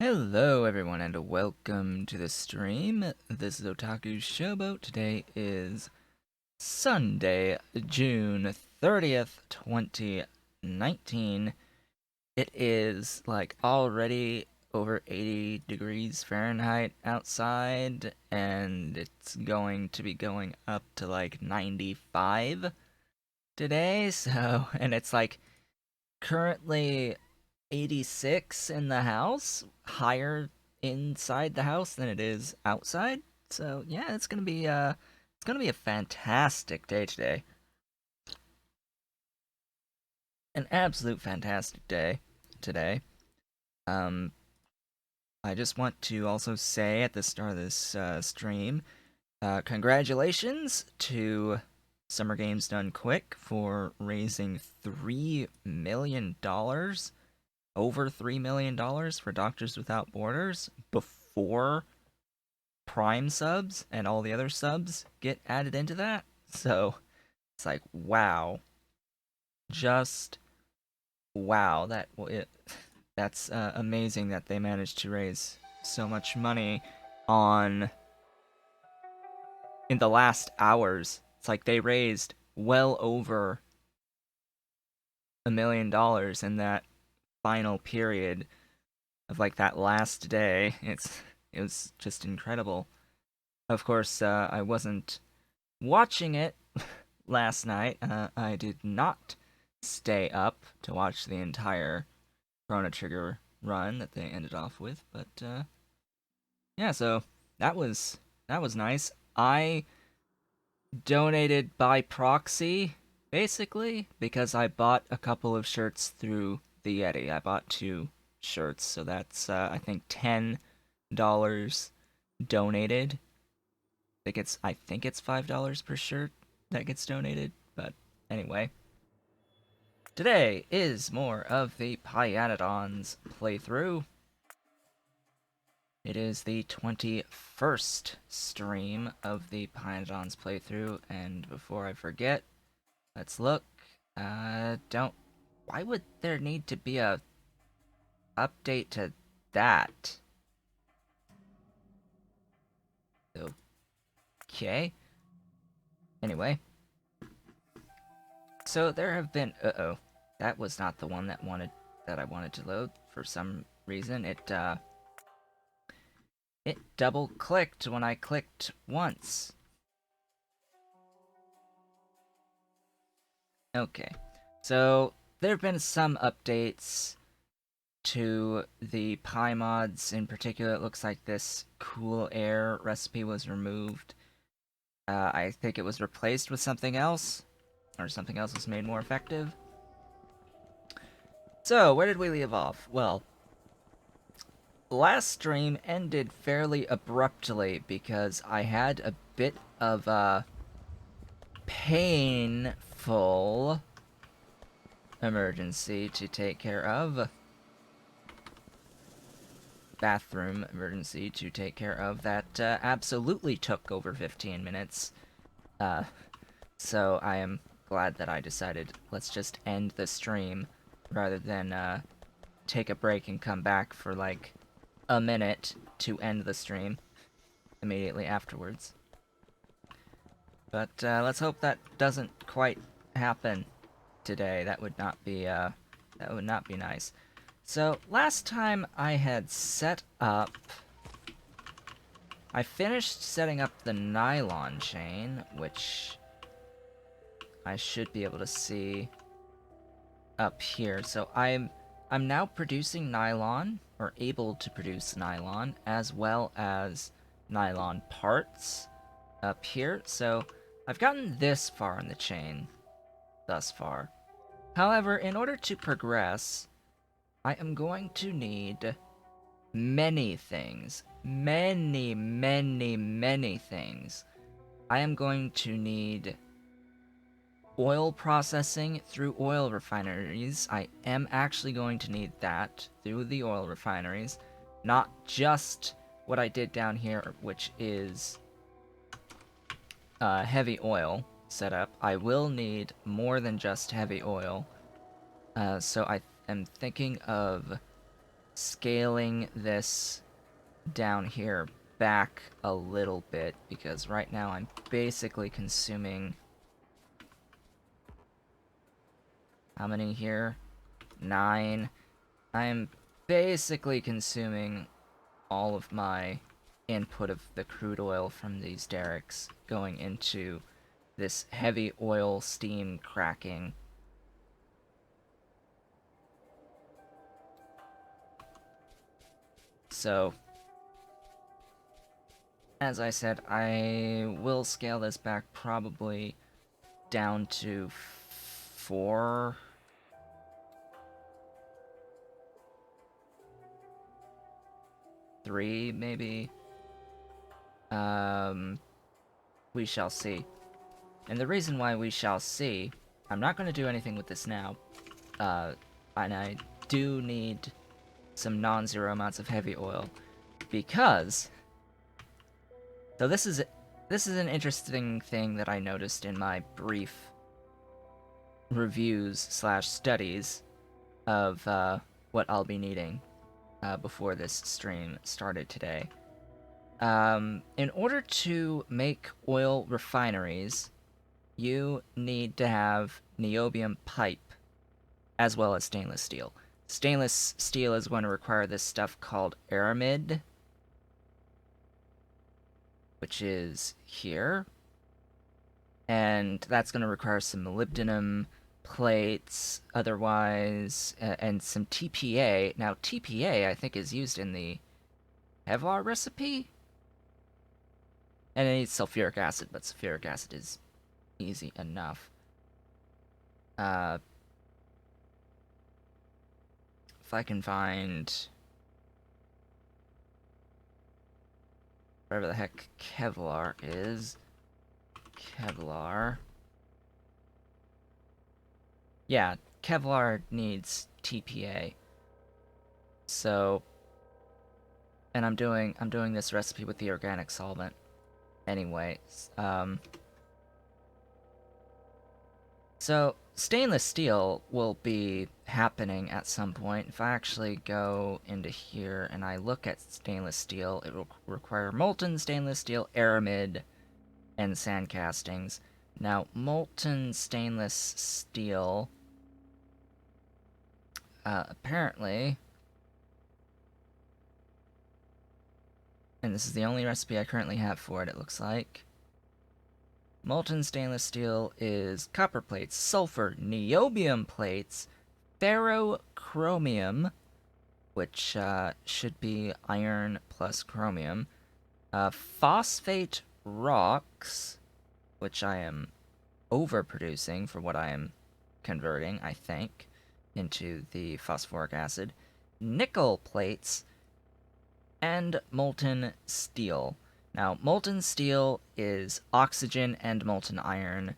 Hello everyone and welcome to the stream. This is Otaku's Showboat. Today is Sunday, June 30th, 2019. It is like already over 80 degrees Fahrenheit outside and it's going to be going up to like 95 today. And it's like currently 86 in the house, higher inside the house than it is outside. So yeah, it's gonna be a fantastic day today. An absolute fantastic day today. Um, I just want to also say at the start of this stream, congratulations to Summer Games Done Quick for raising $3 million, over $3 million for Doctors Without Borders before Prime subs and all the other subs get added into that. So it's like, wow, just wow. That's amazing that they managed to raise so much money on in the last hours. It's like they raised well over $1 million in that final period of like that last day. It was just incredible. Of course, I wasn't watching it last night. I did not stay up to watch the entire Chrono Trigger run that they ended off with, but yeah. So that was nice. I donated by proxy, basically, because I bought a couple of shirts through the Yeti. I bought two shirts, so that's I think $10 donated. I think it's $5 per shirt that gets donated, but anyway. Today is more of the Pyanodon's playthrough. It is the 21st stream of the Pyanodon's playthrough, and before I forget, let's look. Why would there need to be a update to that? Okay. Anyway. So there have been, that was not the one that I wanted to load for some reason. It double clicked when I clicked once. Okay. So there have been some updates to the pie mods. In particular, it looks like this cool air recipe was removed. I think it was replaced with something else, or something else was made more effective. So, where did we leave off? Well, last stream ended fairly abruptly because I had a bit of a painful emergency to take care of. Bathroom emergency to take care of that absolutely took over 15 minutes. So I am glad that I decided let's just end the stream rather than take a break and come back for like a minute to end the stream immediately afterwards. But let's hope that doesn't quite happen today. That would not be nice. So last time I had set up, I finished setting up the nylon chain, which I should be able to see up here. So I'm now producing nylon, or able to produce nylon, as well as nylon parts up here. So I've gotten this far in the chain thus far. However, in order to progress, I am going to need many things. Many, many, many things. I am going to need oil processing through oil refineries. I am actually going to need that through the oil refineries. Not just what I did down here, which is heavy oil setup. I will need more than just heavy oil. So I am thinking of scaling this down here back a little bit, because right now I'm basically consuming... How many here? 9. I'm basically consuming all of my input of the crude oil from these derricks going into this heavy oil steam cracking. So, as I said, I will scale this back probably down to 4. Three, maybe. We shall see. And the reason why we shall see, I'm not going to do anything with this now, and I do need some non-zero amounts of heavy oil, because... So this is an interesting thing that I noticed in my brief reviews slash studies of what I'll be needing before this stream started today. In order to make oil refineries, you need to have niobium pipe as well as stainless steel. Stainless steel is going to require this stuff called aramid, which is here. And that's going to require some molybdenum plates, otherwise, and some TPA. Now, TPA, I think, is used in the Kevlar recipe? And it needs sulfuric acid, but sulfuric acid is easy enough. If I can find whatever the heck Kevlar is. Kevlar. Yeah, Kevlar needs TPA. So, and I'm doing this recipe with the organic solvent. Anyway, so stainless steel will be happening at some point. If I actually go into here and I look at stainless steel, it will require molten stainless steel, aramid, and sand castings. Now, molten stainless steel, apparently, and this is the only recipe I currently have for it looks like. Molten stainless steel is copper plates, sulfur, niobium plates, ferrochromium, which should be iron plus chromium, phosphate rocks, which I am overproducing for what I am converting, I think, into the phosphoric acid, nickel plates, and molten steel. Now, molten steel is oxygen and molten iron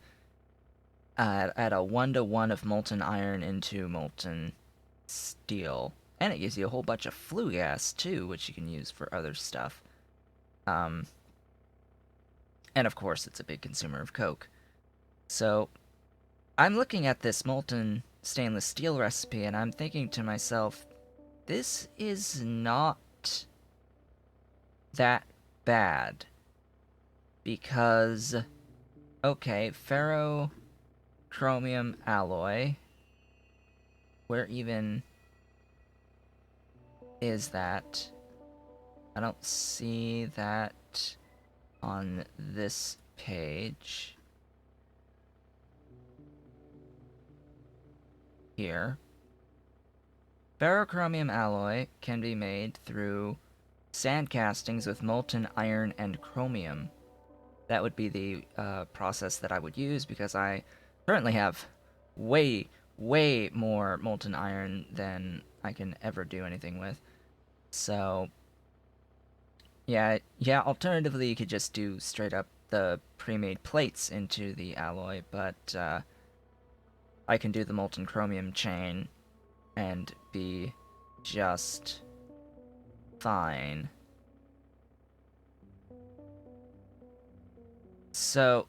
at a 1-to-1 of molten iron into molten steel. And it gives you a whole bunch of flue gas, too, which you can use for other stuff. And of course, it's a big consumer of coke. So, I'm looking at this molten stainless steel recipe, and I'm thinking to myself, this is not that bad, because, okay, ferrochromium alloy, where even is that? I don't see that on this page. Here. Ferrochromium alloy can be made through sand castings with molten iron and chromium. That would be the process that I would use, because I currently have way more molten iron than I can ever do anything with. So, yeah, alternatively you could just do straight up the pre-made plates into the alloy, but I can do the molten chromium chain and be just fine. So,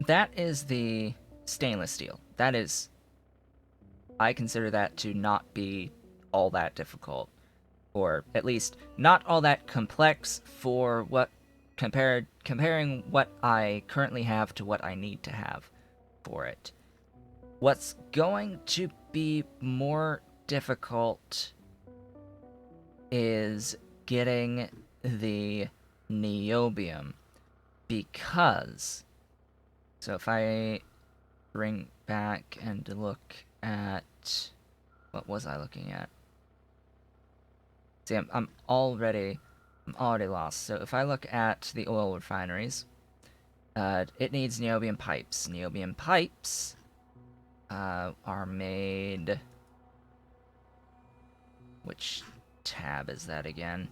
that is the stainless steel. That is... I consider that to not be all that difficult, or at least not all that complex for what comparing what I currently have to what I need to have for it. What's going to be more difficult is getting the niobium, because so if I bring back and look at what was I looking at? See, I'm already lost. So if I look at the oil refineries, it needs niobium pipes. Niobium pipes are made. Which tab is that again?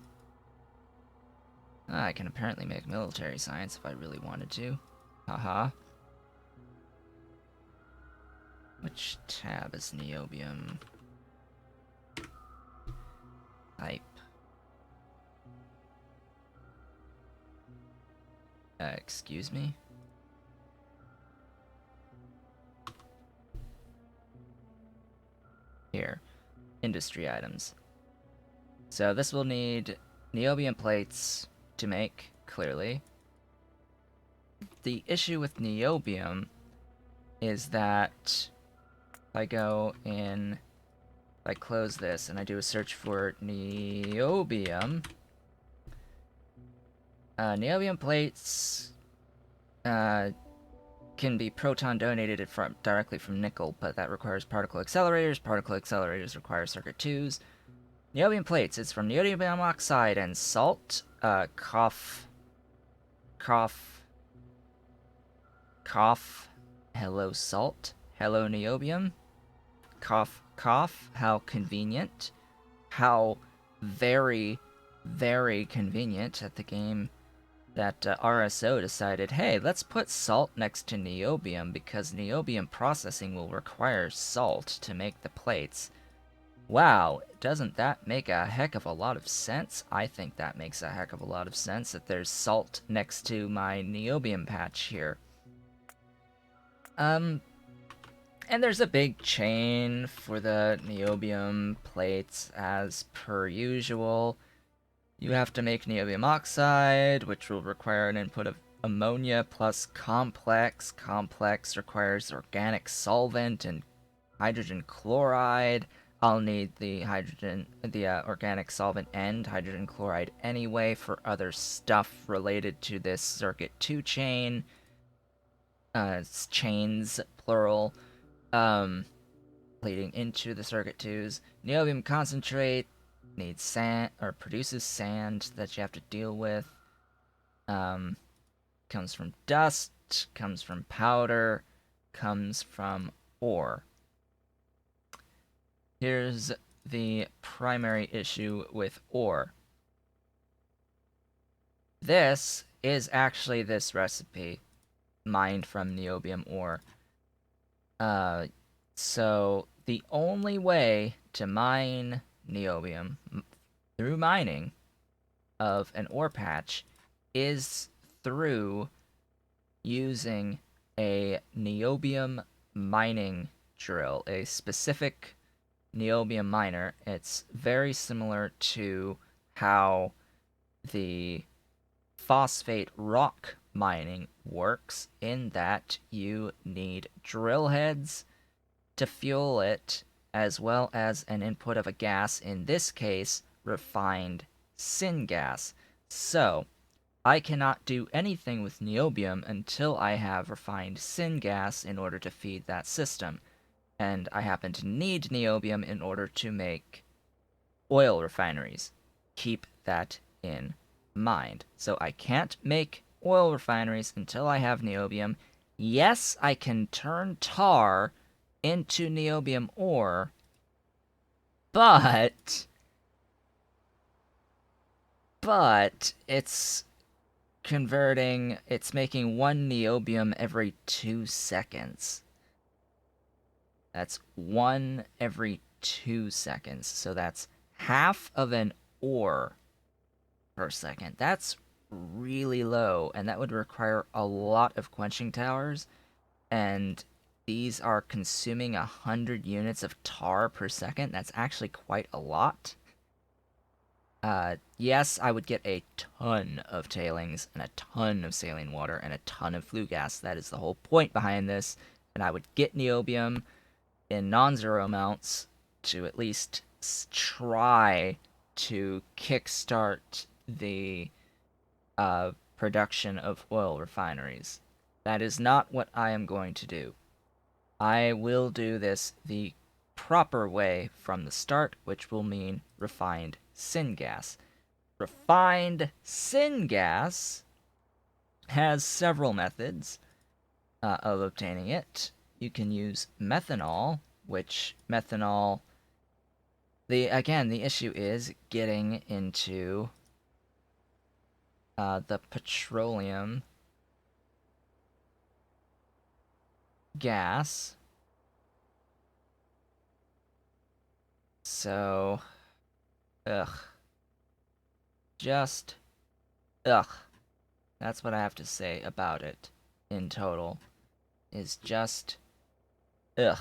I can apparently make military science if I really wanted to. Haha. Which tab is niobium? Pipe. Excuse me? Here. Industry items. So this will need niobium plates to make, clearly. The issue with niobium is that if I go in, if I close this and I do a search for niobium, niobium plates can be proton donated directly from nickel, but that requires particle accelerators. Particle accelerators require circuit 2s. Niobium plates, it's from niobium oxide and salt. Cough. Hello, salt. Hello, niobium. Cough. How convenient. How very, very convenient that the game that RSO decided, hey, let's put salt next to niobium because niobium processing will require salt to make the plates. Wow, doesn't that make a heck of a lot of sense? I think that makes a heck of a lot of sense that there's salt next to my niobium patch here. And there's a big chain for the niobium plates as per usual. You have to make niobium oxide, which will require an input of ammonia plus complex. Complex requires organic solvent and hydrogen chloride. I'll need the organic solvent and hydrogen chloride anyway for other stuff related to this circuit 2 chain. It's chains, plural, leading into the circuit 2s. Niobium concentrate needs sand, or produces sand that you have to deal with. Comes from dust, comes from powder, comes from ore. Here's the primary issue with ore. This is actually this recipe, mined from niobium ore. So the only way to mine niobium through mining of an ore patch is through using a niobium mining drill, a specific niobium miner. It's very similar to how the phosphate rock mining works, in that you need drill heads to fuel it, as well as an input of a gas, in this case, refined syngas. So, I cannot do anything with niobium until I have refined syngas in order to feed that system. And I happen to need niobium in order to make oil refineries. Keep that in mind. So I can't make oil refineries until I have niobium. Yes, I can turn tar into niobium ore, but it's making 1 niobium every 2 seconds. That's 1 every 2 seconds. So that's half of an ore per second. That's really low, and that would require a lot of quenching towers, and these are consuming 100 units of tar per second. That's actually quite a lot. Yes, I would get a ton of tailings and a ton of saline water and a ton of flue gas. That is the whole point behind this. And I would get niobium in non-zero amounts to at least try to kickstart the production of oil refineries. That is not what I am going to do. I will do this the proper way from the start, which will mean refined syngas. Refined syngas has several methods of obtaining it. You can use methanol, which methanol, the issue is getting into the petroleum gas. So, ugh. Just, ugh. That's what I have to say about it in total. Is just, ugh.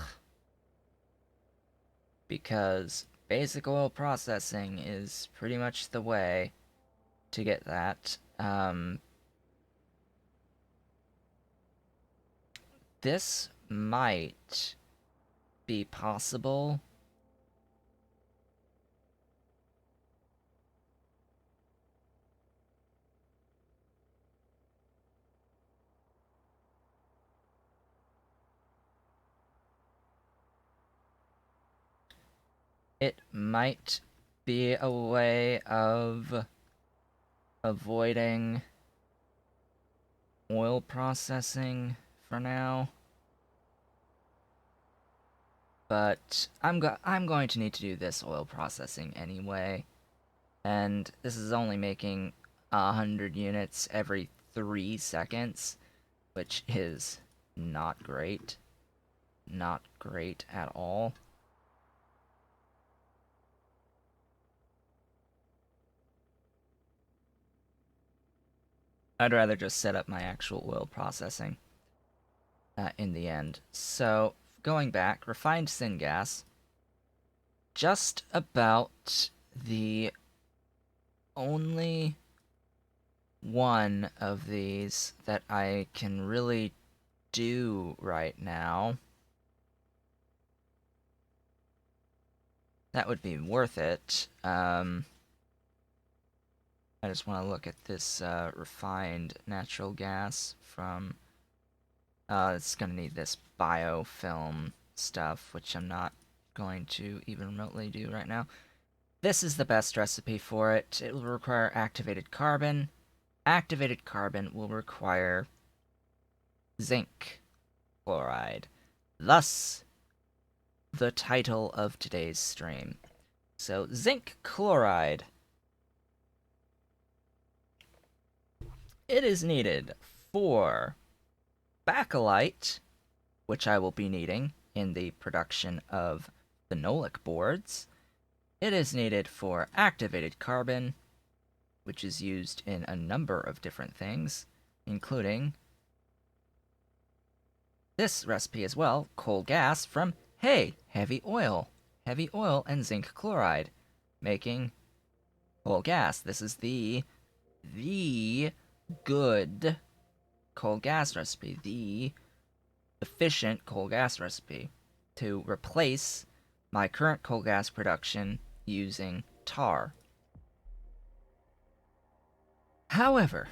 Because basic oil processing is pretty much the way to get that. This might be possible. It might be a way of avoiding oil processing for now. But I'm going to need to do this oil processing anyway. And this is only making 100 units every 3 seconds, which is not great. Not great at all. I'd rather just set up my actual oil processing in the end. So, going back, refined syngas, just about the only one of these that I can really do right now. That would be worth it. I just want to look at this refined natural gas from... it's going to need this biofilm stuff, which I'm not going to even remotely do right now. This is the best recipe for it. It will require activated carbon. Activated carbon will require zinc chloride. Thus, the title of today's stream. So, zinc chloride. It is needed for bakelite, which I will be needing in the production of phenolic boards. It is needed for activated carbon, which is used in a number of different things, including this recipe as well, coal gas from, hey, heavy oil. Heavy oil and zinc chloride, making coal gas. This is the good coal gas recipe, the efficient coal gas recipe to replace my current coal gas production using tar. However,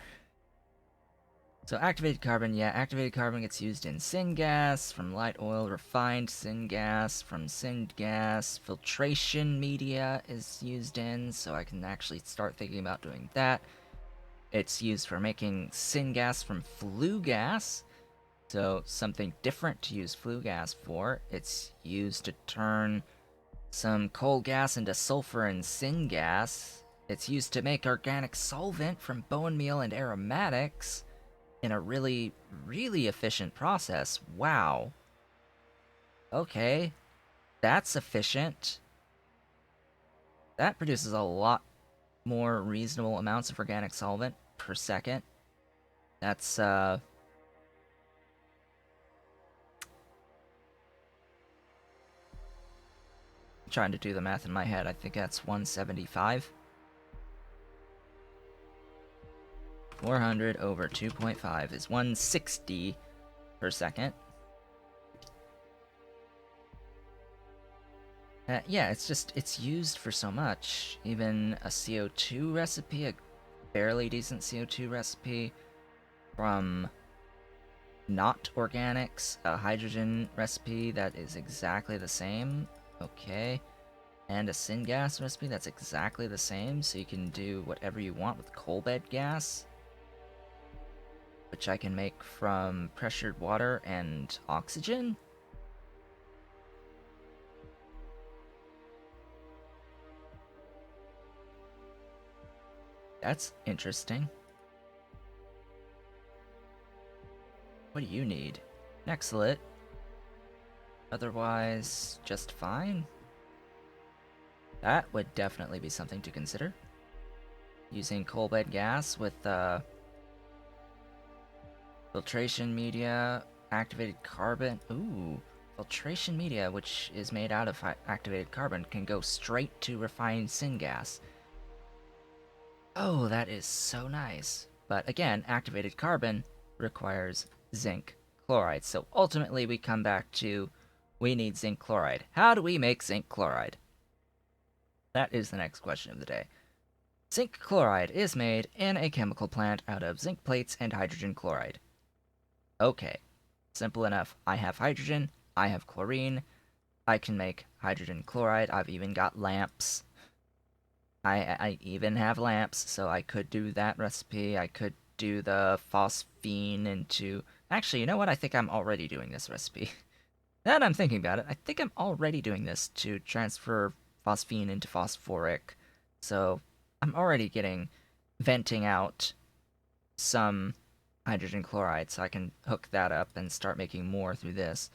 so activated carbon, yeah, activated carbon gets used in syngas from light oil, refined syngas from syngas, filtration media is used in, so I can actually start thinking about doing that. It's used for making syngas from flue gas, so something different to use flue gas for. It's used to turn some coal gas into sulfur and syngas. It's used to make organic solvent from bone meal and aromatics in a really, really efficient process. Wow. Okay, that's efficient. That produces a lot more reasonable amounts of organic solvent per second. That's trying to do the math in my head. I think that's 175. 400 over 2.5 is 160 per second. Yeah, it's used for so much. Even a CO2 recipe, a fairly decent CO2 recipe from not organics, a hydrogen recipe that is exactly the same. Okay. And a syngas recipe that's exactly the same, so you can do whatever you want with coal bed gas, which I can make from pressured water and oxygen. That's interesting. What do you need? Nextlit. Otherwise, just fine. That would definitely be something to consider. Using coal bed gas with filtration media, activated carbon. Ooh, filtration media, which is made out of activated carbon, can go straight to refined syngas. Oh, that is so nice. But again, activated carbon requires zinc chloride. So ultimately we come back to, we need zinc chloride. How do we make zinc chloride? That is the next question of the day. Zinc chloride is made in a chemical plant out of zinc plates and hydrogen chloride. Okay, simple enough. I have hydrogen, I have chlorine, I can make hydrogen chloride. I've even got lamps. I even have lamps, so I could do that recipe. I could do the phosphine into... Actually, you know what? I think I'm already doing this recipe. Now that I'm thinking about it, I think I'm already doing this to transfer phosphine into phosphoric. So I'm already venting out some hydrogen chloride, so I can hook that up and start making more through this.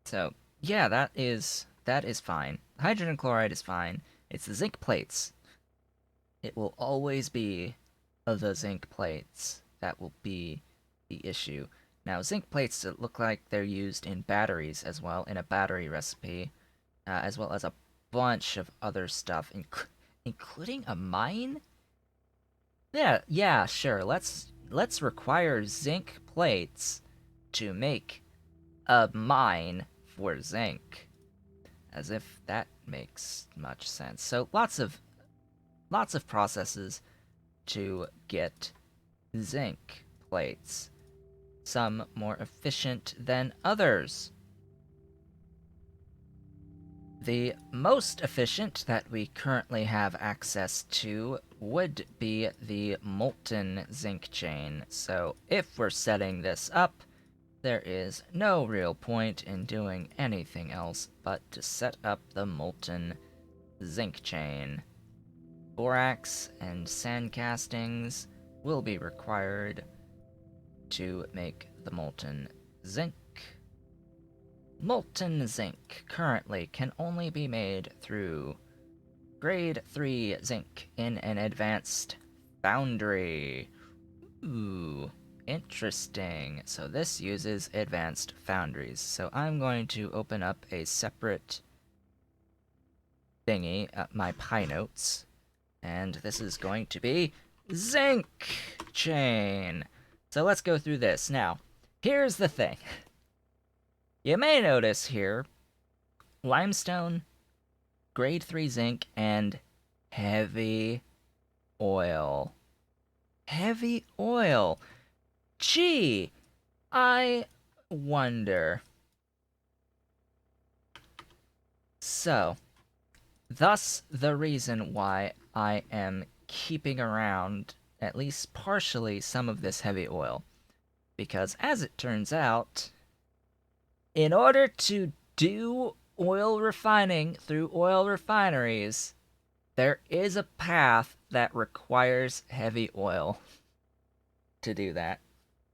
So yeah, that is fine. Hydrogen chloride is fine. It's the zinc plates. It will always be the zinc plates that will be the issue. Now, zinc plates look like they're used in batteries as well, in a battery recipe, as well as a bunch of other stuff, including a mine. Yeah, sure. Let's require zinc plates to make a mine for zinc, as if that makes much sense. So lots of processes to get zinc plates, some more efficient than others. The most efficient that we currently have access to would be the Molten Zinc chain. So if we're setting this up, there is no real point in doing anything else but to set up the Molten Zinc chain. Borax and sand castings will be required to make the Molten Zinc. Molten Zinc currently can only be made through Grade 3 Zinc in an advanced foundry. Ooh, interesting. So this uses advanced foundries. So I'm going to open up a separate thingy at my Pi notes, and this is going to be Zinc chain. So let's go through this. Now, here's the thing. You may notice here limestone, grade 3 zinc, and heavy oil. Heavy oil. Gee, I wonder. So, thus the reason why I am keeping around, at least partially, some of this heavy oil. Because as it turns out, in order to do oil refining through oil refineries, there is a path that requires heavy oil to do that,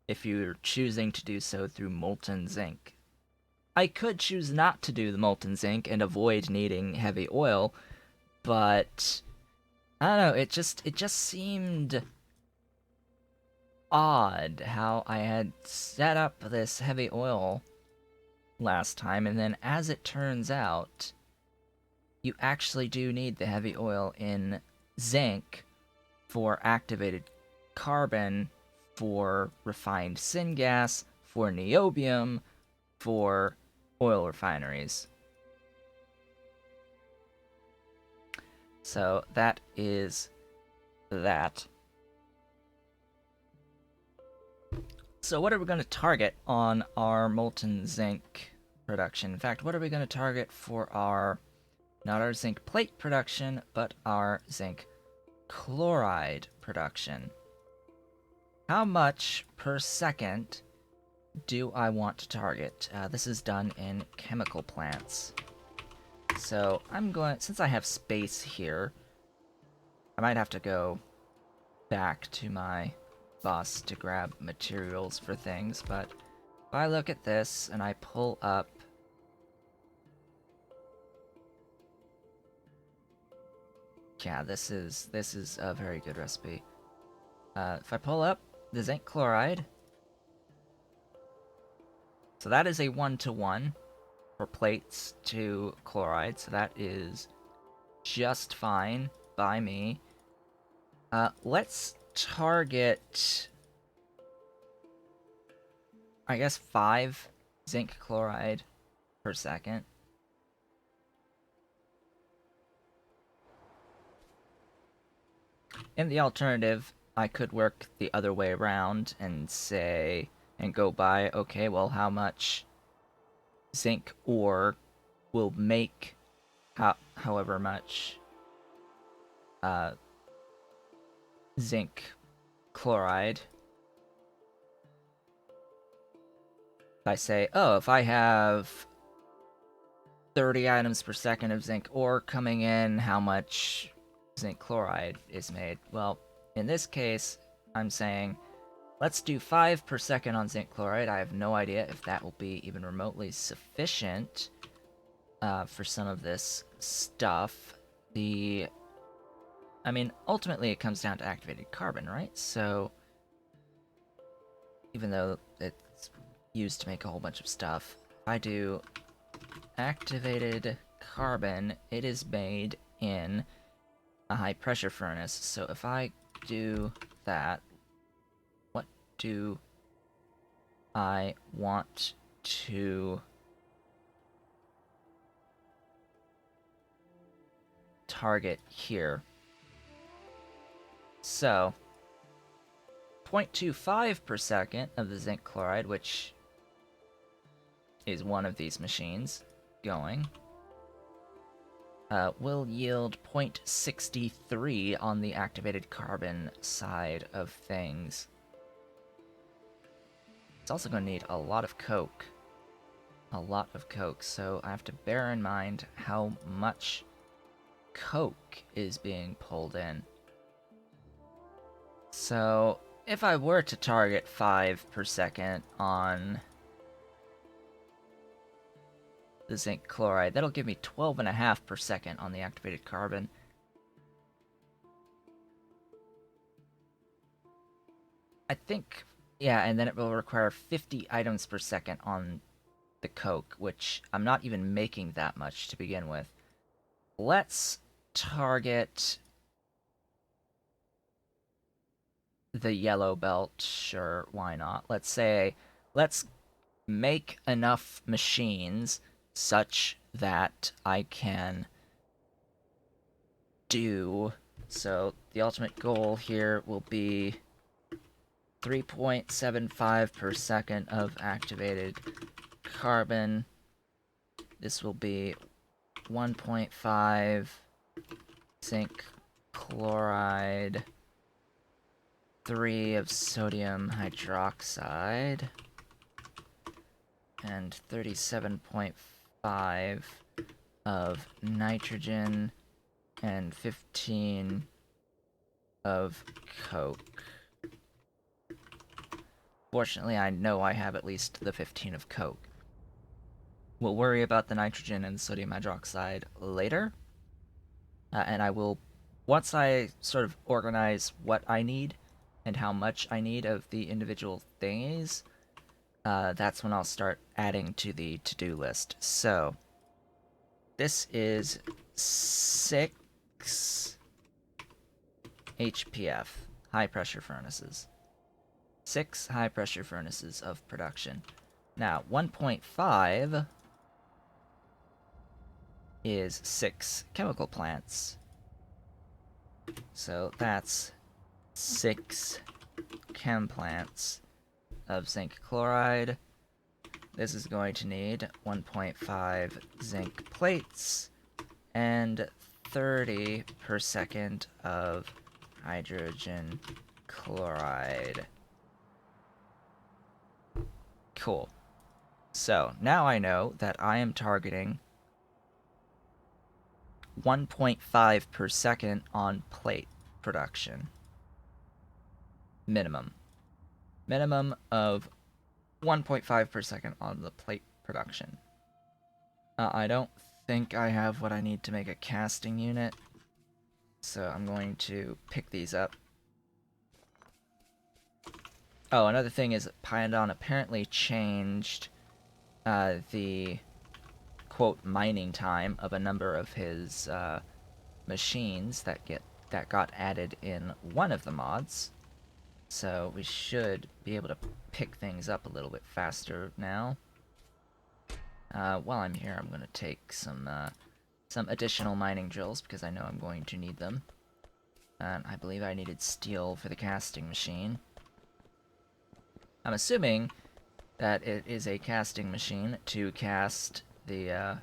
if you're choosing to do so through molten zinc. I could choose not to do the molten zinc and avoid needing heavy oil, but I don't know, it just seemed odd how I had set up this heavy oil last time, and then as it turns out, you actually do need the heavy oil in zinc for activated carbon, for refined syngas, for niobium, for oil refineries. So that is that. So what are we going to target on our molten zinc production? In fact, what are we going to target for our, not our zinc plate production, but our zinc chloride production? How much per second do I want to target? This is done in chemical plants. So I'm going, since I have space here, I might have to go back to my bus to grab materials for things, but if I look at this and I pull up this is a very good recipe. If I pull up the zinc chloride, so that is a 1-to-1 for plates to chloride, so that is just fine by me. Let's target, I guess, 5 zinc chloride per second. In the alternative, I could work the other way around and say, and go by, okay, well, how much zinc ore will make however much zinc chloride. If I say, oh, if I have 30 items per second of zinc ore coming in, how much zinc chloride is made? Well, in this case, I'm saying, let's do 5 per second on zinc chloride. I have no idea if that will be even remotely sufficient for some of this stuff. I mean, ultimately it comes down to activated carbon, right? So, even though it's used to make a whole bunch of stuff, if I do activated carbon, it is made in a high pressure furnace. So if I do that, what do I want to target here? So 0.25 per second of the zinc chloride, which is one of these machines going, will yield 0.63 on the activated carbon side of things. It's also going to need a lot of coke. A lot of coke, so I have to bear in mind how much coke is being pulled in. So, if I were to target 5 per second on the zinc chloride, that'll give me 12.5 per second on the activated carbon. I think, yeah, and then it will require 50 items per second on the coke, which I'm not even making that much to begin with. Let's target the yellow belt. Sure, why not? Let's make enough machines such that I can do, so the ultimate goal here will be 3.75 per second of activated carbon. This will be 1.5 zinc chloride, 3 of sodium hydroxide, and 37.5 of nitrogen, and 15 of coke. Fortunately, I know I have at least the 15 of coke. We'll worry about the nitrogen and sodium hydroxide later. And I will, once I sort of organize what I need and how much I need of the individual thingies, that's when I'll start adding to the to-do list. So, this is 6 HPF, high pressure furnaces. 6 high pressure furnaces of production. Now, 1.5 is 6 chemical plants. So that's 6 chem plants of zinc chloride. This is going to need 1.5 zinc plates and 30 per second of hydrogen chloride. Cool. So, now I know that I am targeting 1.5 per second on plate production. Minimum. Minimum of 1.5 per second on the plate production. I don't think I have what I need to make a casting unit, so I'm going to pick these up. Oh, another thing is Pyanodon apparently changed the quote mining time of a number of his machines that got added in one of the mods. So we should be able to pick things up a little bit faster now. While I'm here, I'm going to take some additional mining drills because I know I'm going to need them. And I believe I needed steel for the casting machine. I'm assuming that it is a casting machine to cast the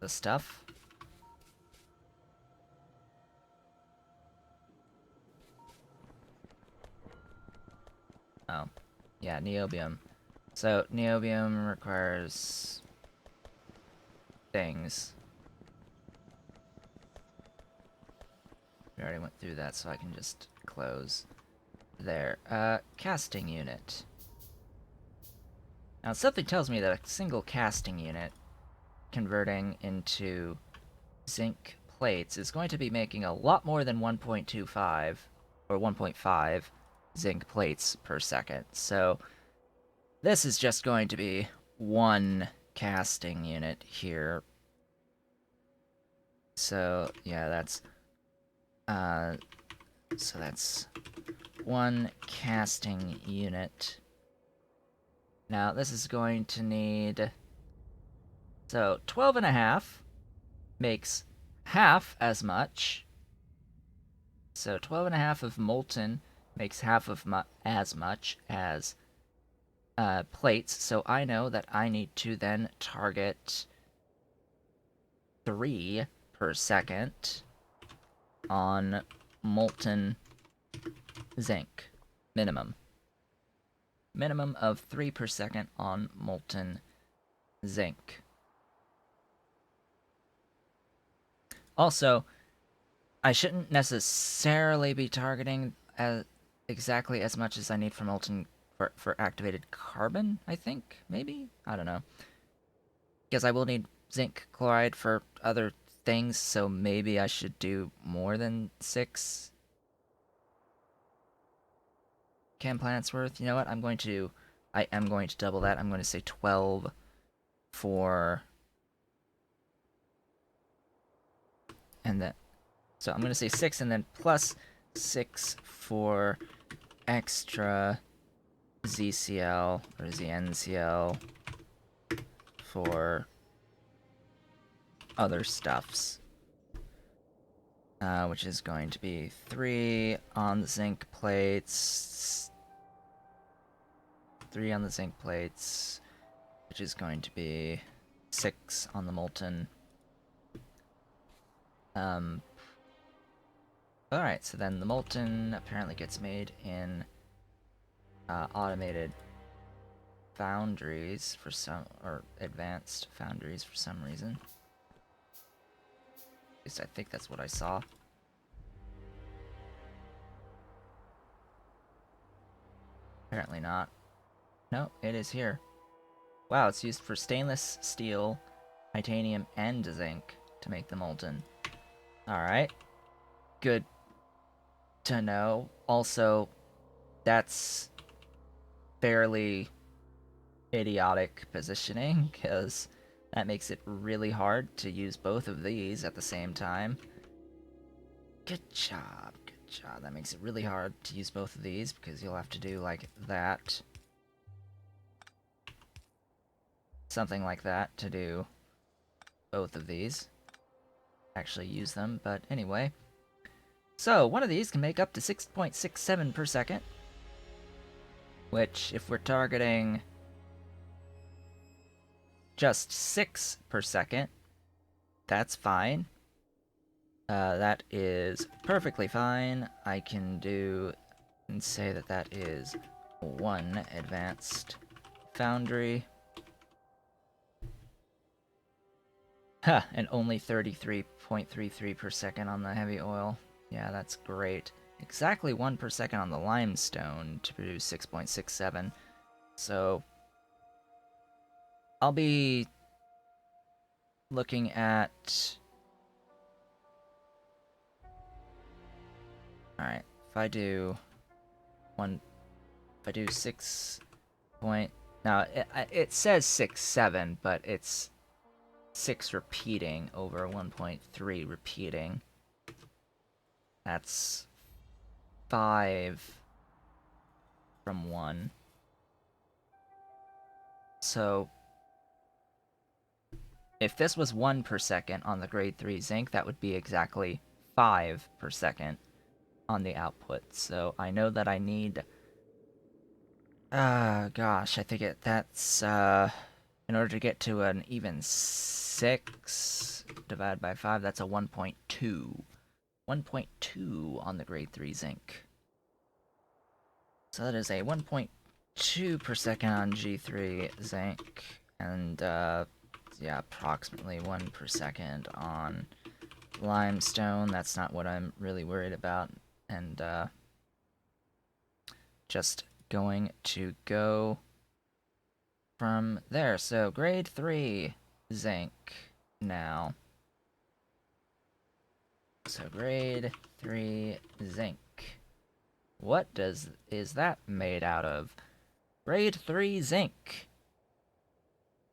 stuff. Oh, yeah, niobium. So, niobium requires things. We already went through that, so I can just close there. Casting unit. Now, something tells me that a single casting unit converting into zinc plates is going to be making a lot more than 1.25 or 1.5 zinc plates per second. So this is just going to be one casting unit here. So yeah, that's one casting unit. Now this is going to need, so 12.5 makes half as much. So 12.5 of molten makes half of as much as plates. So I know that I need to then target 3 per second on molten zinc. Minimum. Minimum of 3 per second on molten zinc. Also, I shouldn't necessarily be targeting exactly as much as I need for molten for activated carbon, I think, maybe? I don't know. Because I will need zinc chloride for other things, so maybe I should do more than 6 chem plants worth. You know what? I am going to double that. I'm going to say 12 for, and then, so I'm going to say 6 and then plus 6 for extra ZCl or ZNCl for other stuffs. Which is going to be 3 on the zinc plates. 3 on the zinc plates, which is going to be 6 on the molten. Alright, so then the molten apparently gets made in automated foundries for some, or advanced foundries for some reason. At least I think that's what I saw. Apparently not. No, it is here. Wow, it's used for stainless steel, titanium, and zinc to make the molten. Alright. Good to know. Also, that's fairly idiotic positioning, because that makes it really hard to use both of these at the same time. Good job, good job. That makes it really hard to use both of these, because you'll have to do like that. Something like that to do both of these. Actually use them, but anyway. So, one of these can make up to 6.67 per second, which, if we're targeting just 6 per second, that's fine. That is perfectly fine. I can do and say that that is 1 advanced foundry. Huh, and only 33.33 per second on the heavy oil. Yeah, that's great. Exactly 1 per second on the limestone to produce 6.67. So, I'll be looking at... Alright, if I do 6 point... Now, it says 6.7, but it's 6 repeating over 1.3 repeating. That's 5 from 1. So, if this was 1 per second on the grade 3 zinc, that would be exactly 5 per second on the output. So I know that I need... gosh, I think that's, in order to get to an even 6 divided by 5, that's a 1.2. 1.2 on the grade 3 zinc. So that is a 1.2 per second on G3 zinc, and, yeah, approximately 1 per second on limestone. That's not what I'm really worried about. And, just going to go from there. So, grade 3 zinc now. So, grade 3 zinc. What is that made out of? Grade 3 zinc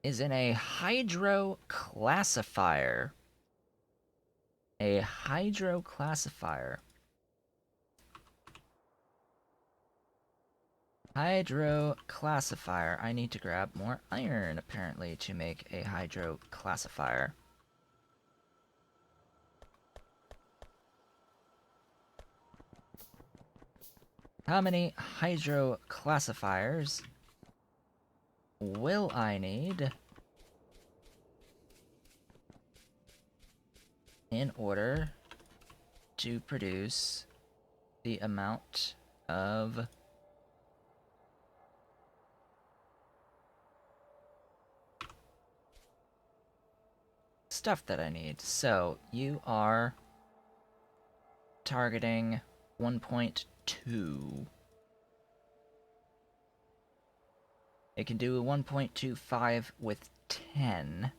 is in a hydroclassifier. A hydroclassifier. Hydroclassifier. I need to grab more iron, apparently, to make a hydroclassifier. How many hydroclassifiers will I need in order to produce the amount of stuff that I need? So, you are targeting 1.2. It can do a 1.25 with 10.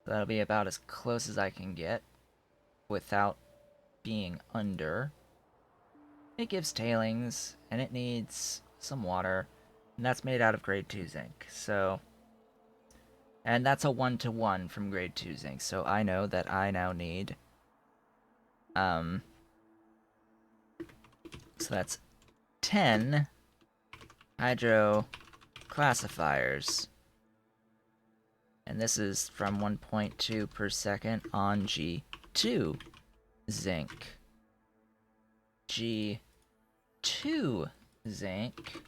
That'll be about as close as I can get without being under. It gives tailings, and it needs some water, and that's made out of grade 2 zinc, so... And that's a 1-to-1 from grade 2 zinc, so I know that I now need... So that's 10 hydro classifiers. And this is from 1.2 per second on G2 zinc. G2 zinc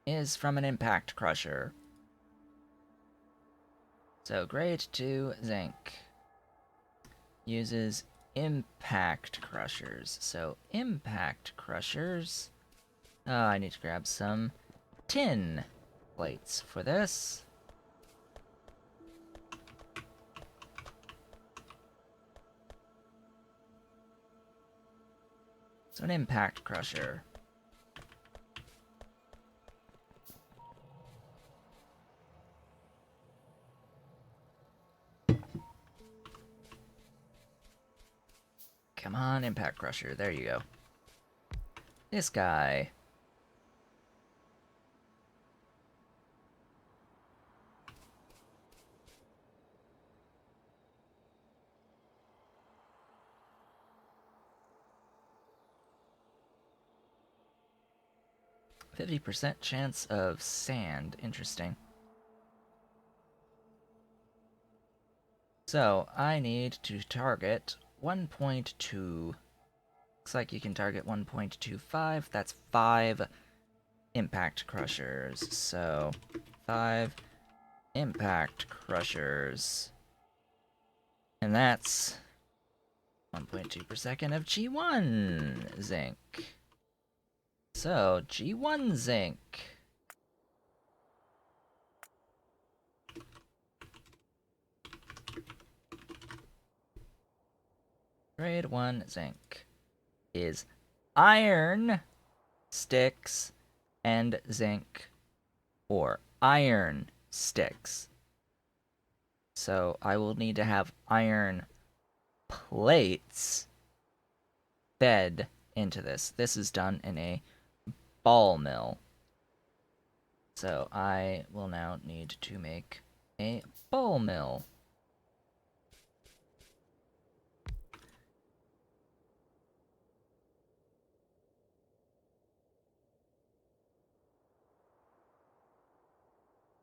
is from an impact crusher. So grade 2 zinc uses impact crushers. So impact crushers... I need to grab some tin plates for this. So an impact crusher. Come on, Impact Crusher. There you go. This guy. %50 chance of sand. Interesting. So, I need to target 1.2. Looks like you can target 1.25. That's 5 Impact Crushers. So, 5 Impact Crushers. And that's 1.2 per second of G1 Zinc. So, G1 Zinc. Grade 1 Zinc is iron sticks and zinc, or iron sticks. So I will need to have iron plates fed into this. This is done in a ball mill. So I will now need to make a ball mill.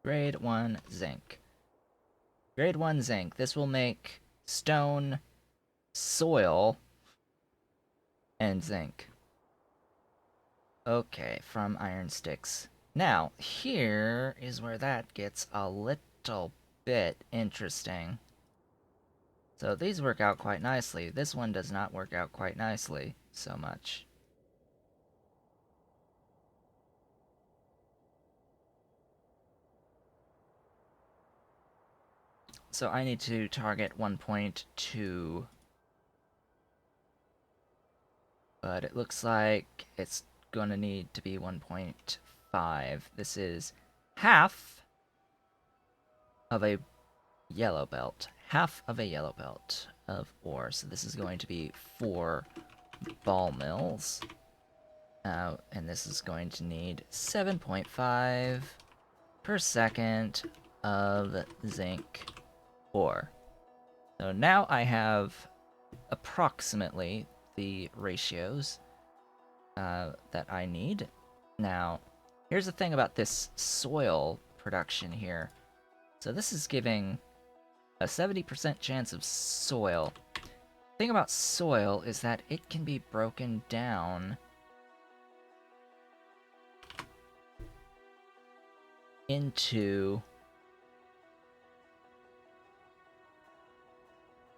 Grade 1 zinc. Grade 1 zinc. This will make stone, soil, and zinc. Okay, from iron sticks. Now, here is where that gets a little bit interesting. So these work out quite nicely. This one does not work out quite nicely so much. So I need to target 1.2. But it looks like it's gonna need to be 1.5. This is half of a yellow belt. Half of a yellow belt of ore. So this is going to be 4 ball mills. And this is going to need 7.5 per second of zinc ore. So now I have approximately the ratios that I need. Now, here's the thing about this soil production here. So this is giving a 70% chance of soil. The thing about soil is that it can be broken down into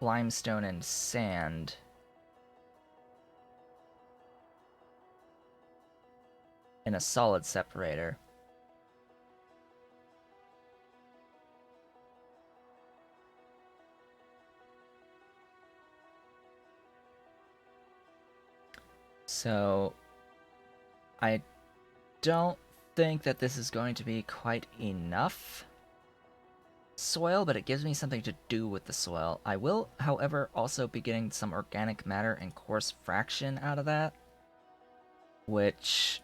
limestone and sand. In a solid separator. So, I don't think that this is going to be quite enough soil, but it gives me something to do with the soil. I will, however, also be getting some organic matter and coarse fraction out of that, which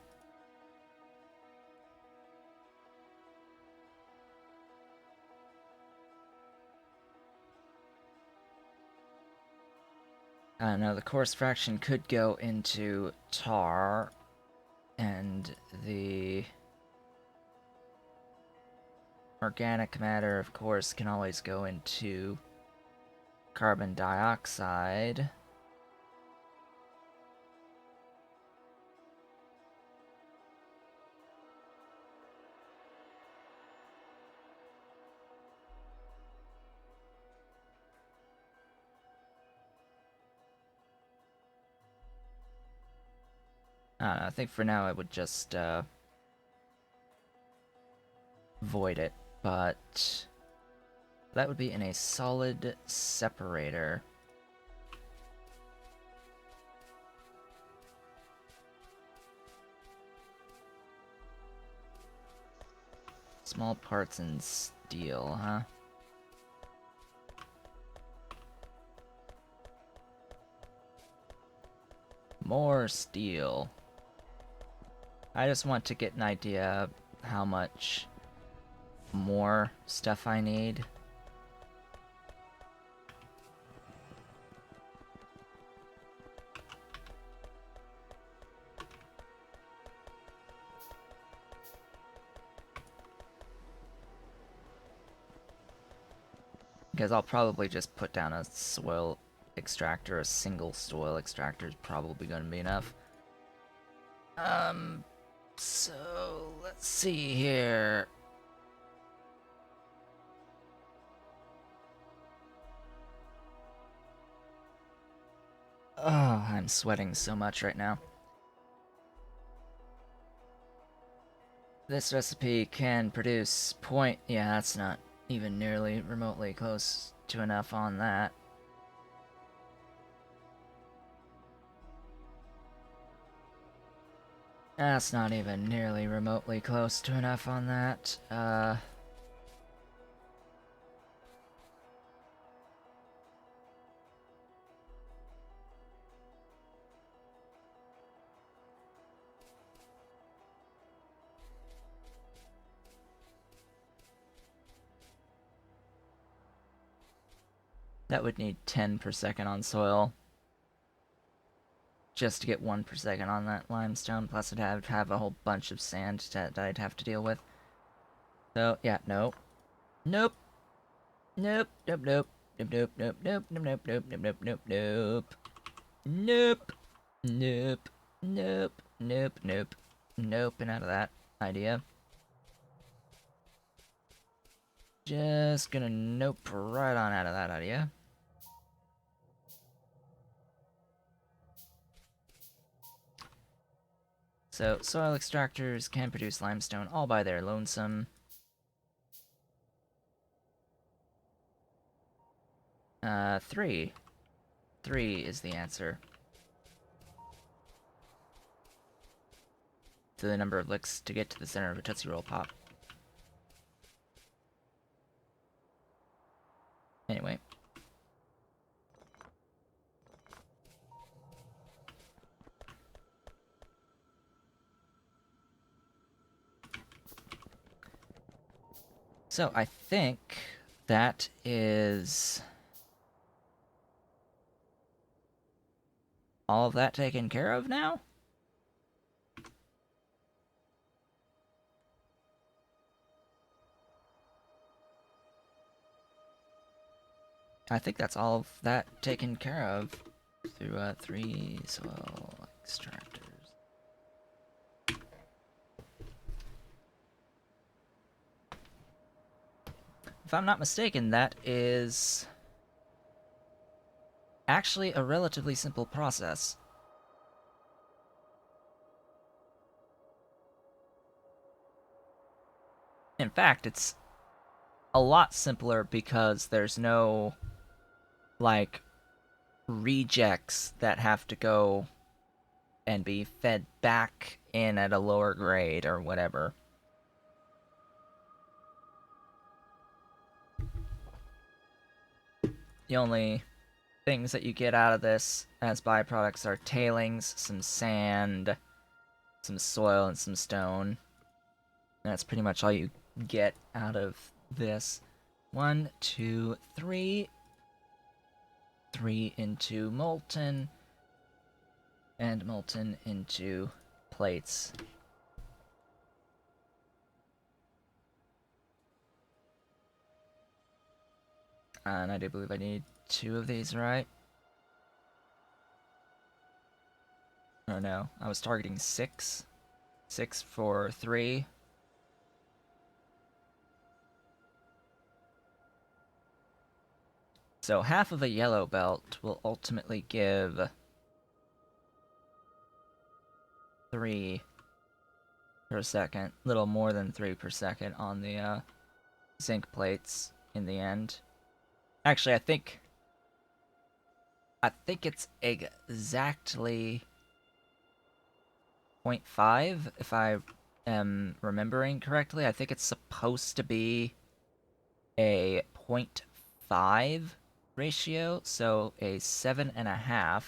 I don't know, the coarse fraction could go into tar, and the organic matter, of course, can always go into carbon dioxide. I don't know, I think for now I would just void it, but that would be in a solid separator. Small parts in steel, huh? more steel. I just want to get an idea of how much more stuff I need. Because I'll probably just put down a soil extractor. A single soil extractor is probably going to be enough. So let's see here. Oh, I'm sweating so much right now. This recipe can produce point. Yeah, that's not even nearly remotely close to enough on that. That's not even nearly remotely close to enough on that. That would need 10 per second on soil. Just to get 1 per second on that limestone, plus I'd have a whole bunch of sand that I'd have to deal with. So, yeah, no. Nope. Nope, nope, nope. Nope, nope, nope, nope, nope, nope, nope, nope, nope, nope. Nope. Nope. Nope. Nope, nope. Nope, and out of that idea. Just gonna nope right on out of that idea. So, soil extractors can produce limestone all by their lonesome. 3. 3 is the answer. To the number of licks to get to the center of a Tootsie Roll Pop. Anyway. So, I think that is all of that taken care of now? I think that's all of that taken care of through 3 soil extractors. If I'm not mistaken, that is actually a relatively simple process. In fact, it's a lot simpler because there's no, like, rejects that have to go and be fed back in at a lower grade or whatever. The only things that you get out of this as byproducts are tailings, some sand, some soil, and some stone. And that's pretty much all you get out of this. 1, 2, 3. 3 into molten. And molten into plates. And I do believe I need 2 of these, right? Oh no, I was targeting 6. 6 for 3. So half of a yellow belt will ultimately give 3 per second. Little more than 3 per second on the zinc plates in the end. Actually, I think it's exactly 0.5, if I am remembering correctly. I think it's supposed to be a 0.5 ratio, so a 7.5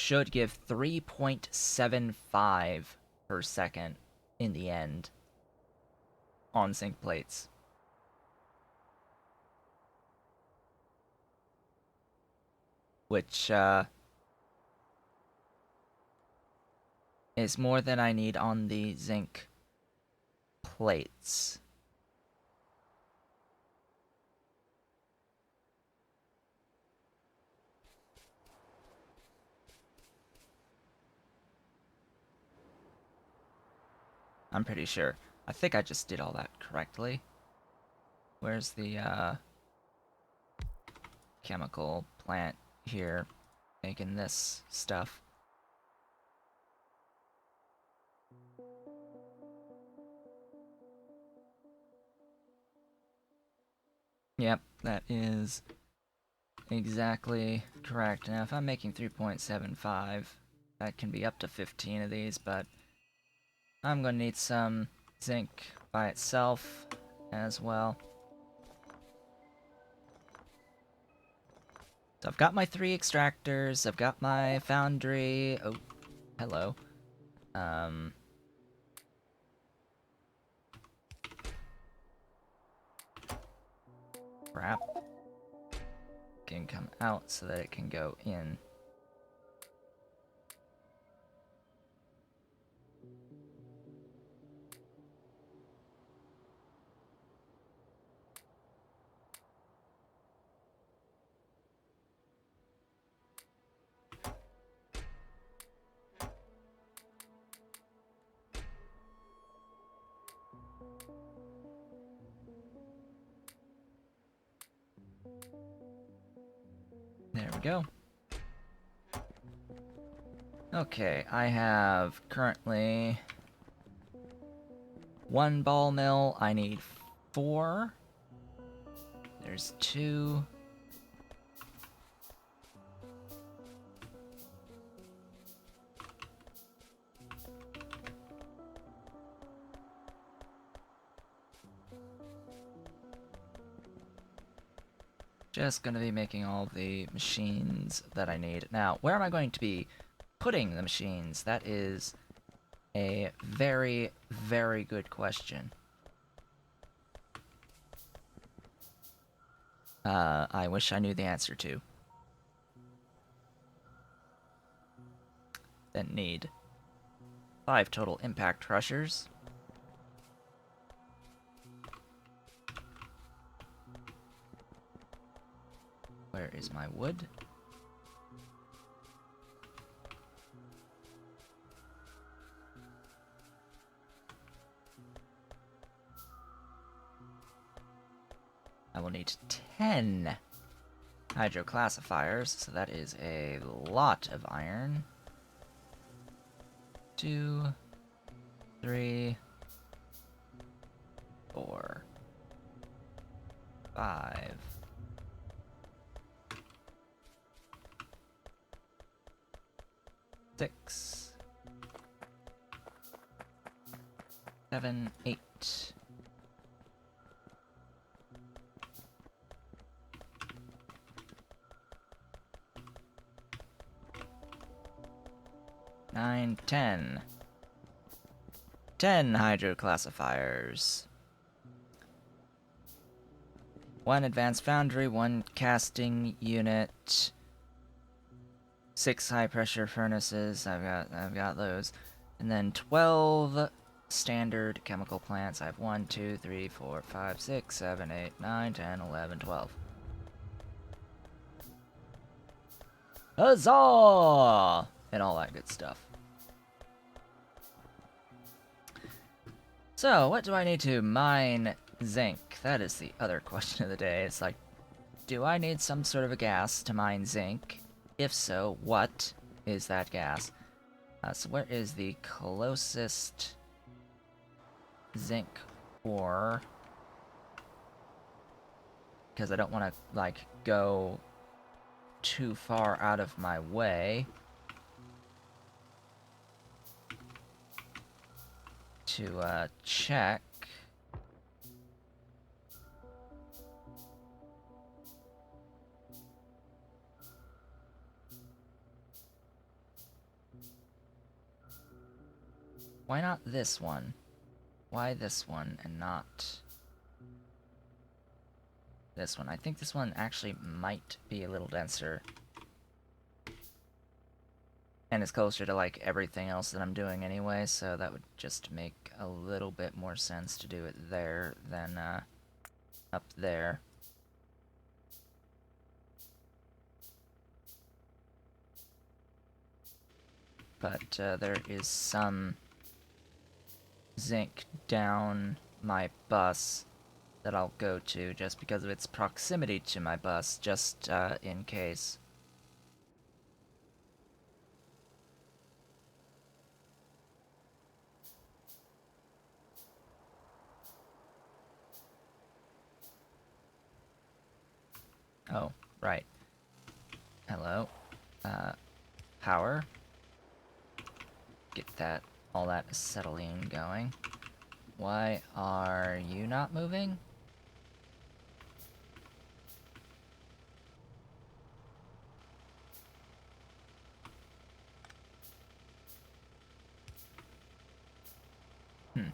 should give 3.75 per second in the end on zinc plates. Which is more than I need on the zinc plates. I'm pretty sure. I think I just did all that correctly. Where's the chemical plant here making this stuff? Yep, that is exactly correct. Now, if I'm making 3.75, that can be up to 15 of these, but I'm going to need some zinc by itself as well. So I've got my 3 extractors, I've got my foundry. Oh, hello. Crap. Can come out so that it can go in. There we go. Okay, I have currently 1 ball mill. I need 4. There's 2. Just gonna be making all the machines that I need. Now, where am I going to be putting the machines? That is a very, very good question. I wish I knew the answer to. Then need 5 total impact crushers. Where is my wood? I will need 10 hydroclassifiers, so that is a lot of iron. 2, 3, 4, 5. 6, 7, 8. 9, 10. 10 hydroclassifiers. 1 advanced foundry, 1 casting unit, 6 high pressure furnaces. I've got those. And then 12 standard chemical plants. I have 1, 2, 3, 4, 5, 6, 7, 8, 9, 10, 11, 12. Huzzah! And all that good stuff. So, what do I need to mine zinc? That is the other question of the day. It's like, do I need some sort of a gas to mine zinc? If so, what is that gas? So where is the closest zinc ore? Because I don't want to, like, go too far out of my way to check. Why not this one? Why this one and not this one? I think this one actually might be a little denser. And it's closer to, like, everything else that I'm doing anyway, so that would just make a little bit more sense to do it there than, up there. But, there is some zinc down my bus that I'll go to just because of its proximity to my bus, just, in case. Oh, right. Hello. Power. Get that, all that acetylene going. Why are you not moving? Hmm.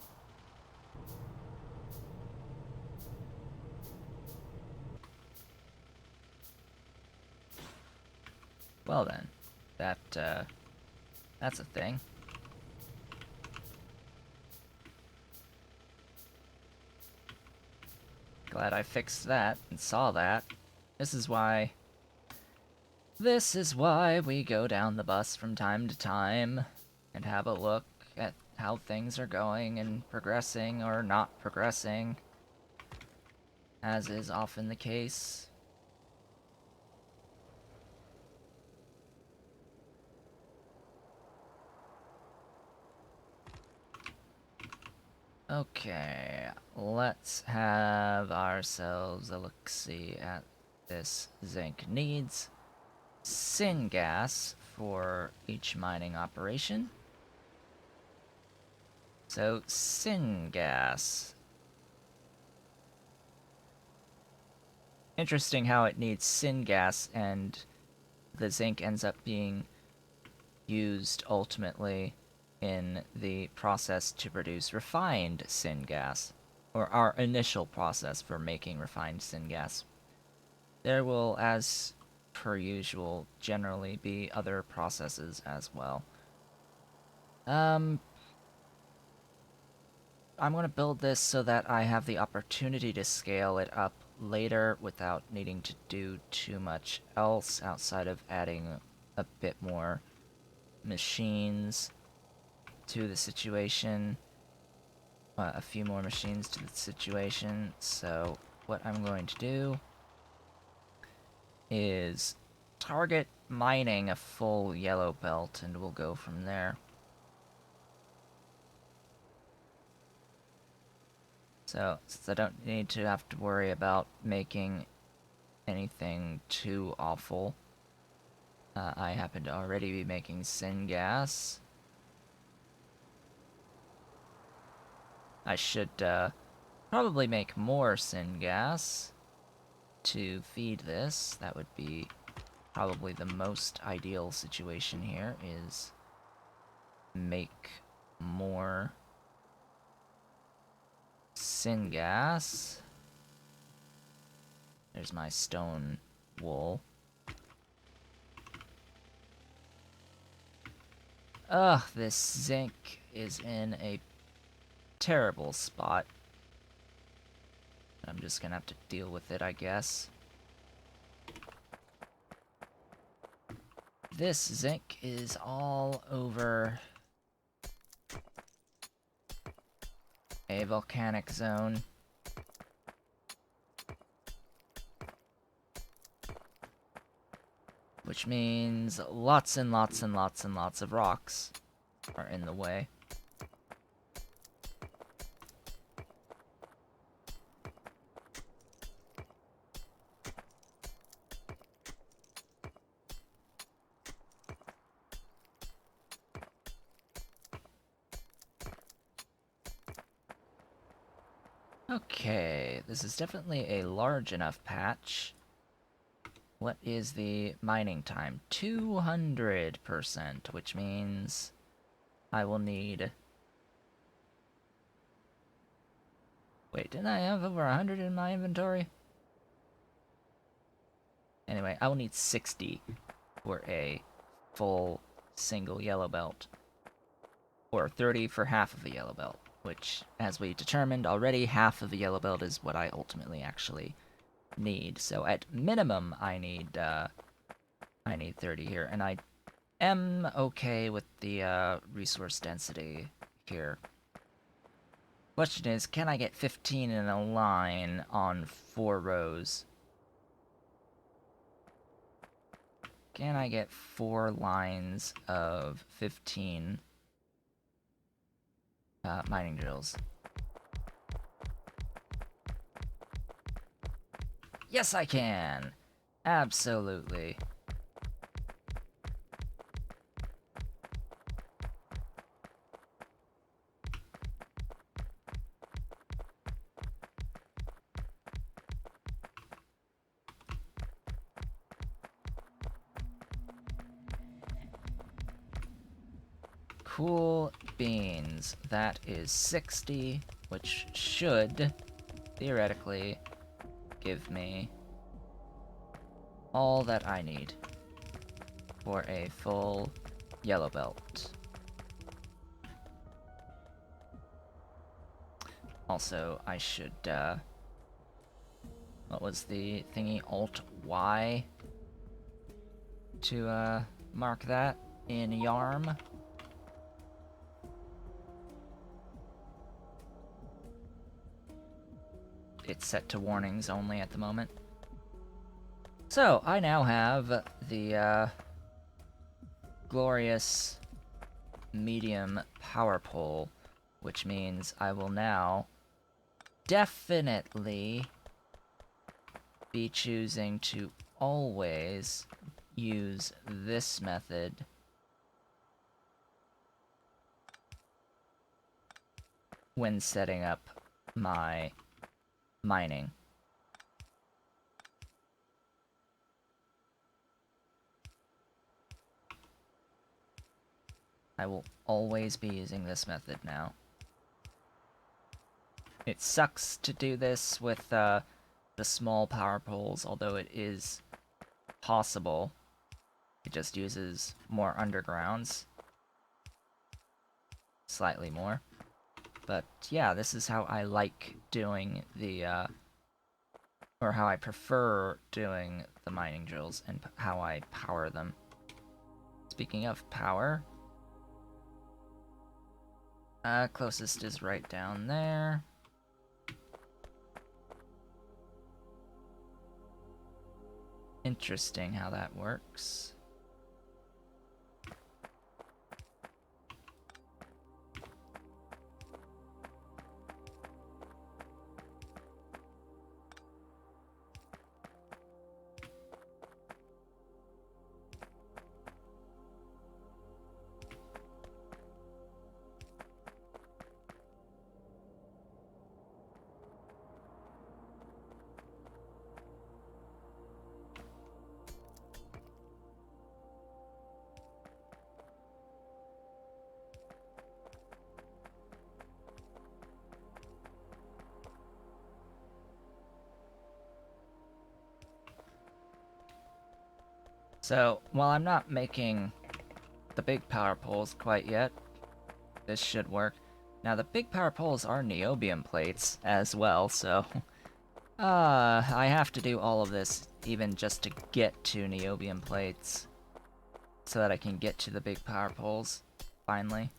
Well then, that's a thing. Glad I fixed that and saw that. This is why... This is why we go down the bus from time to time and have a look at how things are going and progressing or not progressing, as is often the case. Okay, let's have ourselves a look-see at this zinc. Needs syngas for each mining operation. So, syngas. Interesting how it needs syngas and the zinc ends up being used ultimately in the process to produce refined syngas, or our initial process for making refined syngas. There will, as per usual, generally be other processes as well. I'm going to build this so that I have the opportunity to scale it up later without needing to do too much else outside of adding a bit more machines to the situation. A few more machines to the situation. So what I'm going to do is target mining a full yellow belt, and we'll go from there. So, since I don't need to have to worry about making anything too awful, I happen to already be making syngas. I should probably make more syngas to feed this. That would be probably the most ideal situation here, is make more syngas. There's my stone wool. Ugh, this zinc is in a terrible spot. I'm just gonna have to deal with it, I guess. This zinc is all over a volcanic zone. Which means lots and lots and lots and lots of rocks are in the way. Okay, this is definitely a large enough patch. What is the mining time? 200%, which means I will need Wait, didn't I have over 100 in my inventory? Anyway, I will need 60 for a full single yellow belt. Or 30 for half of a yellow belt, which, as we determined already, half of a yellow belt is what I ultimately actually need. So at minimum, I need 30 here, and I am okay with the resource density here. Question is, can I get 15 in a line on 4 rows? Can I get 4 lines of 15 mining drills? Yes, I can! Absolutely. Cool beans. That is 60, which should, theoretically, give me all that I need for a full yellow belt. Also, I should, what was the thingy? Alt-Y to, mark that in YARM. It's set to warnings only at the moment. So, I now have the, glorious medium power pole, which means I will now definitely be choosing to always use this method when setting up my mining. I will always be using this method now. It sucks to do this with the small power poles, although it is possible. It just uses more undergrounds. Slightly more. But yeah, this is how I like doing the, or how I prefer doing the mining drills and how I power them. Speaking of power, closest is right down there. Interesting how that works. So, while I'm not making the big power poles quite yet, this should work. Now, the big power poles are niobium plates as well, so... I have to do all of this even just to get to niobium plates, so that I can get to the big power poles, finally.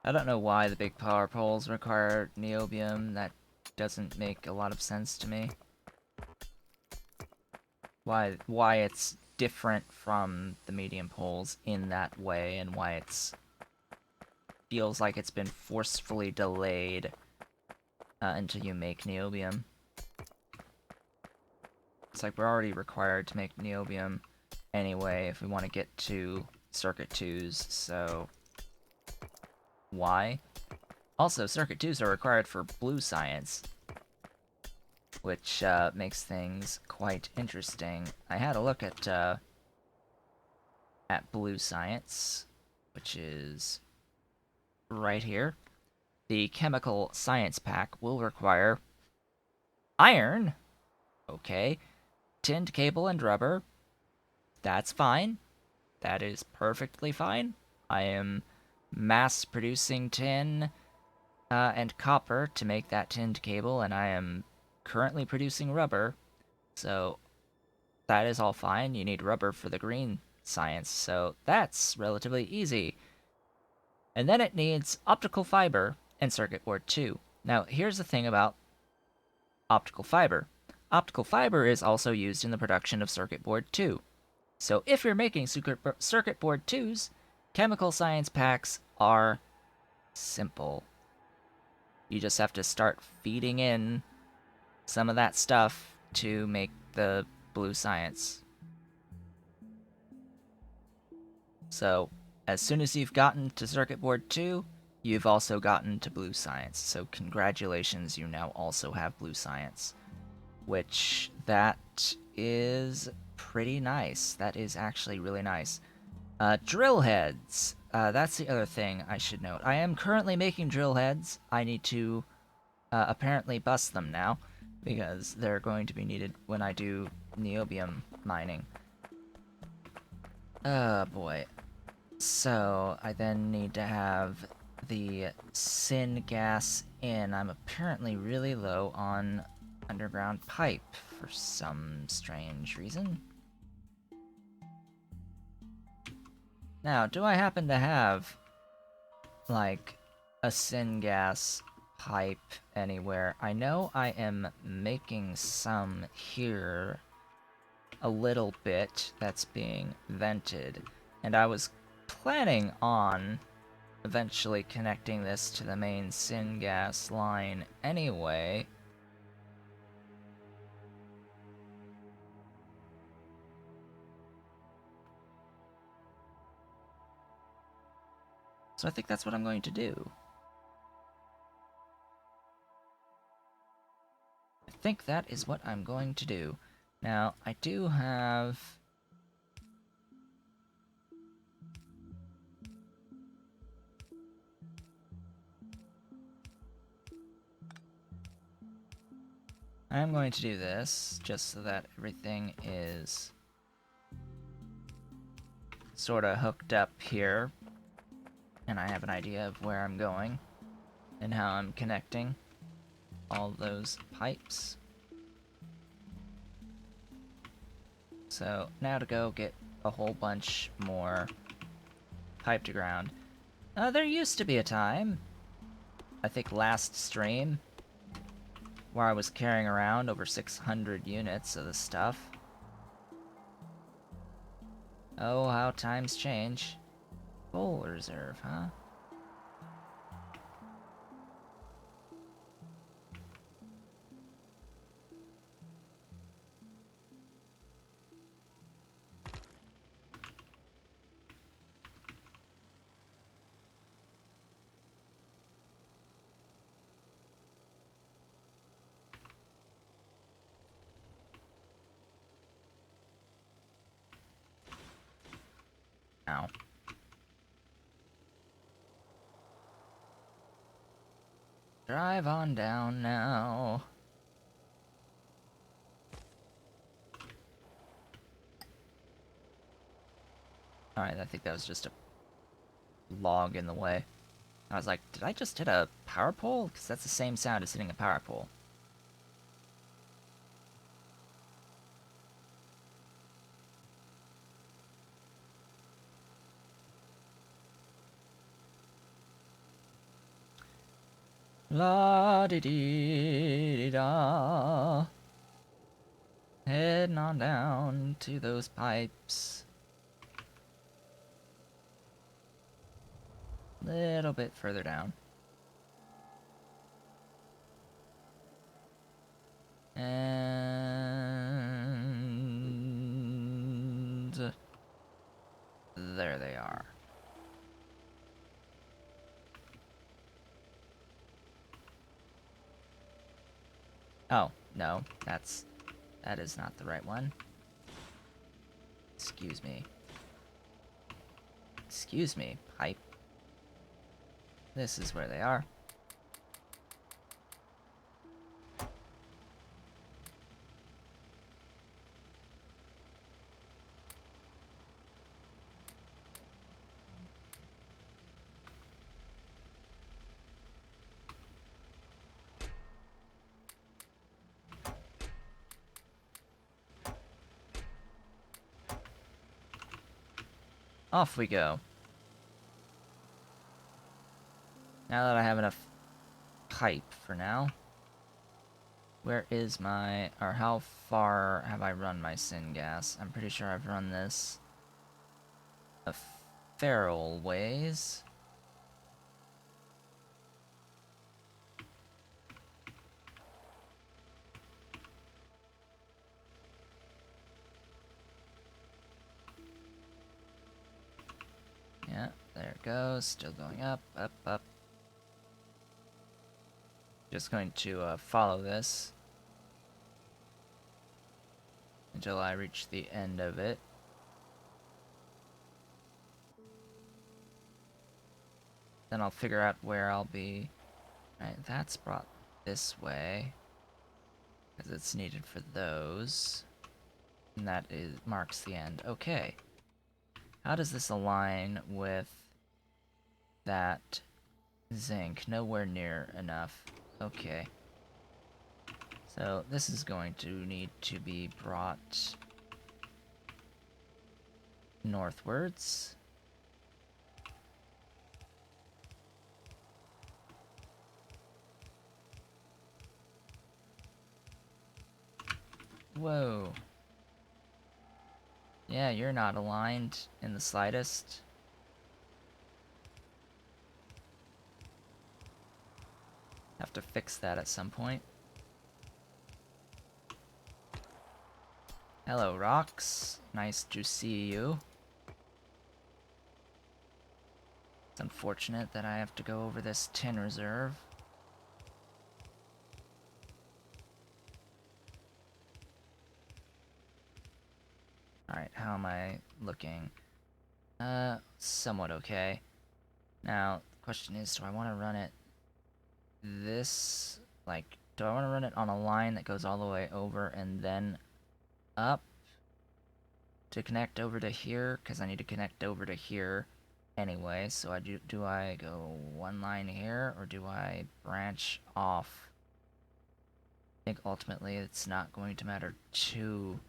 I don't know why the big power poles require niobium. That doesn't make a lot of sense to me. Why it's different from the medium poles in that way, and why it's feels like it's been forcefully delayed until you make niobium. It's like we're already required to make niobium anyway if we want to get to circuit 2s, so why? Also, circuit 2s are required for blue science, which makes things quite interesting. I had a look at blue science, which is right here. The chemical science pack will require iron, okay, tinned cable and rubber. That's fine. That is perfectly fine. I am mass producing tin and copper to make that tinned cable, and I am currently producing rubber, so that is all fine. You need rubber for the green science, so that's relatively easy. And then it needs optical fiber and circuit board too. Now, here's the thing about optical fiber. Optical fiber is also used in the production of circuit board too. So if you're making circuit board 2s, chemical science packs are simple. You just have to start feeding in some of that stuff to make the blue science. So as soon as you've gotten to circuit board 2, you've also gotten to blue science. So congratulations, you now also have blue science. Which, that is pretty nice. That is actually really nice. Drill heads. That's the other thing I should note. I am currently making drill heads. I need to apparently bust them now, because they're going to be needed when I do niobium mining. Oh boy. So, I then need to have the Syngas in. I'm apparently really low on underground pipe for some strange reason. Now, do I happen to have, like, a Syngas pipe anywhere? I know I am making some here, a little bit, that's being vented, and I was planning on eventually connecting this to the main Syngas line anyway. So I think that's what I'm going to do. I think that is what I'm going to do. Now, I do have... I'm going to do this, just so that everything is sort of hooked up here, and I have an idea of where I'm going, and how I'm connecting all those pipes. So, now to go get a whole bunch more pipe to ground. There used to be a time, I think last stream, where I was carrying around over 600 units of this stuff. Oh, how times change. Coal reserve, huh? Ow. Drive on down now. Alright, I think that was just a log in the way. I was like, did I just hit a power pole? Because that's the same sound as hitting a power pole. La di di da. Heading on down to those pipes. Little bit further down. And there they are. Oh, no, that is not the right one. Excuse me. Excuse me, pipe. This is where they are. Off we go. Now that I have enough pipe for now. Where is my... or how far have I run my Syngas? I'm pretty sure I've run this a fair old ways. Yeah, there it goes. Still going up, up, up. Just going to follow this until I reach the end of it. Then I'll figure out where I'll be. Right, that's brought this way, because it's needed for those. And that marks the end. Okay. How does this align with that zinc? Nowhere near enough. Okay. So this is going to need to be brought northwards. Whoa. Yeah, you're not aligned in the slightest. Have to fix that at some point. Hello, rocks. Nice to see you. It's unfortunate that I have to go over this tin reserve. Alright, how am I looking? Somewhat okay. Now, the question is, do I want to run it this, like, do I want to run it on a line that goes all the way over and then up to connect over to here? Because I need to connect over to here anyway, so do I go one line here, or do I branch off? I think ultimately it's not going to matter too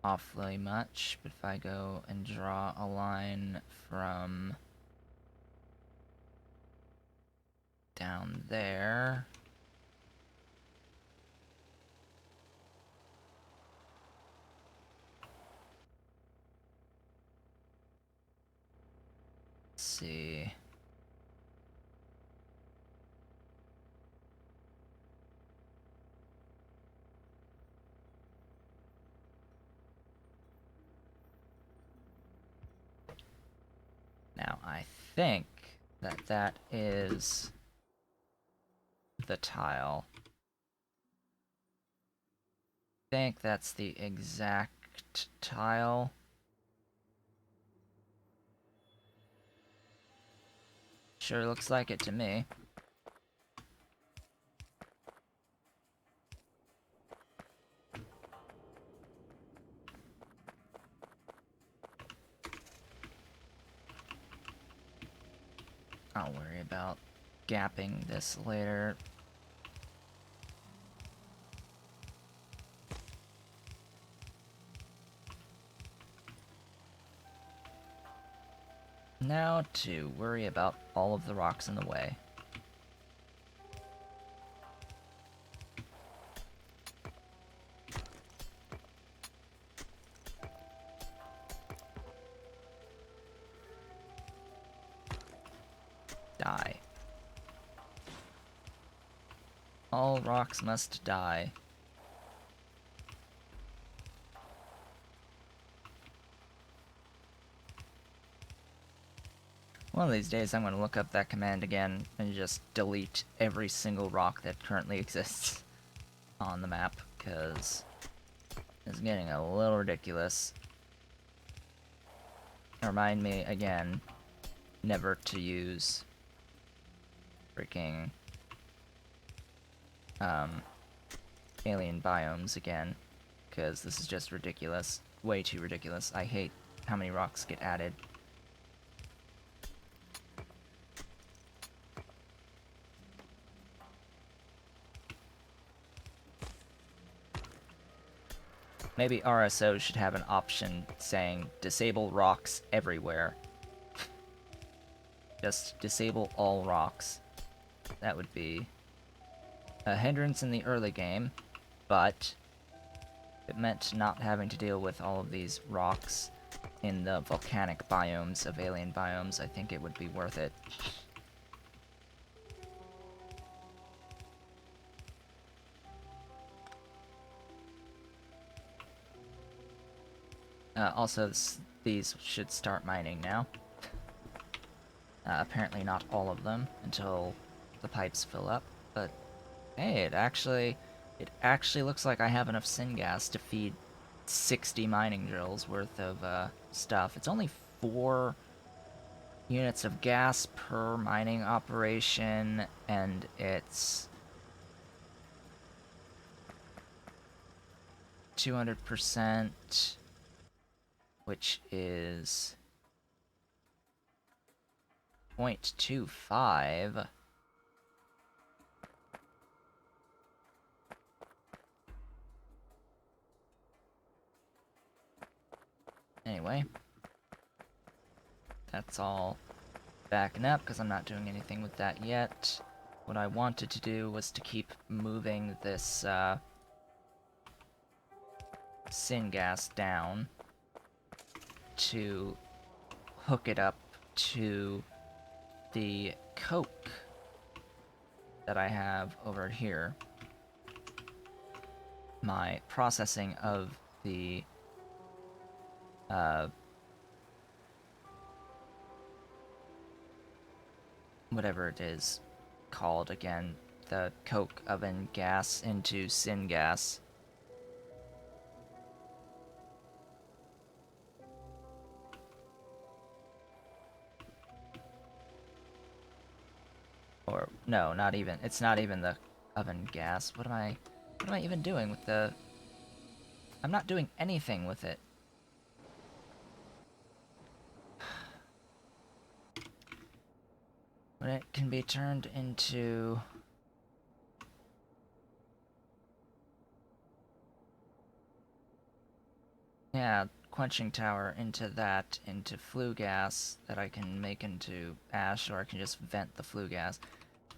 awfully much, but if I go and draw a line from down there. Let's see. Now, I think that that is the tile. I think that's the exact tile. Sure looks like it to me. I'll worry about gapping this later. Now to worry about all of the rocks in the way. Die. All rocks must die. One of these days I'm going to look up that command again and just delete every single rock that currently exists on the map, because it's getting a little ridiculous. Remind me again never to use freaking alien biomes again, because this is just ridiculous. Way too ridiculous. I hate how many rocks get added. Maybe RSO should have an option saying disable rocks everywhere. Just disable all rocks. That would be a hindrance in the early game, but it meant not having to deal with all of these rocks in the volcanic biomes of alien biomes. I think it would be worth it. Also, these should start mining now. Apparently not all of them until the pipes fill up, but hey, it actually looks like I have enough syngas to feed 60 mining drills worth of stuff. It's only 4 units of gas per mining operation, and it's 200%, which is 0.25. Anyway, that's all backing up because I'm not doing anything with that yet. What I wanted to do was to keep moving this syngas down to hook it up to the coke that I have over here. My processing of the whatever it is called again, the coke oven gas into syngas. Or no, not even. It's not even the oven gas. What am I even doing with the... I'm not doing anything with it. When it can be turned into... Yeah, quenching tower into that, into flue gas that I can make into ash, or I can just vent the flue gas.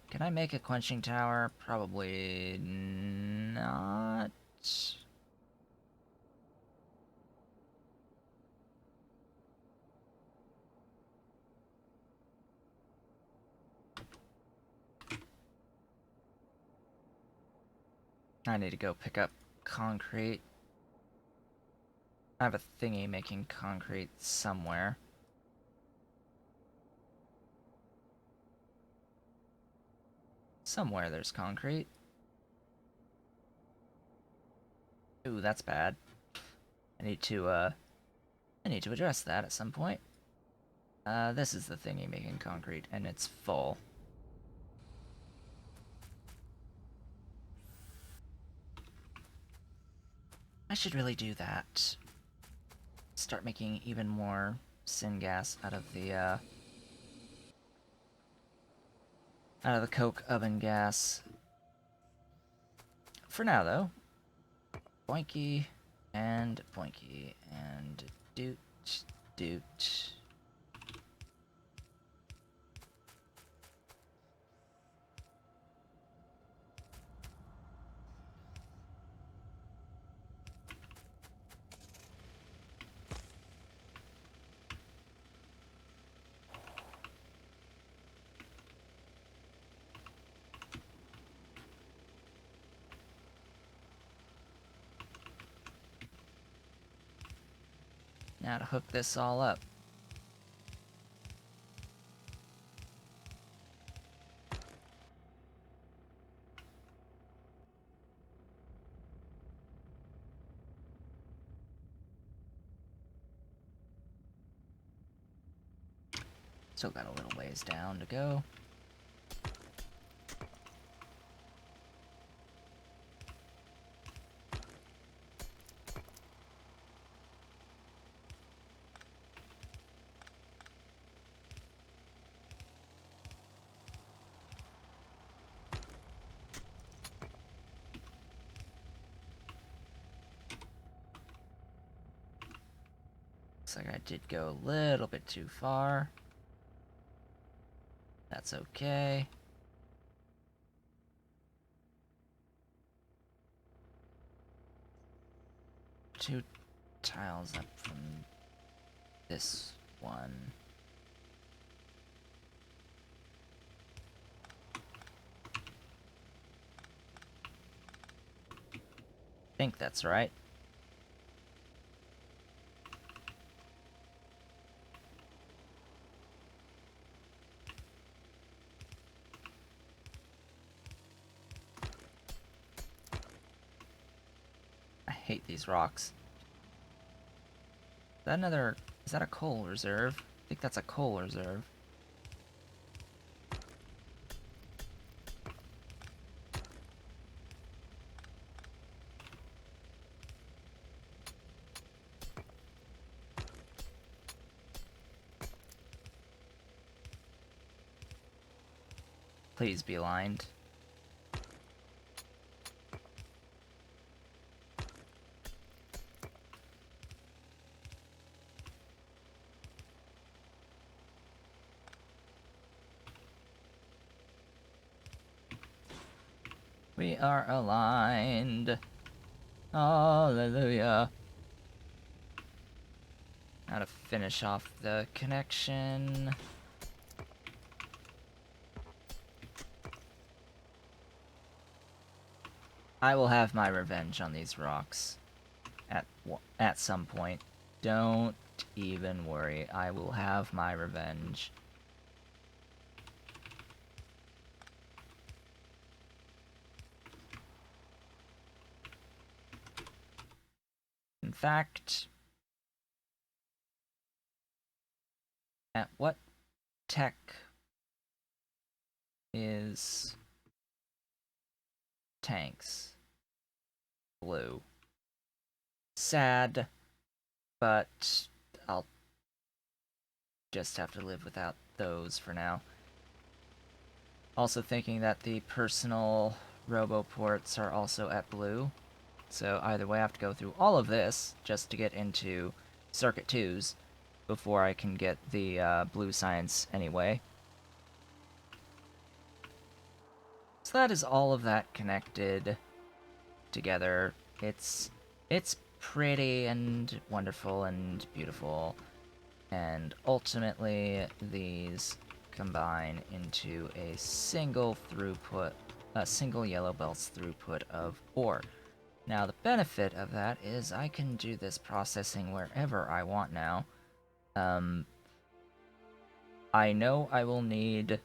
Can I make a quenching tower? Probably not. I need to go pick up concrete. I have a thingy making concrete somewhere. Somewhere there's concrete. Ooh, that's bad. I need to address that at some point. This is the thingy making concrete, and it's full. I should really do that. Start making even more syngas out of the coke oven gas. For now, though, boinky and boinky and doot doot. Now to hook this all up. Still got a little ways down to go. Looks like I did go a little bit too far. That's okay. Two tiles up from this one. I think that's right. I hate these rocks. Is that another... is that a coal reserve? I think that's a coal reserve. Please be aligned. We are aligned. Hallelujah. Now to finish off the connection. I will have my revenge on these rocks at some point. Don't even worry. I will have my revenge. In fact, at what tech is tanks? Blue. Sad, but I'll just have to live without those for now. Also thinking that the personal roboports are also at blue. So either way I have to go through all of this just to get into Circuit 2s before I can get the blue science anyway. So that is all of that connected together. It's pretty and wonderful and beautiful. And ultimately these combine into a single throughput, a single yellow belt's throughput of ore. Now the benefit of that is I can do this processing wherever I want now. I know I will need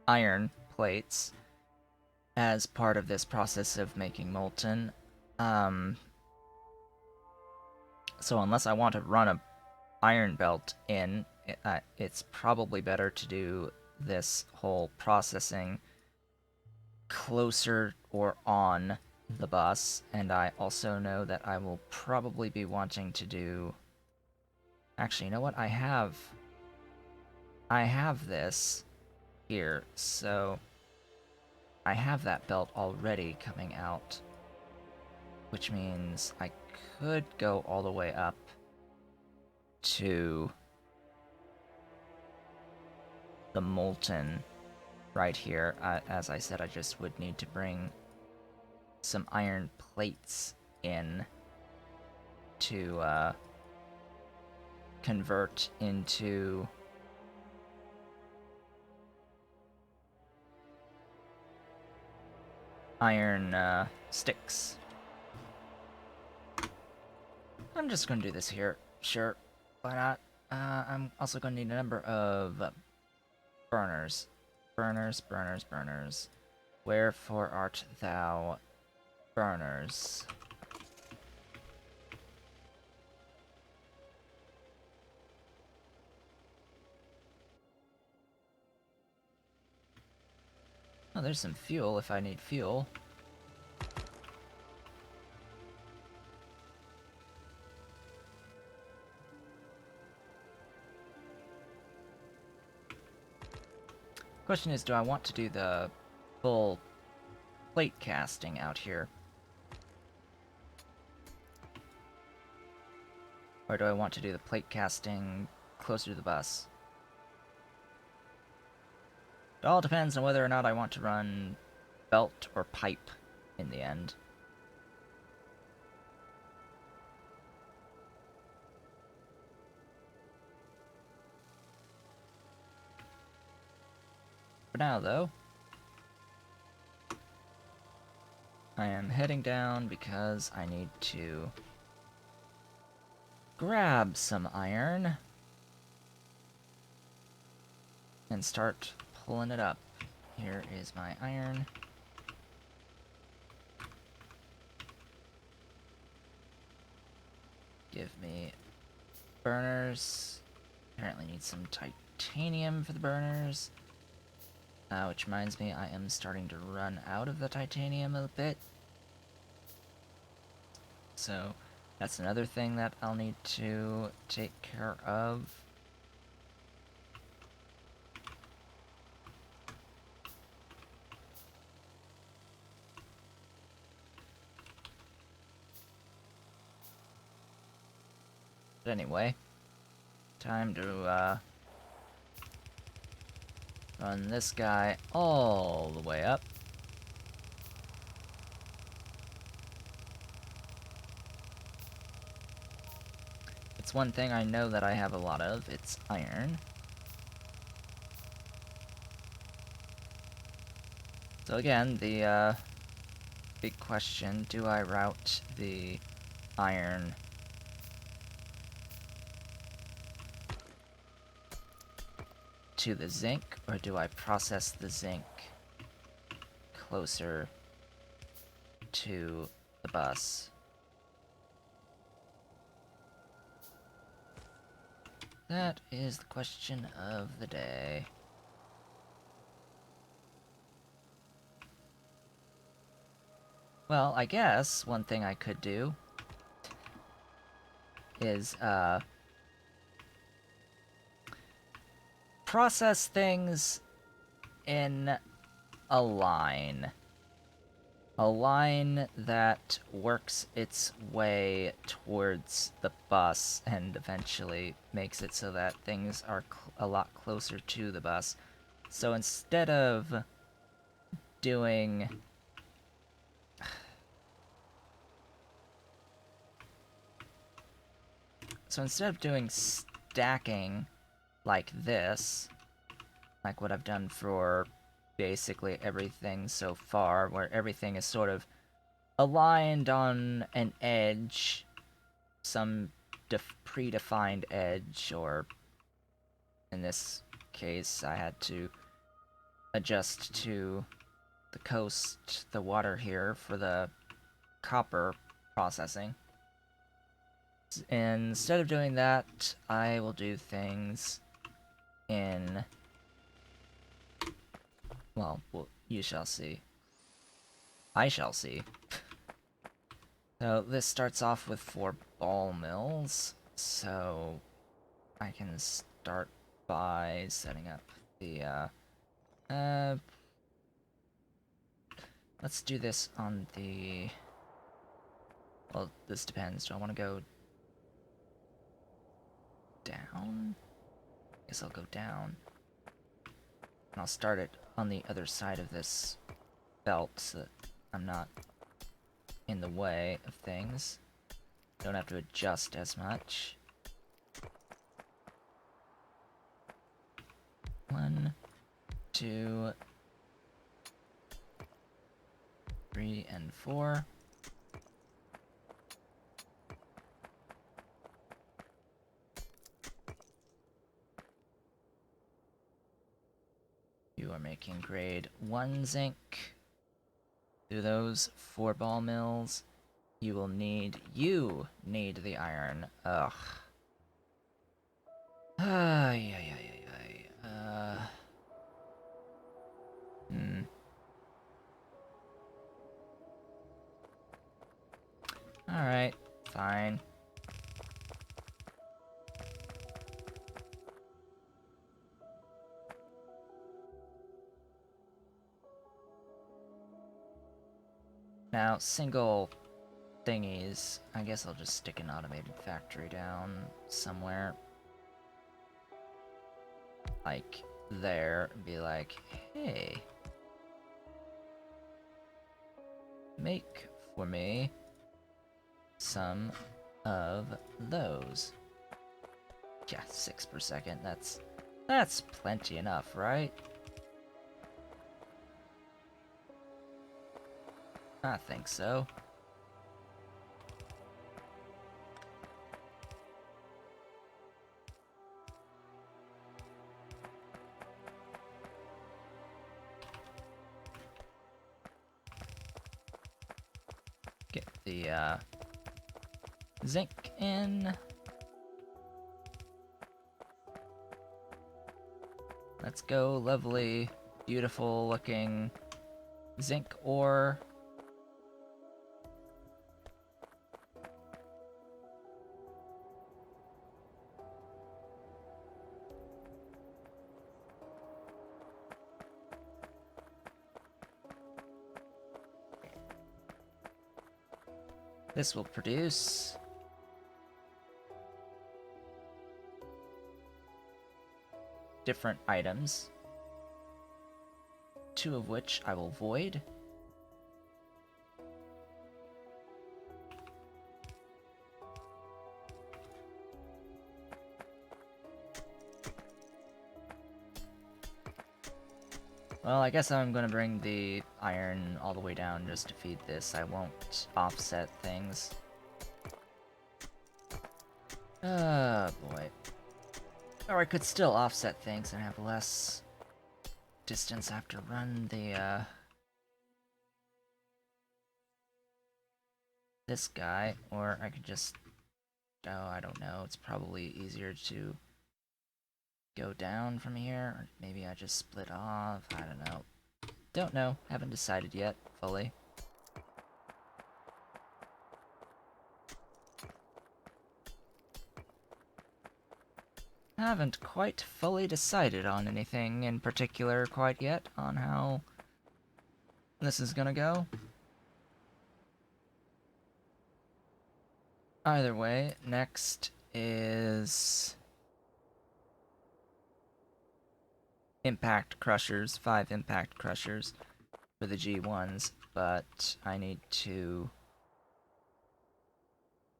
iron plates as part of this process of making molten. So unless I want to run a iron belt in, it's probably better to do this whole processing closer or on the bus, and I also know that I will probably be wanting to do... Actually, you know what? I have this here, so I have that belt already coming out, which means I could go all the way up to the molten right here. As I said, I just would need to bring some iron plates in to convert into iron sticks. I'm just gonna do this here. Sure, why not? I'm also gonna need a number of burners. Burners, burners, burners. Wherefore art thou, burners? Oh, there's some fuel if I need fuel. Question is, do I want to do the full plate casting out here? Or do I want to do the plate casting closer to the bus? It all depends on whether or not I want to run belt or pipe in the end. For now, though, I am heading down because I need to grab some iron and start pulling it up. Here is my iron. Give me burners. Apparently need some titanium for the burners. Which reminds me, I am starting to run out of the titanium a bit. So that's another thing that I'll need to take care of. But anyway, time to run this guy all the way up. It's one thing I know that I have a lot of, it's iron. So again, the big question, do I route the iron to the zinc, or do I process the zinc closer to the bus? That is the question of the day. Well, I guess one thing I could do is, process things in a line. A line that works its way towards the bus and eventually makes it so that things are a lot closer to the bus. So instead of doing... So instead of doing stacking like this, like what I've done for basically everything so far, where everything is sort of aligned on an edge, some predefined edge, or in this case I had to adjust to the coast, the water here, for the copper processing. And instead of doing that, I will do things in... Well, you shall see. I shall see. So this starts off with 4 ball mills, so I can start by setting up the, let's do this on the... Well, this depends. Do I want to go down? Guess I'll go down. And I'll start it on the other side of this belt so that I'm not in the way of things. Don't have to adjust as much. 1, 2, 3, and 4. You are making grade 1 zinc. Through those 4 ball mills, you need the iron. Ugh. Ay, ay, ay, ay, ay. Alright, fine. Now, single thingies. I guess I'll just stick an automated factory down somewhere. Like there, and be like, hey, make for me some of those. Yeah, 6 per second. That's plenty enough, right? I think so. Get the zinc in. Let's go, lovely, beautiful looking zinc ore. This will produce different items, 2 of which I will void. Well, I guess I'm gonna bring the iron all the way down just to feed this. I won't offset things. Oh boy. Or I could still offset things and have less distance I have to run the, this guy, or I could just... Oh, I don't know, it's probably easier to go down from here, or maybe I just split off, I don't know. Don't know, haven't decided yet, fully. Haven't quite fully decided on anything in particular quite yet, on how this is gonna go. Either way, next is impact crushers, 5 impact crushers for the G1s, but I need to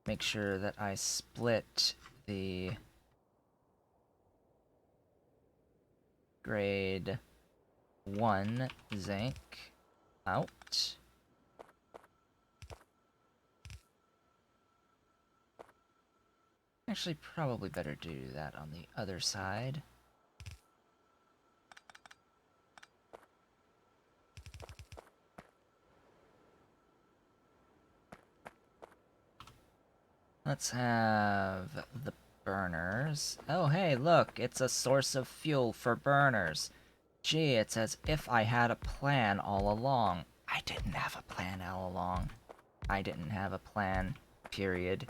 make sure that I split the grade 1 zinc out. Actually, probably better do that on the other side. Let's have the burners. Oh, hey, look, it's a source of fuel for burners. Gee, it's as if I had a plan all along. I didn't have a plan all along. I didn't have a plan, period.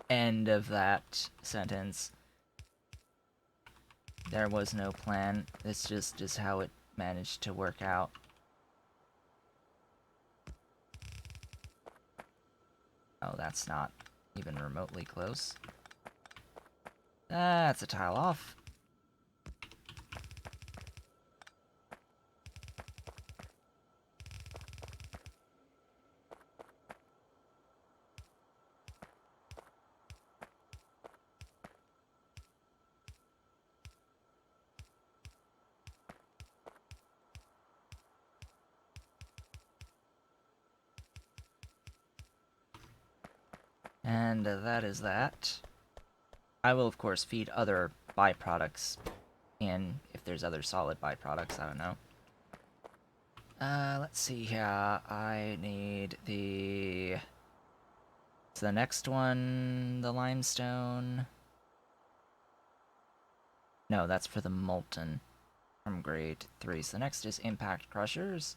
End of that sentence. There was no plan. This just is how it managed to work out. Oh, that's not even remotely close. That's a tile off. And that is that. I will, of course, feed other byproducts in if there's other solid byproducts, I don't know. Let's see here. I need the... Is the next one the limestone? No, that's for the molten from grade 3. So the next is impact crushers.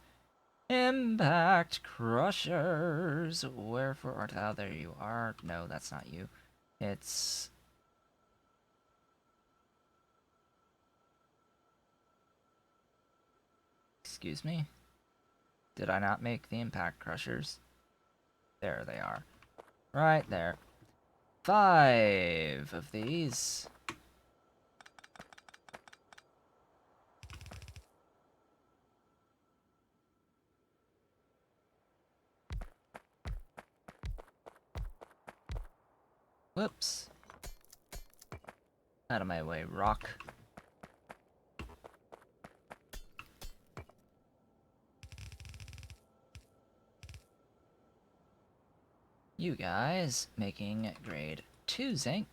Impact crushers! Wherefore art thou? There you are. No, that's not you. It's... Excuse me? Did I not make the impact crushers? There they are. Right there. 5 of these. Whoops. Out of my way, rock. You guys making grade 2 zinc.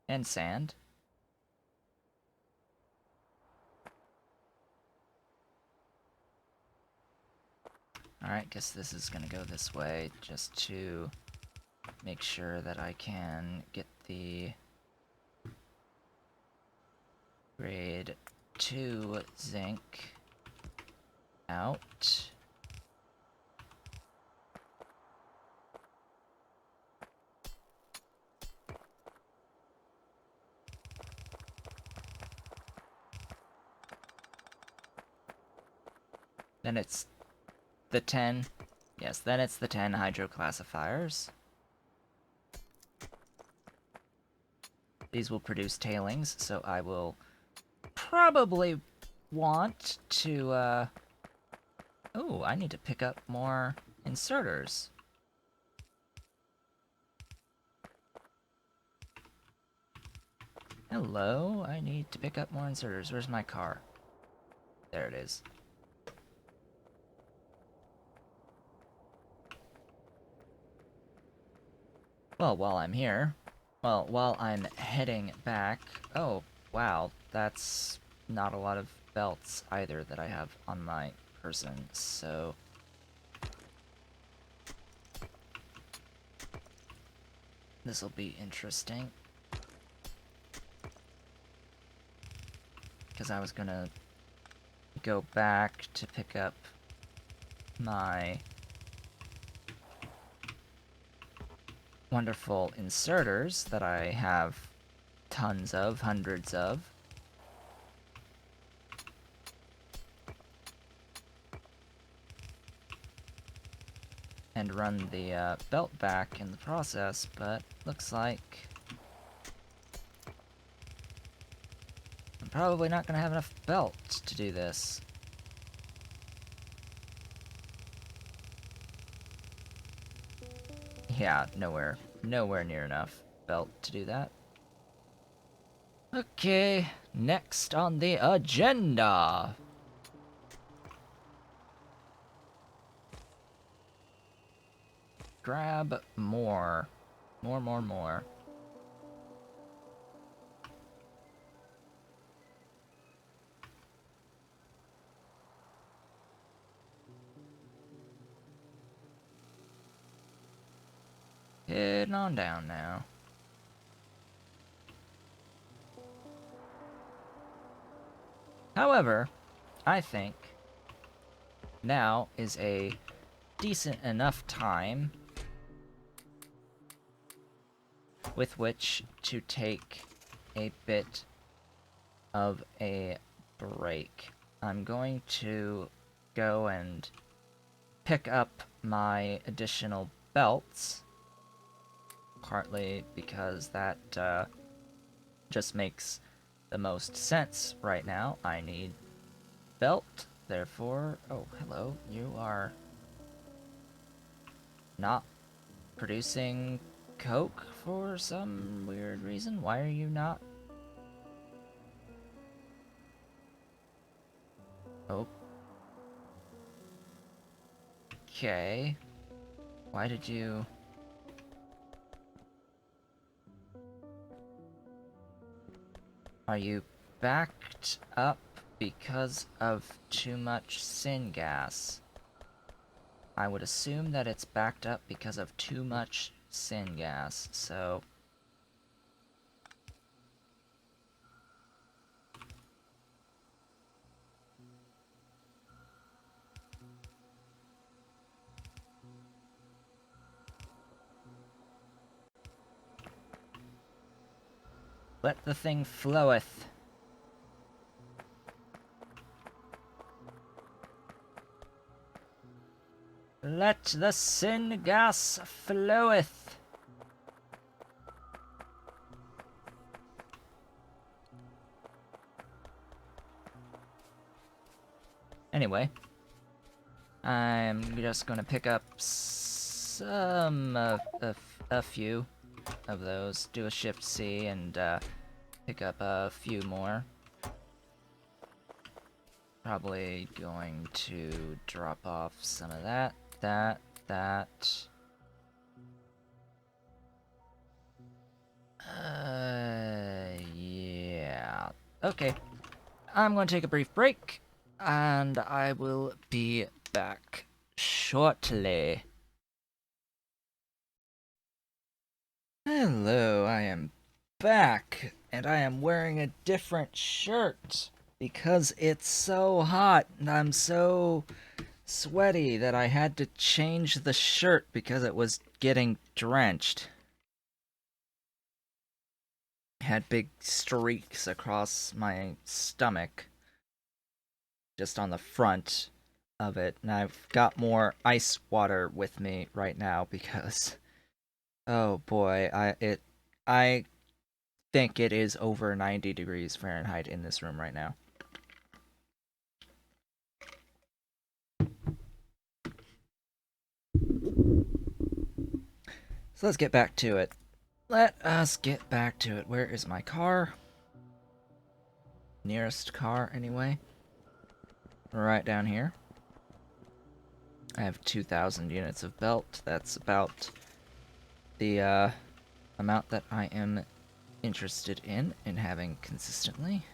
And sand. Alright, guess this is gonna go this way just to make sure that I can get the grade 2 zinc out. Then it's the 10. Yes, then it's the 10 hydroclassifiers. These will produce tailings, so I will probably want to, oh, I need to pick up more inserters. Hello, I need to pick up more inserters. Where's my car? There it is. Well, while I'm here, while I'm heading back, oh, wow, that's not a lot of belts either that I have on my person, so this'll be interesting. Because I was gonna go back to pick up my wonderful inserters that I have tons of, hundreds of. And run the belt back in the process, but looks like I'm probably not gonna have enough belt to do this. Yeah, nowhere near enough belt to do that. Okay, next on the agenda. Grab more. More. Heading on down now. However, I think now is a decent enough time with which to take a bit of a break. I'm going to go and pick up my additional belts, partly because that just makes the most sense right now. I need belt, therefore... Oh, hello. You are not producing coke for some weird reason. Why are you not? Oh. Okay. Why did you... Are you backed up because of too much syngas? I would assume that it's backed up because of too much syngas, so... Let the thing floweth. Let the Syngas floweth. Anyway, I'm just gonna pick up a few of those, do a Shift C, and pick up a few more. Probably going to drop off some of that. Yeah. Okay. I'm going to take a brief break, and I will be back shortly. Hello, I am back, and I am wearing a different shirt because it's so hot and I'm so sweaty that I had to change the shirt because it was getting drenched. Had big streaks across my stomach, just on the front of it, and I've got more ice water with me right now because, oh boy, I think it is over 90 degrees Fahrenheit in this room right now. So let's get back to it. Let us get back to it. Where is my car? Nearest car, anyway. Right down here. I have 2,000 units of belt. That's about the amount that I am interested in having consistently.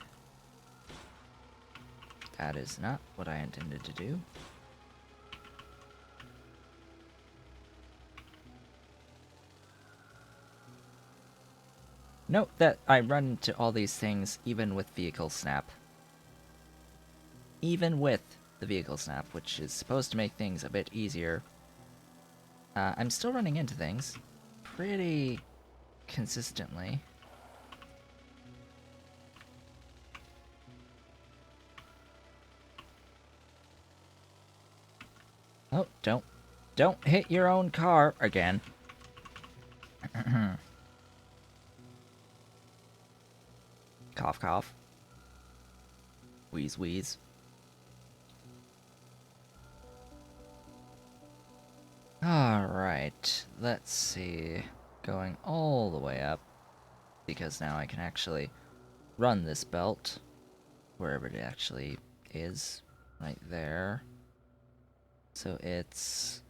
That is not what I intended to do. Note that I run into all these things even with vehicle snap. Even with the vehicle snap, which is supposed to make things a bit easier. I'm still running into things pretty consistently. Oh, don't hit your own car again. Cough, cough. Wheeze, wheeze. Alright, let's see. Going all the way up, because now I can actually run this belt, wherever it actually is, right there. So it's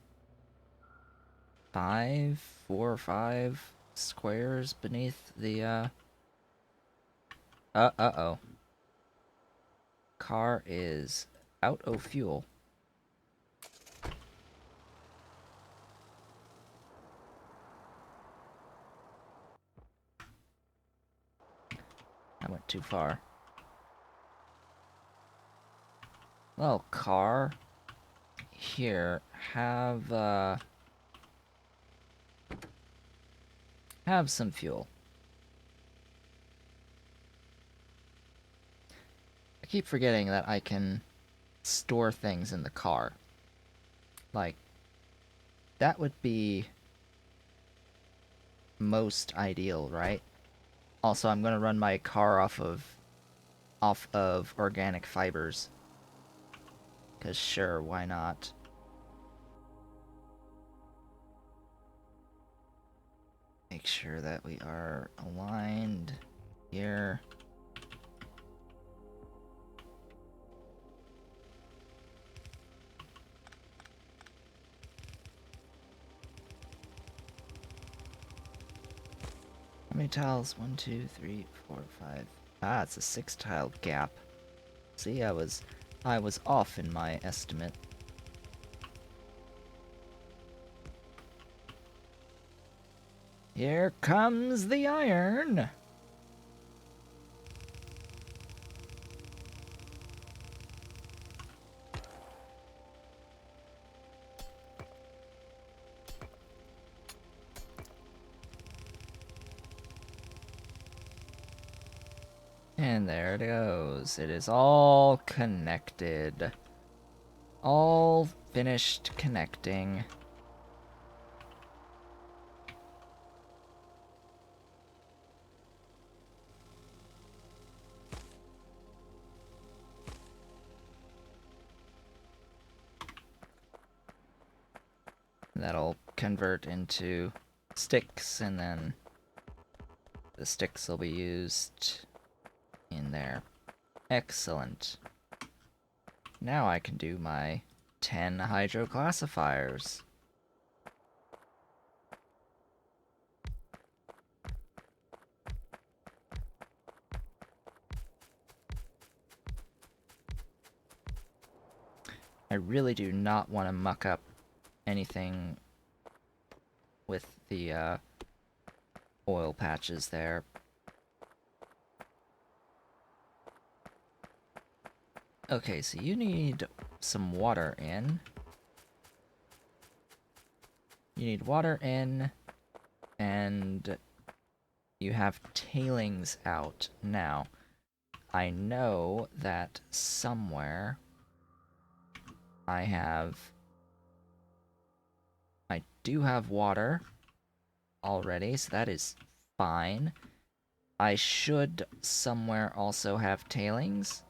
4 or 5 squares beneath the, uh-oh. Car is out of fuel. I went too far. Well, car, here, have some fuel. I keep forgetting that I can store things in the car. Like, that would be most ideal, right? Also, I'm gonna run my car off of organic fibers. 'Cause sure, why not? Make sure that we are aligned here. How many tiles? 1, 2, 3, 4, 5. Ah, it's a 6-tile gap. See, I was off in my estimate. Here comes the iron! And there it goes. It is all connected. all finished connecting. That'll convert into sticks, and then the sticks will be used in there. Excellent. Now I can do my 10 hydroclassifiers. I really do not want to muck up anything with the oil patches there. Okay, so you need some water in. You need water in, and you have tailings out. Now, I know that somewhere I do have water already, so that is fine. I should somewhere also have tailings.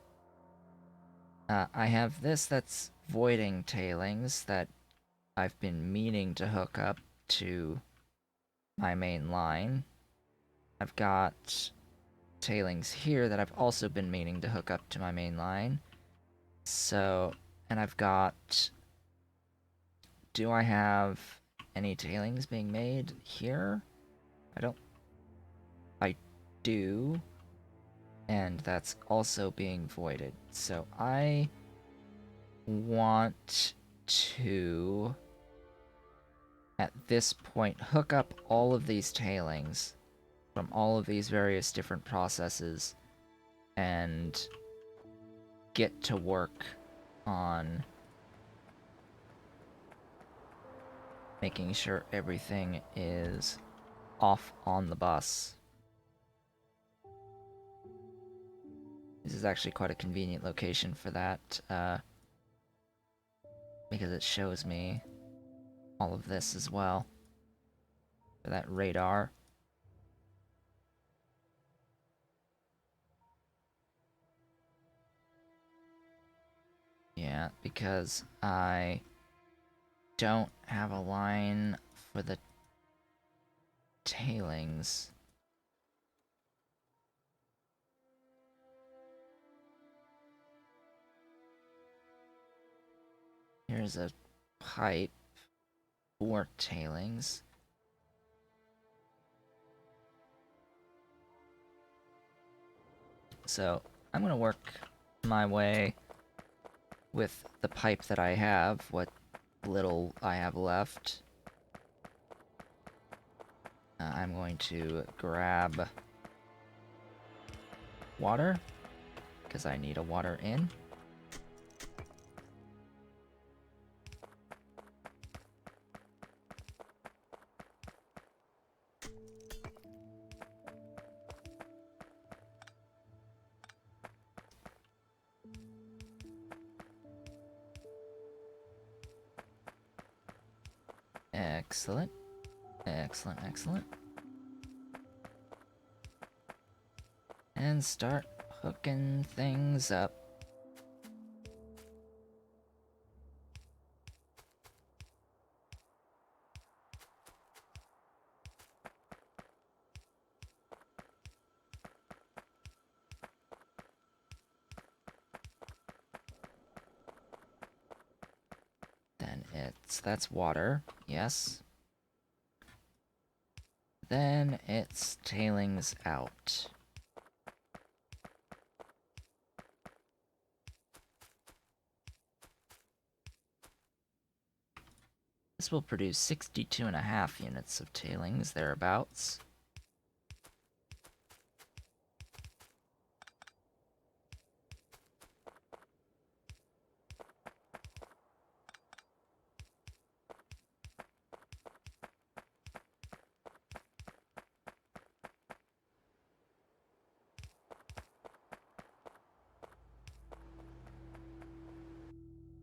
I have this that's voiding tailings that I've been meaning to hook up to my main line. I've got tailings here that I've also been meaning to hook up to my main line. So, and I've got... Do I have any tailings being made here? I do. And that's also being voided. So I want to, at this point, hook up all of these tailings from all of these various different processes and get to work on making sure everything is off on the bus. This is actually quite a convenient location for that, because it shows me all of this as well. For that radar. Yeah, because I don't have a line for the tailings. Here's a pipe for tailings. So, I'm gonna work my way with the pipe that I have, what little I have left. I'm going to grab water, because I need a water in. Excellent. Excellent, excellent. And start hooking things up. Then that's water, yes. Then it's tailings out. This will produce 62.5 units of tailings, thereabouts.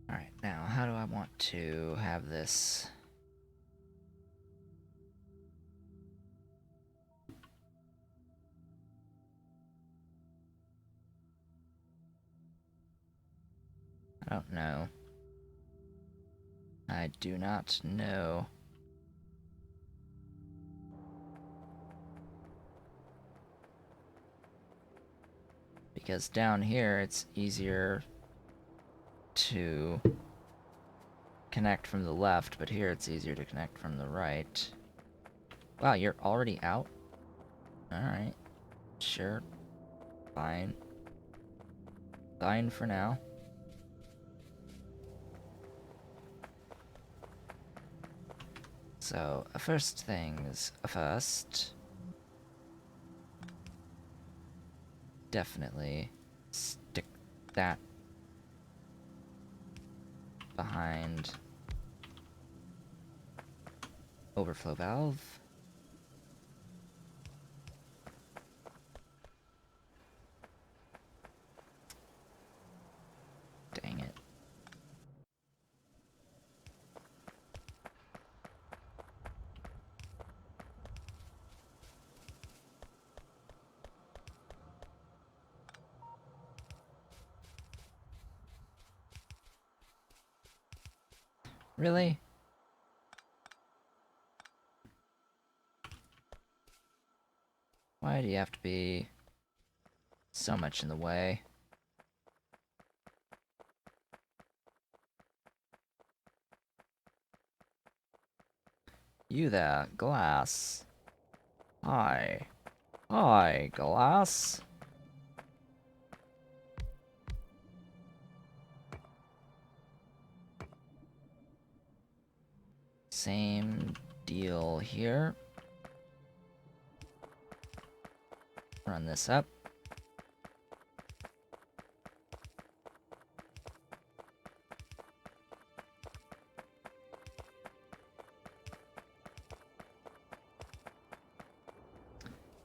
Alright, now, want to have this. I don't know. I do not know. Because down here it's easier to connect from the left, but here it's easier to connect from the right. Wow, you're already out? Alright. Sure. Fine. Fine for now. So, first things first. Definitely stick that behind overflow valve. Dang it. Really? Why do you have to be so much in the way? You there, glass. Hi. Hi, glass. Same deal here. Run this up.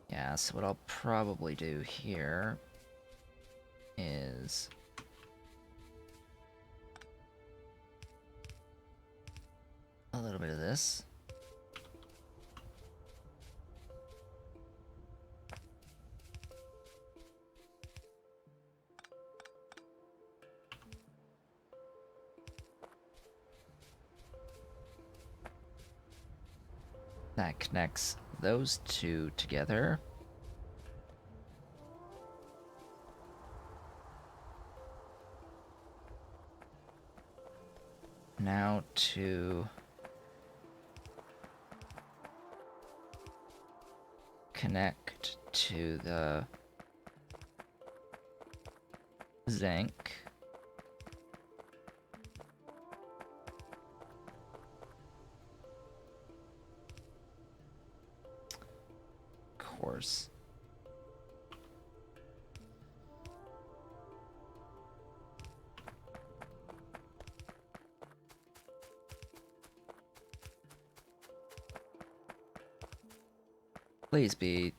Yeah, so what I'll probably do here is a little bit of this. That connects those two together. Now to connect to the zinc. Of course. Please be...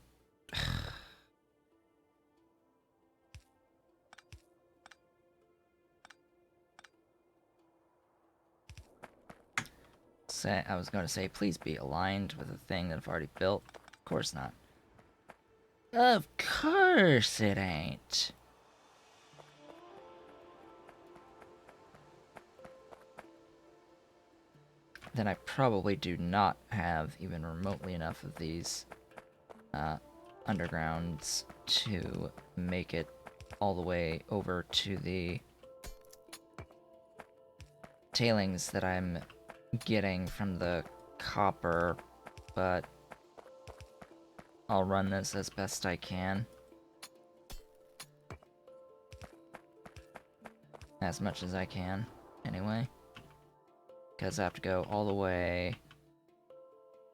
I was going to say, please be aligned with the thing that I've already built. Of course not. Of course it ain't. Then I probably do not have even remotely enough of these undergrounds to make it all the way over to the tailings that I'm getting from the copper, but I'll run this as best I can. As much as I can, anyway. Because I have to go all the way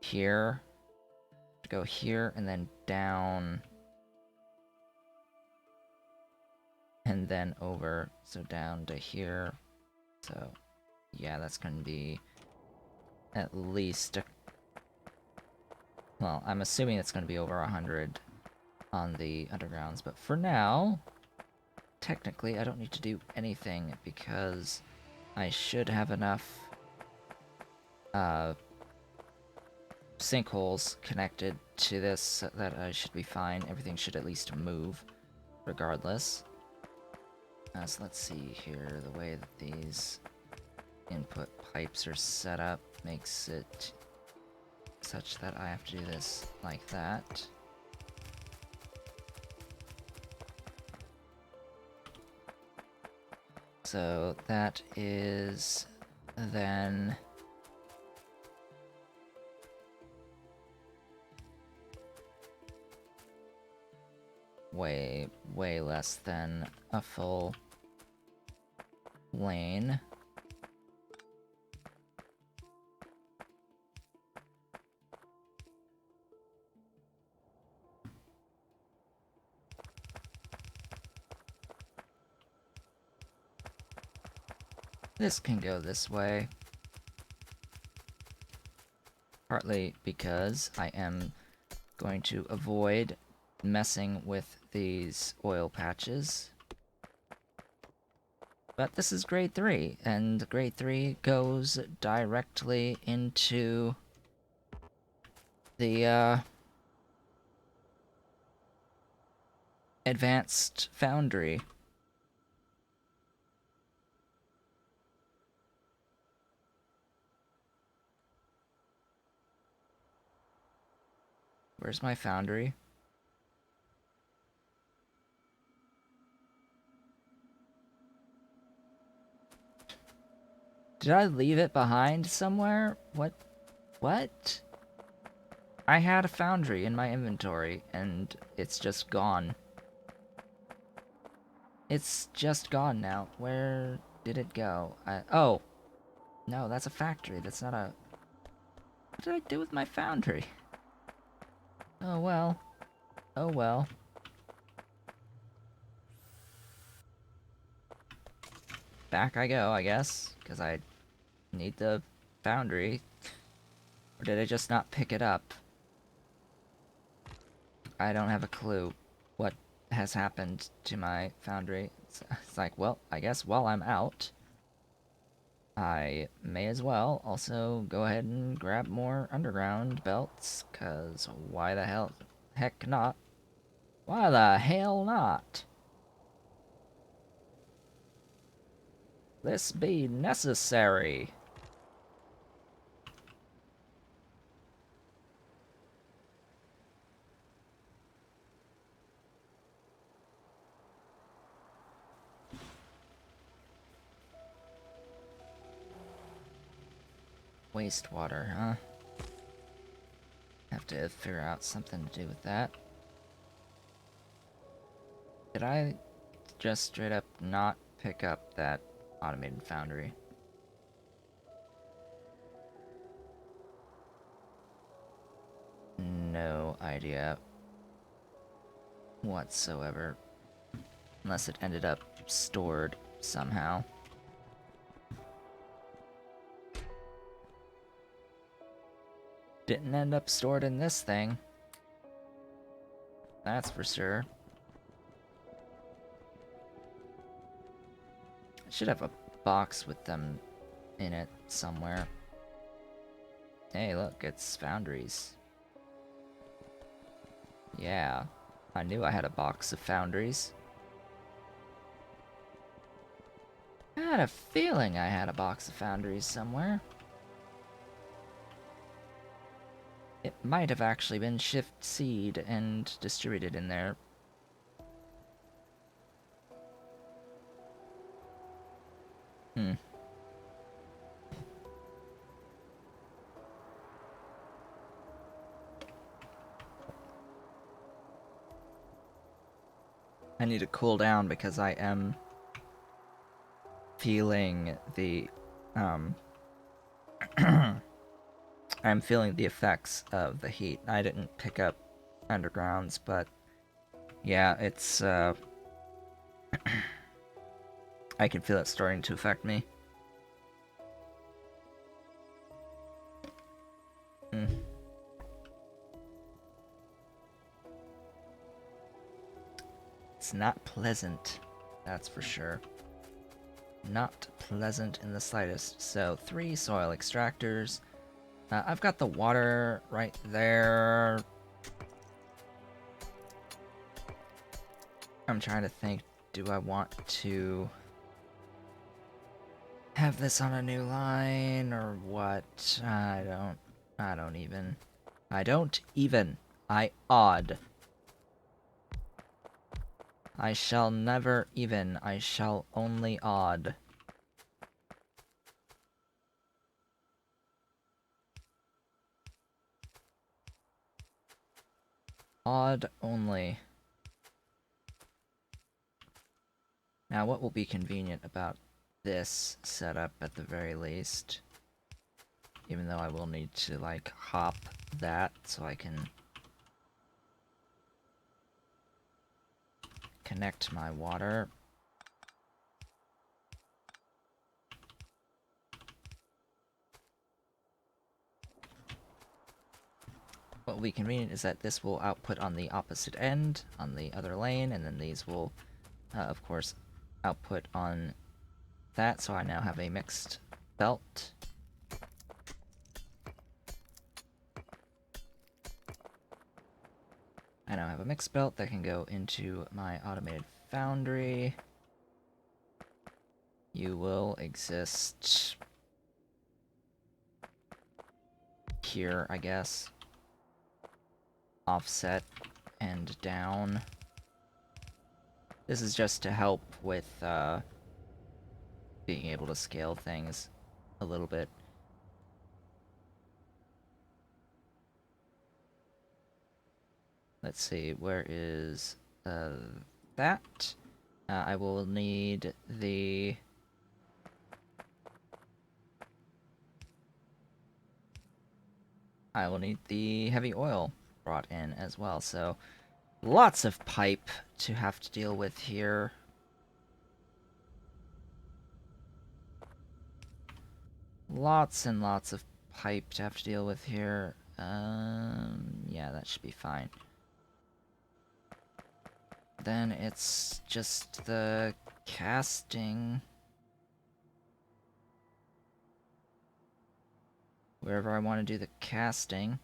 here, to go here, and then down, and then over, so down to here. So, yeah, that's going to be at least well, I'm assuming it's going to be over 100 on the undergrounds, but for now, technically, I don't need to do anything because I should have enough sinkholes connected to this so that I should be fine. Everything should at least move regardless. So let's see here. The way that these input pipes are set up makes it such that I have to do this like that. So that is then way less than a full lane. This can go this way. Partly because I am going to avoid messing with these oil patches. But this is grade 3, and grade 3 goes directly into the advanced foundry. Where's my foundry? Did I leave it behind somewhere? What? I had a foundry in my inventory, and it's just gone. It's just gone now. Where did it go? Oh! No, that's a factory. That's not a... What did I do with my foundry? Oh well. Oh well. Back I go, I guess, because I need the foundry. Or did I just not pick it up? I don't have a clue what has happened to my foundry. It's like, well, I guess while I'm out, I may as well also go ahead and grab more underground belts, because why the heck not? Why the hell not? This be necessary. Wastewater, huh? Have to figure out something to do with that. Did I just straight up not pick up that automated foundry? No idea whatsoever. Unless it ended up stored somehow. Didn't end up stored in this thing. That's for sure. I should have a box with them in it somewhere. Hey, look, it's foundries. Yeah, I knew I had a box of foundries. I had a feeling I had a box of foundries somewhere. It might have actually been shift seed and distributed in there. I need to cool down because I am feeling the I'm feeling the effects of the heat. I didn't pick up undergrounds, but yeah, it's I can feel it starting to affect me. It's not pleasant, that's for sure. not pleasant in the slightest. So 3 soil extractors. I've got the water right there. I'm trying to think, do I want to have this on a new line or what? I don't even. I odd. I shall never even. I shall only odd. Odd only. Now, what will be convenient about this setup at the very least? Even though I will need to, like, hop that so I can connect my water. What will be convenient is that this will output on the opposite end, on the other lane, and then these will, of course, output on that, so I now have a mixed belt. I now have a mixed belt that can go into my automated foundry. You will exist here, I guess. Offset and down. This is just to help with being able to scale things a little bit. Let's see, where is that? I will need the... I will need the heavy oil brought in as well, so lots of pipe to have to deal with here. Lots and lots of pipe to have to deal with here. Yeah, that should be fine. Then it's just the casting. Wherever I want to do the casting.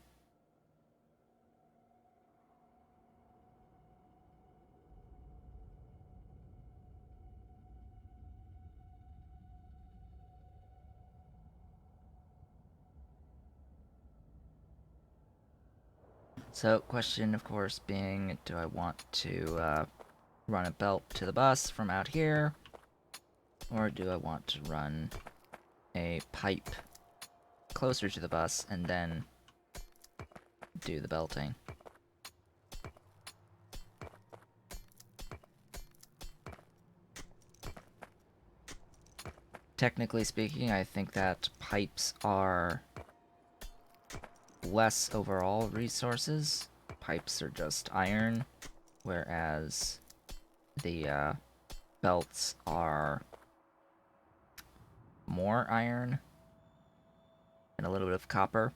So, question, of course, being, do I want to run a belt to the bus from out here? Or do I want to run a pipe closer to the bus and then do the belting? Technically speaking, I think that pipes are less overall resources. Pipes are just iron, whereas the belts are more iron and a little bit of copper.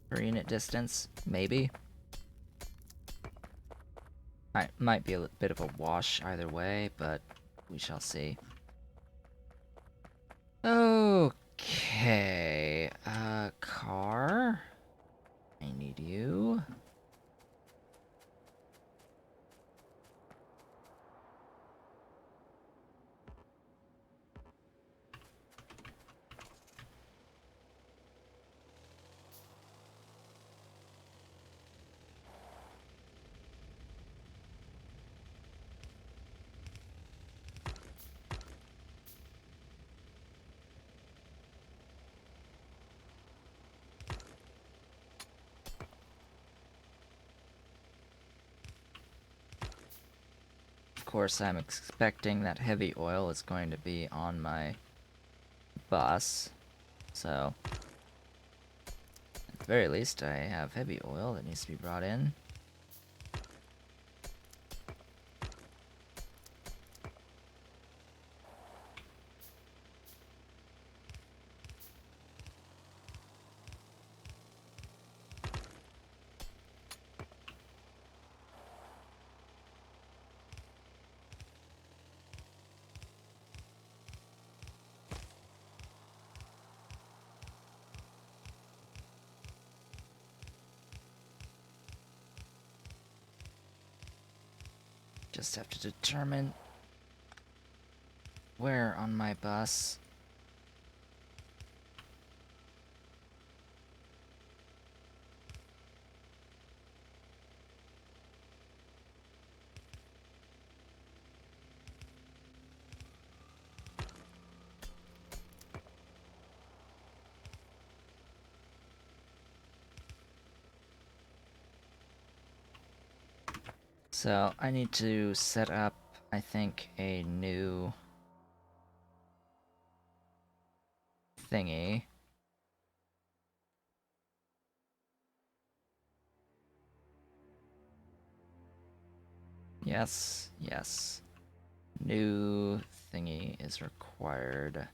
Per unit distance, maybe. Might be a bit of a wash either way, but we shall see. Okay, car. I need you. Of course, I'm expecting that heavy oil is going to be on my bus, so at the very least I have heavy oil that needs to be brought in. Just have to determine where on my bus. So I need to set up, I think, a new thingy. Yes, yes. New thingy is required.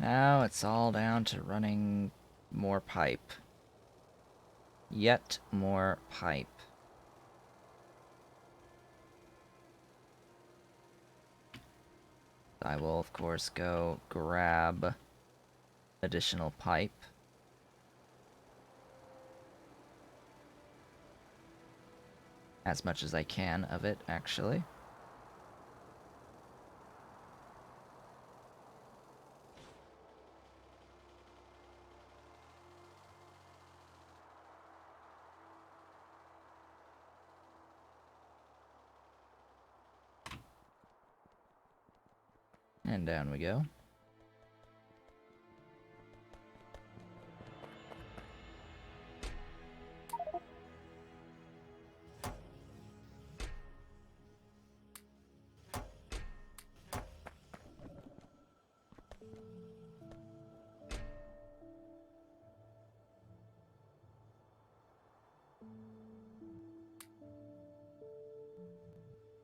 Now it's all down to running more pipe. Yet more pipe. I will, of course, go grab additional pipe. As much as I can of it, actually. And down we go.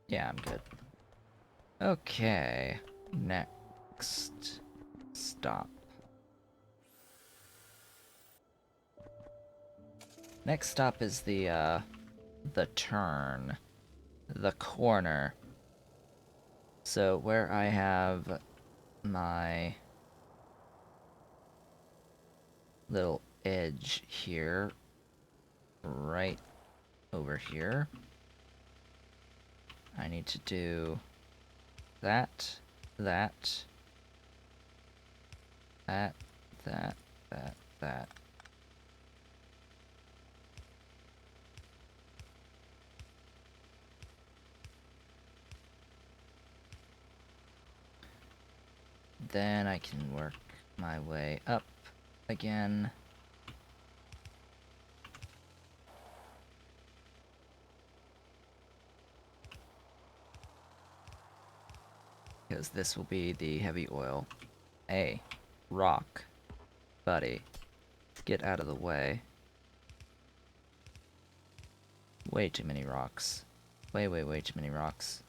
Yeah, I'm good. Okay, next stop. Next stop is the turn, the corner. So where I have my little edge here, right over here, I need to do that, that, that, that, that, that. Then I can work my way up again. Because this will be the heavy oil. Hey, rock, buddy, get out of the way. Way too many rocks. Way too many rocks.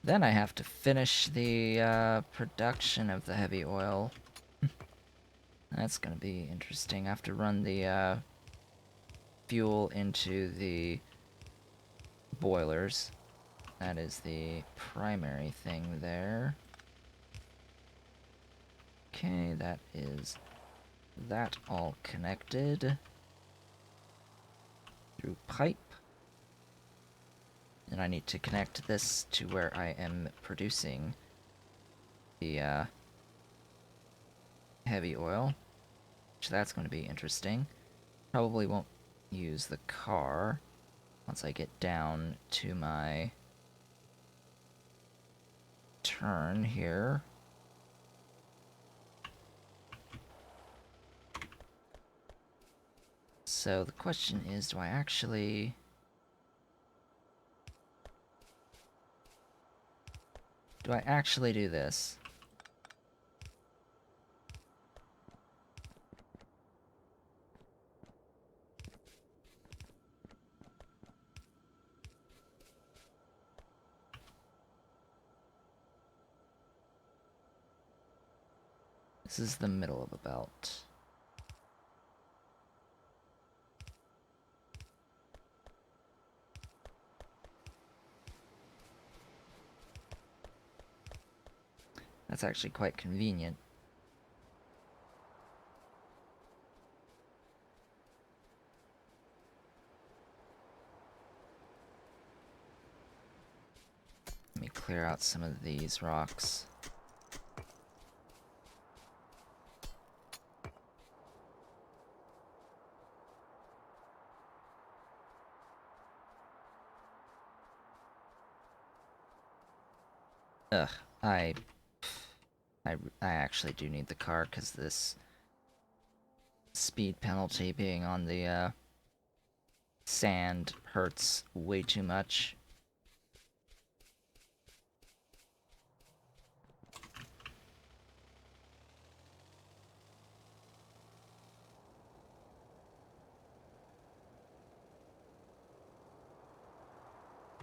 Then I have to finish the production of the heavy oil. That's gonna be interesting. I have to run the fuel into the boilers. That is the primary thing there. Okay, that is that all connected through pipe. And I need to connect this to where I am producing the heavy oil, which that's going to be interesting. Probably won't use the car. once I get down to my turn here. So the question is, do I actually do this? This is the middle of a belt. That's actually quite convenient. Let me clear out some of these rocks. Ugh, I actually do need the car because this speed penalty being on the sand hurts way too much.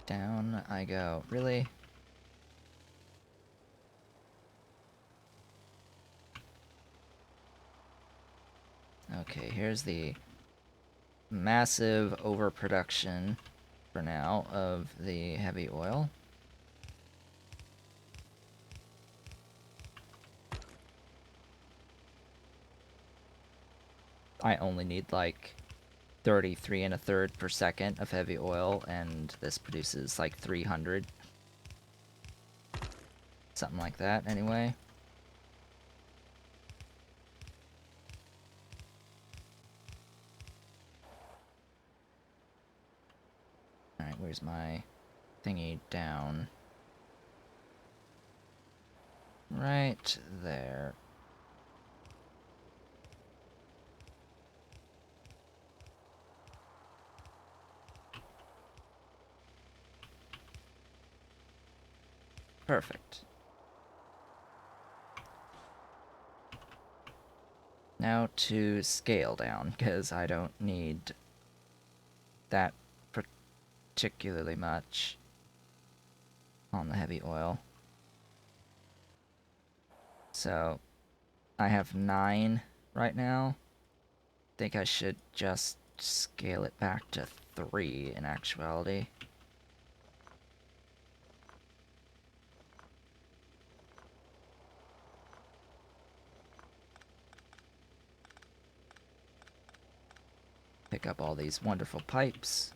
Down I go. Really? Okay, here's the massive overproduction for now of the heavy oil. I only need like 33 1/3 per second of heavy oil, and this produces like 300. Something like that, anyway. Alright, where's my thingy down? Right there. Perfect. Now to scale down, because I don't need that particularly much on the heavy oil. So, I have 9 right now. I think I should just scale it back to 3 in actuality. Pick up all these wonderful pipes.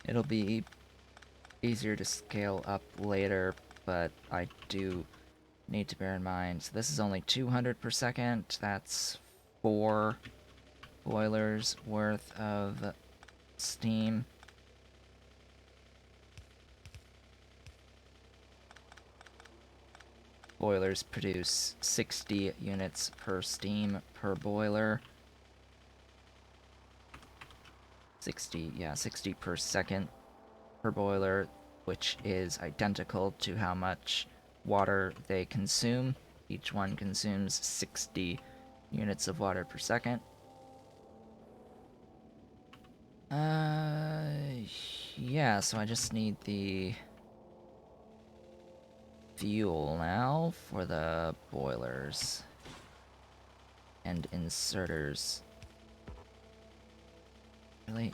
It'll be easier to scale up later, but I do need to bear in mind, so this is only 200 per second. That's 4 boilers worth of steam. Boilers produce 60 units per steam per boiler. 60 per second per boiler, which is identical to how much water they consume. Each one consumes 60 units of water per second. Yeah, so I just need the fuel now for the boilers and inserters. Really?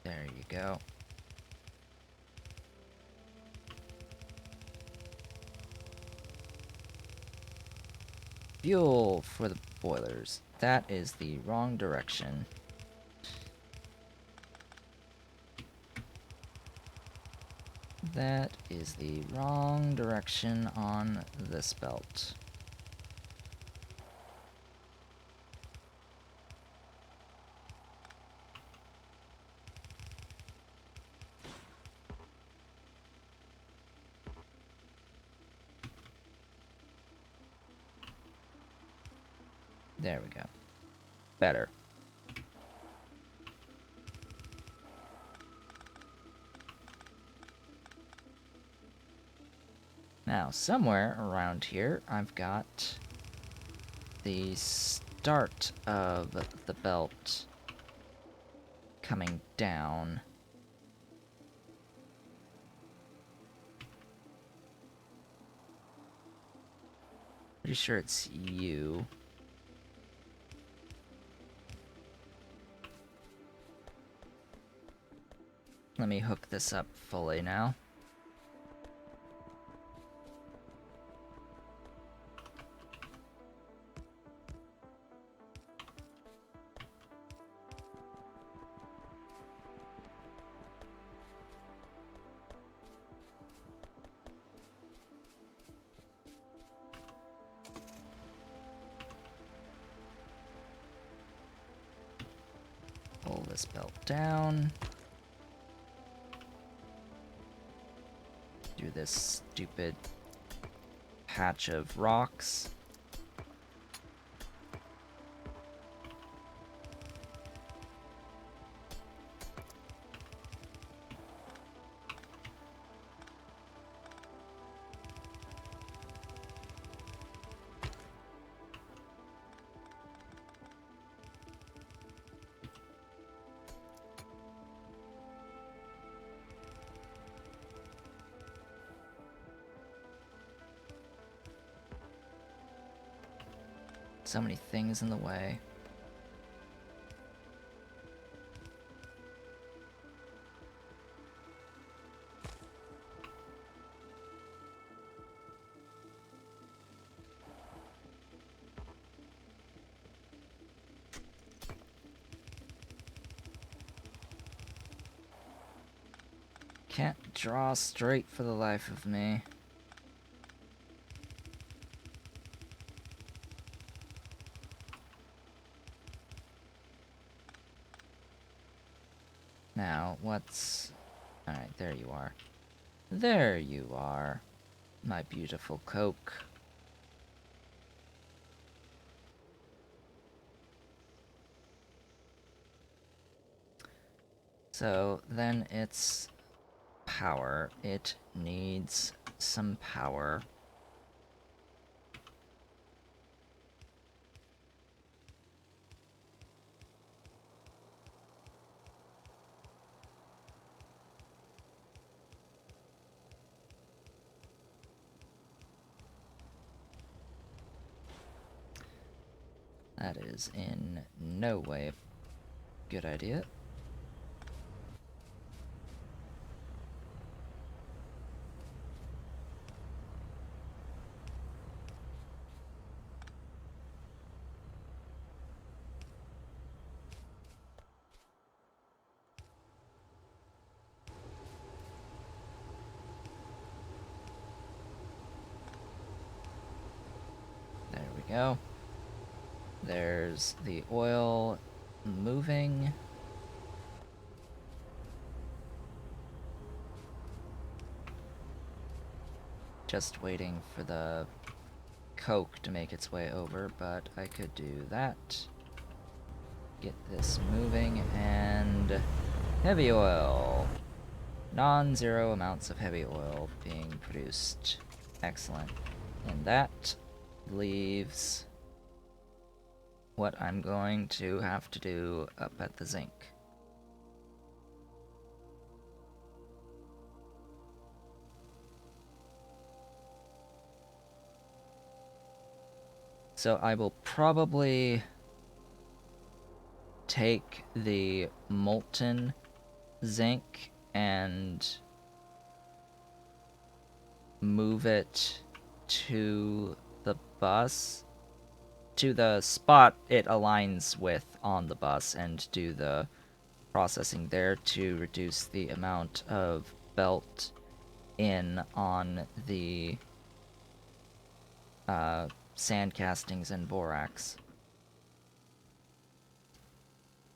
There you go. fuel for the boilers. That is the wrong direction. That is the wrong direction on this belt. There we go. Better. Now, somewhere around here, I've got the start of the belt coming down. Pretty sure it's you. Let me hook this up fully now. Pull this belt down. Do this stupid patch of rocks. So many things in the way. Can't draw straight for the life of me. Now, what's... Alright, there you are. There you are, my beautiful Coke. So, then it's power. It needs some power. That is in no way a good idea. There we go. There's the oil moving. Just waiting for the Coke to make its way over, but I could do that. Get this moving, and heavy oil. Non-zero amounts of heavy oil being produced. Excellent. And that leaves what I'm going to have to do up at the zinc. So I will probably take the molten zinc and move it to the bus to the spot it aligns with on the bus and do the processing there to reduce the amount of belt in on the sand castings and borax.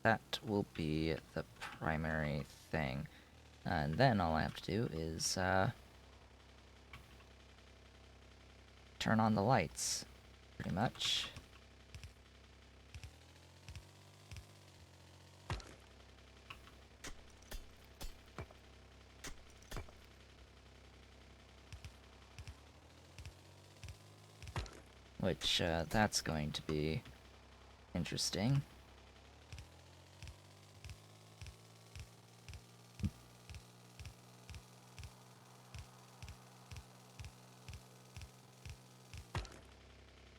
That will be the primary thing. And then all I have to do is turn on the lights, pretty much. Which, that's going to be interesting.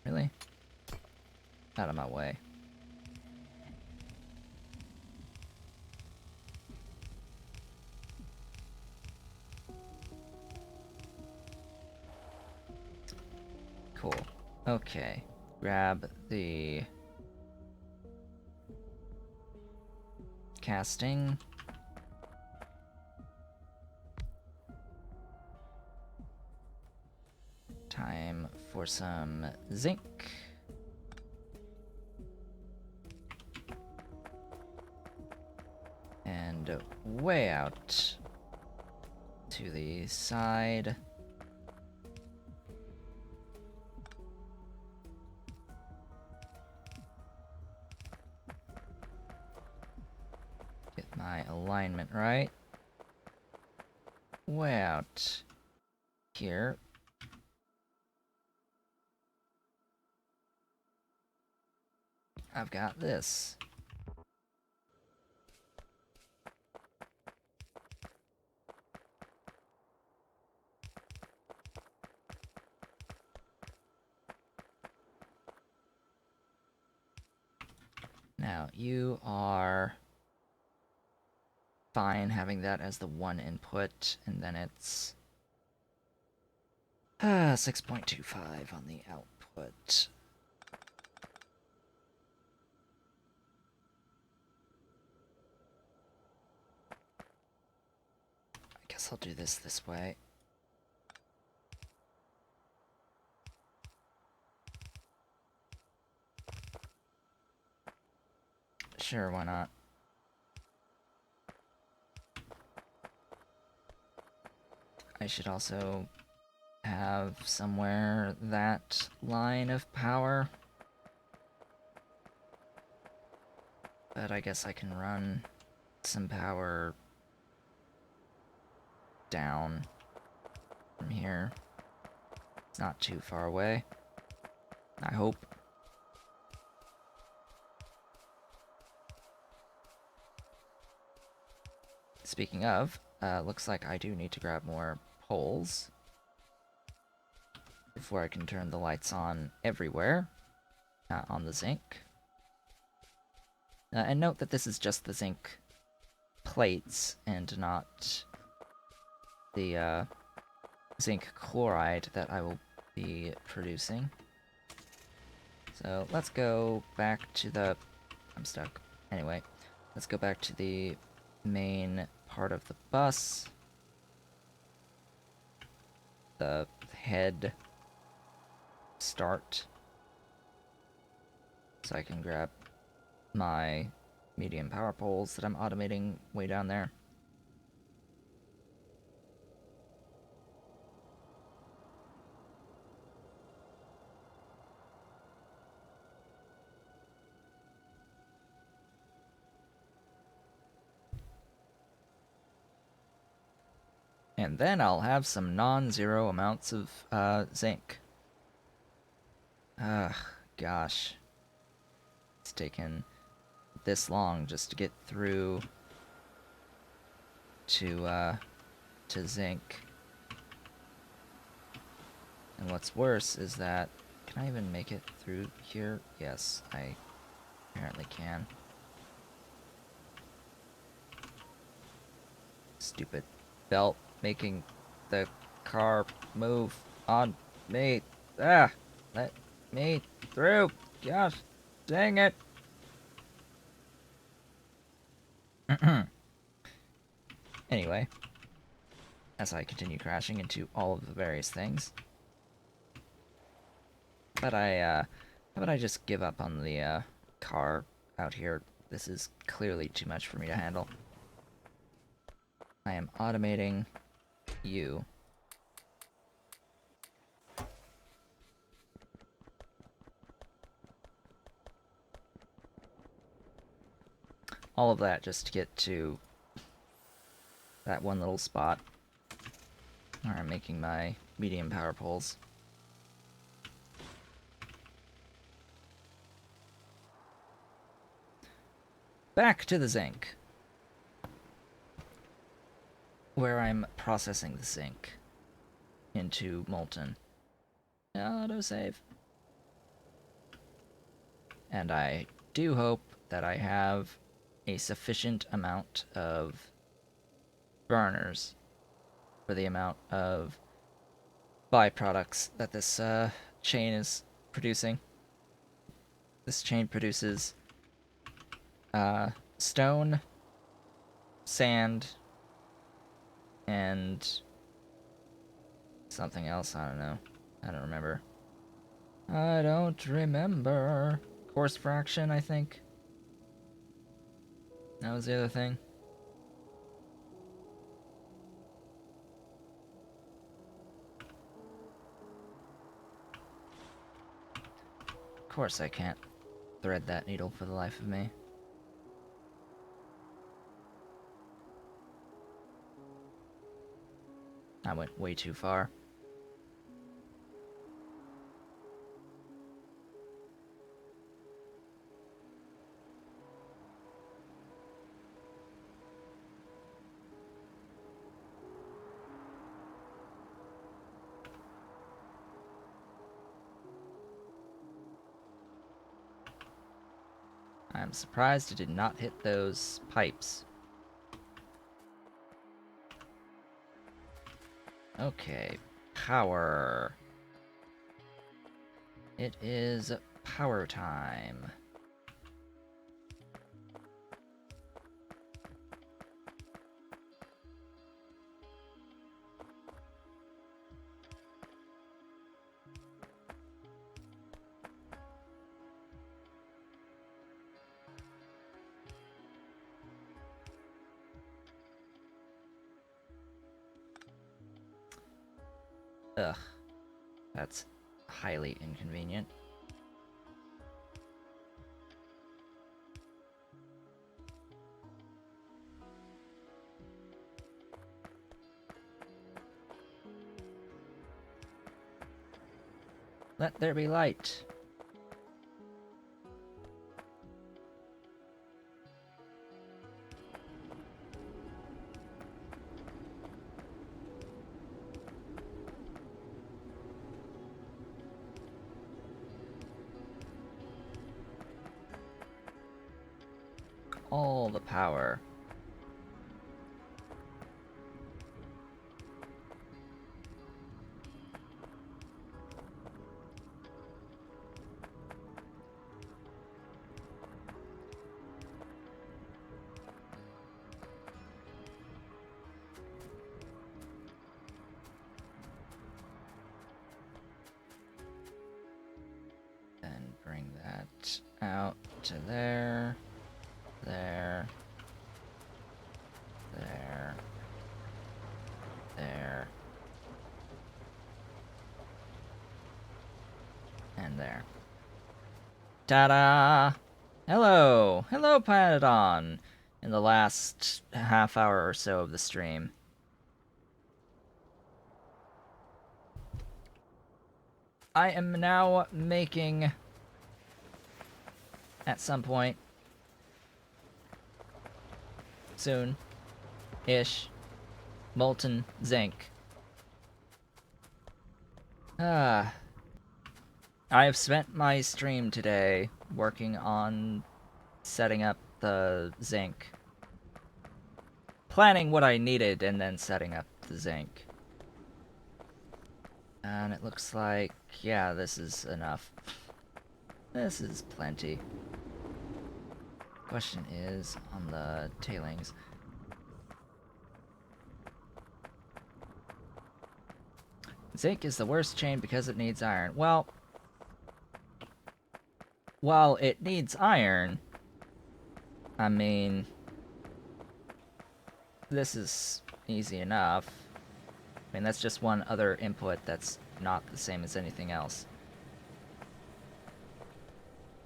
Really? Out of my way. Cool. Okay. Grab the casting. Time for some zinc. And way out to the side. Get my alignment right. Way out here. I've got this. Now, you are fine having that as the one input, and then it's 6.25 on the output. I guess I'll do this way. Sure, why not? I should also have somewhere that line of power. But I guess I can run some power down from here. It's not too far away, I hope. Speaking of, looks like I do need to grab more poles before I can turn the lights on everywhere on the zinc. And note that this is just the zinc plates and not the zinc chloride that I will be producing. So let's go back to the... I'm stuck. Anyway, let's go back to the main part of the bus. The head start. So I can grab my medium power poles that I'm automating way down there. And then I'll have some non-zero amounts of zinc. Ugh, gosh. It's taken this long just to get through to zinc. And what's worse is that... Can I even make it through here? Yes, I apparently can. Stupid belt making the car move on me. Ah! Let me through! Gosh, dang it. Anyway, as I continue crashing into all of the various things. But how about I just give up on the car out here? This is clearly too much for me to handle. I am automating you. All of that just to get to that one little spot where I'm making my medium power poles. Back to the zinc, where I'm processing the zinc into molten. Autosave. And I do hope that I have a sufficient amount of burners for the amount of byproducts that this chain is producing. This chain produces stone, sand, and something else. I don't know. I don't remember. I don't remember. Coarse fraction, I think. That was the other thing. Of course I can't thread that needle for the life of me. I went way too far. I'm surprised it did not hit those pipes. Okay, power. It is power time. Ugh, that's highly inconvenient. Let there be light. All the power. Then bring that out to there. There. There. There. And there. Ta-da! Hello! Hello, Pyanodon! In the last half hour or so of the stream. I am now making, at some point, soon-ish, molten zinc. I have spent my stream today working on setting up the zinc. Planning what I needed and then setting up the zinc. And it looks like, yeah, this is enough. This is plenty. Question is on the tailings. Zinc is the worst chain because it needs iron. Well, while it needs iron, I mean, this is easy enough. I mean, that's just one other input that's not the same as anything else.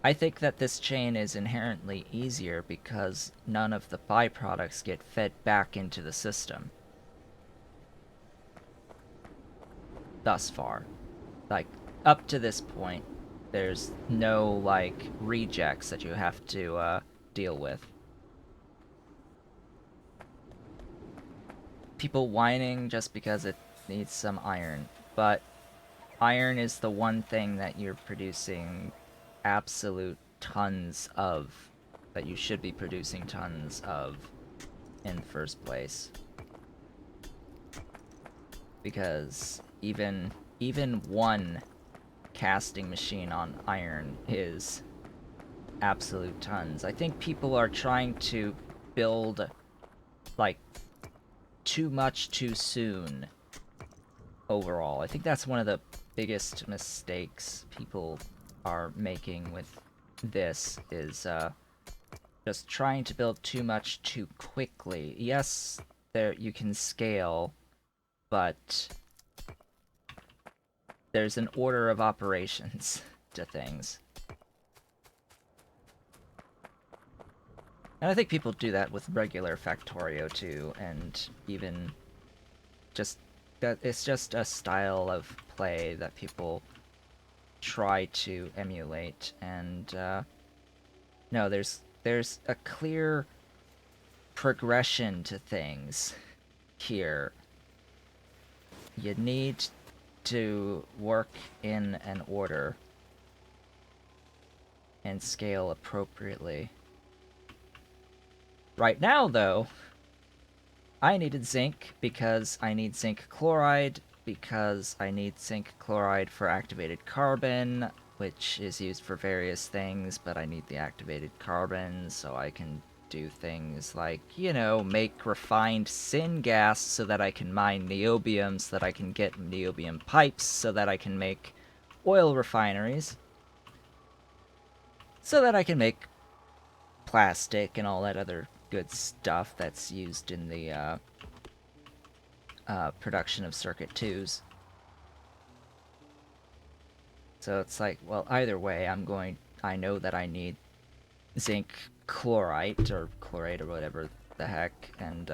I think that this chain is inherently easier because none of the byproducts get fed back into the system. Thus far. Like, up to this point, there's no, like, rejects that you have to, deal with. People whining just because it needs some iron, but iron is the one thing that you're producing absolute tons of, that you should be producing tons of in the first place. Because even one casting machine on iron is absolute tons. I think people are trying to build, like, too much too soon overall. I think that's one of the biggest mistakes people are making with this, is just trying to build too much too quickly. Yes, there you can scale, but there's an order of operations to things. And I think people do that with regular Factorio too, and even just that it's just a style of play that people try to emulate. And no, there's a clear progression to things here. You need to work in an order and scale appropriately. Right now, though, I needed zinc because I need zinc chloride, because I need zinc chloride for activated carbon, which is used for various things, but I need the activated carbon so I can do things like, you know, make refined syngas so that I can mine niobium, so that I can get niobium pipes, so that I can make oil refineries, so that I can make plastic and all that other good stuff that's used in the production of circuit 2s. So it's like, well, either way, I know that I need zinc chloride, or chloride, or whatever the heck, and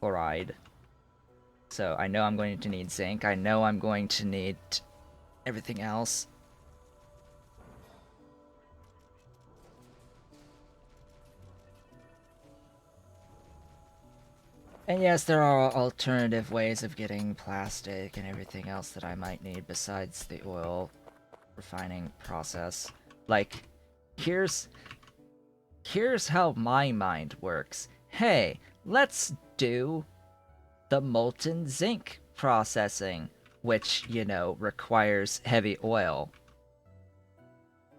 chloride. So I know I'm going to need zinc, I know I'm going to need everything else. And yes, there are alternative ways of getting plastic and everything else that I might need besides the oil refining process. Like, here's how my mind works. Hey, let's do the molten zinc processing, which, you know, requires heavy oil.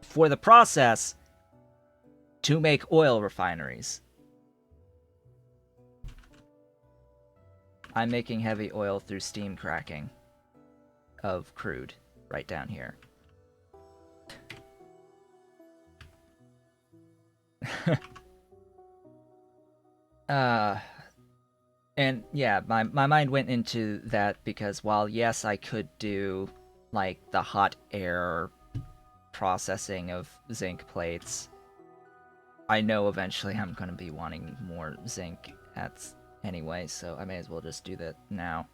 For the process to make oil refineries. I'm making heavy oil through steam cracking of crude right down here. And yeah, my mind went into that because while yes, I could do like the hot air processing of zinc plates, I know eventually I'm going to be wanting more zinc anyway, so I may as well just do that now.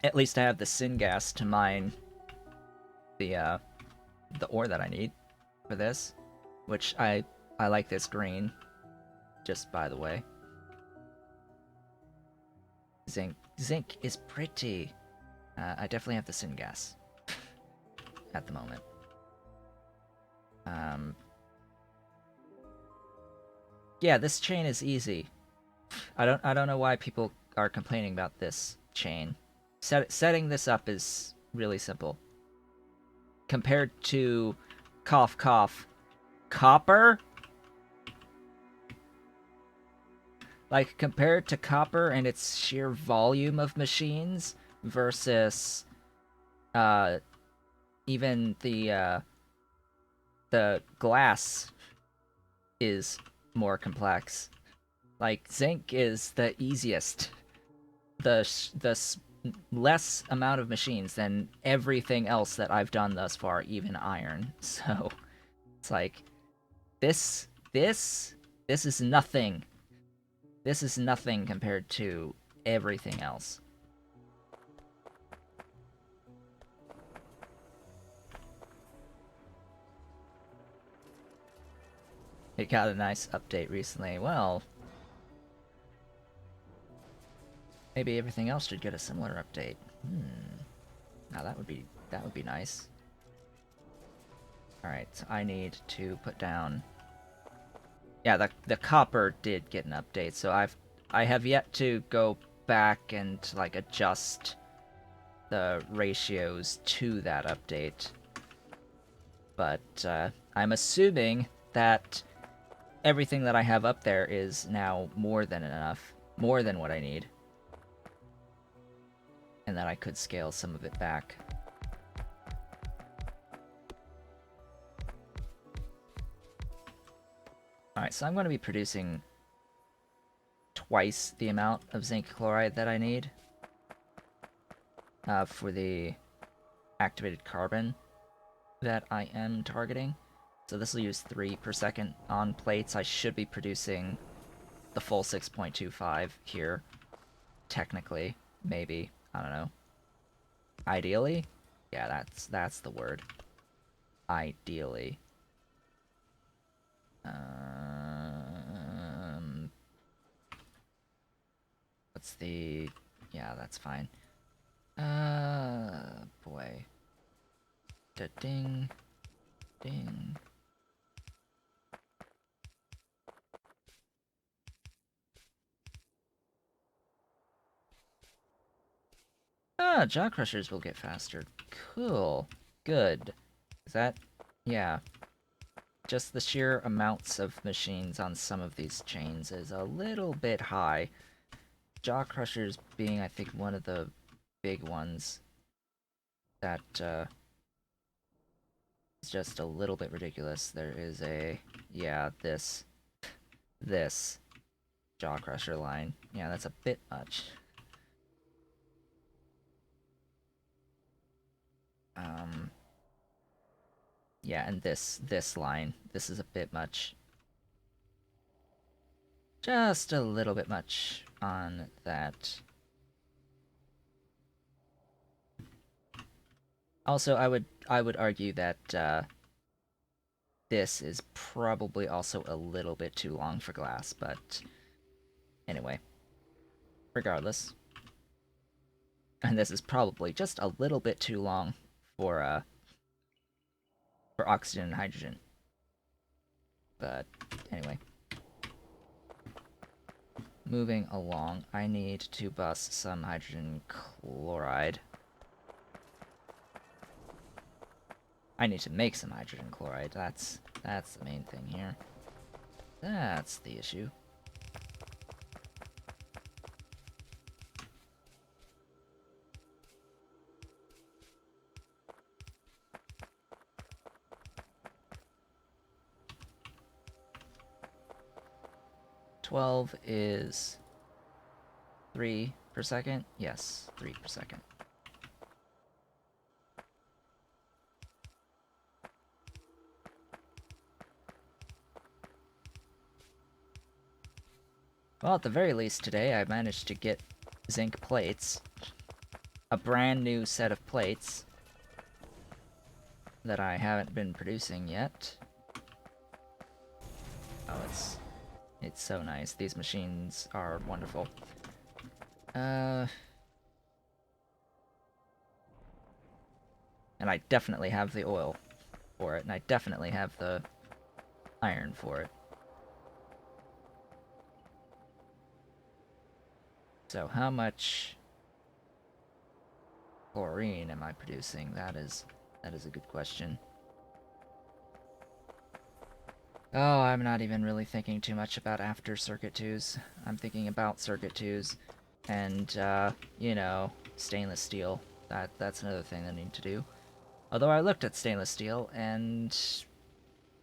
At least I have the syngas to mine the ore that I need for this, which I like this green, just by the way. Zinc is pretty. I definitely have the syngas at the moment. Yeah, this chain is easy. I don't know why people are complaining about this chain. Setting this up is really simple. compared to cough cough copper, like compared to copper and its sheer volume of machines versus even the glass is more complex. Like zinc is the easiest, the less amount of machines than everything else that I've done thus far, even iron. So it's like this is nothing. This is nothing compared to everything else. It got a nice update recently. Well, maybe everything else should get a similar update. Now that would be nice. All right, so I need to put down. Yeah, the copper did get an update, so I have yet to go back and like adjust the ratios to that update. But I'm assuming that everything that I have up there is now more than enough, more than what I need. And that I could scale some of it back. Alright, so I'm going to be producing twice the amount of zinc chloride that I need for the activated carbon that I am targeting. So this will use 3 per second on plates. I should be producing the full 6.25 here, technically, maybe, I don't know. Ideally? Yeah, that's the word. Ideally. What's the... Yeah, that's fine. Boy. Da-ding. Ding. Ah, jaw crushers will get faster. Cool. Good. Is that... Yeah. Just the sheer amounts of machines on some of these chains is a little bit high. Jaw crushers being, I think, one of the big ones that is just a little bit ridiculous. There is a... Yeah, this jaw crusher line. Yeah, that's a bit much. Yeah, and this line. This is a bit much. Just a little bit much on that. Also, I would argue that this is probably also a little bit too long for glass, but anyway. Regardless. And this is probably just a little bit too long for oxygen and hydrogen. But anyway. Moving along, I need to bust some hydrogen chloride. I need to make some hydrogen chloride. That's the main thing here. That's the issue. $12 is 3 per second? Yes, 3 per second. Well, at the very least today, I managed to get zinc plates. A brand new set of plates that I haven't been producing yet. Oh, it's so nice. These machines are wonderful. And I definitely have the oil for it, and I definitely have the iron for it. So how much chlorine am I producing? That is That is a good question. Oh, I'm not even really thinking too much about after Circuit 2s. I'm thinking about Circuit 2s and, you know, stainless steel. That's another thing I need to do. Although I looked at stainless steel, and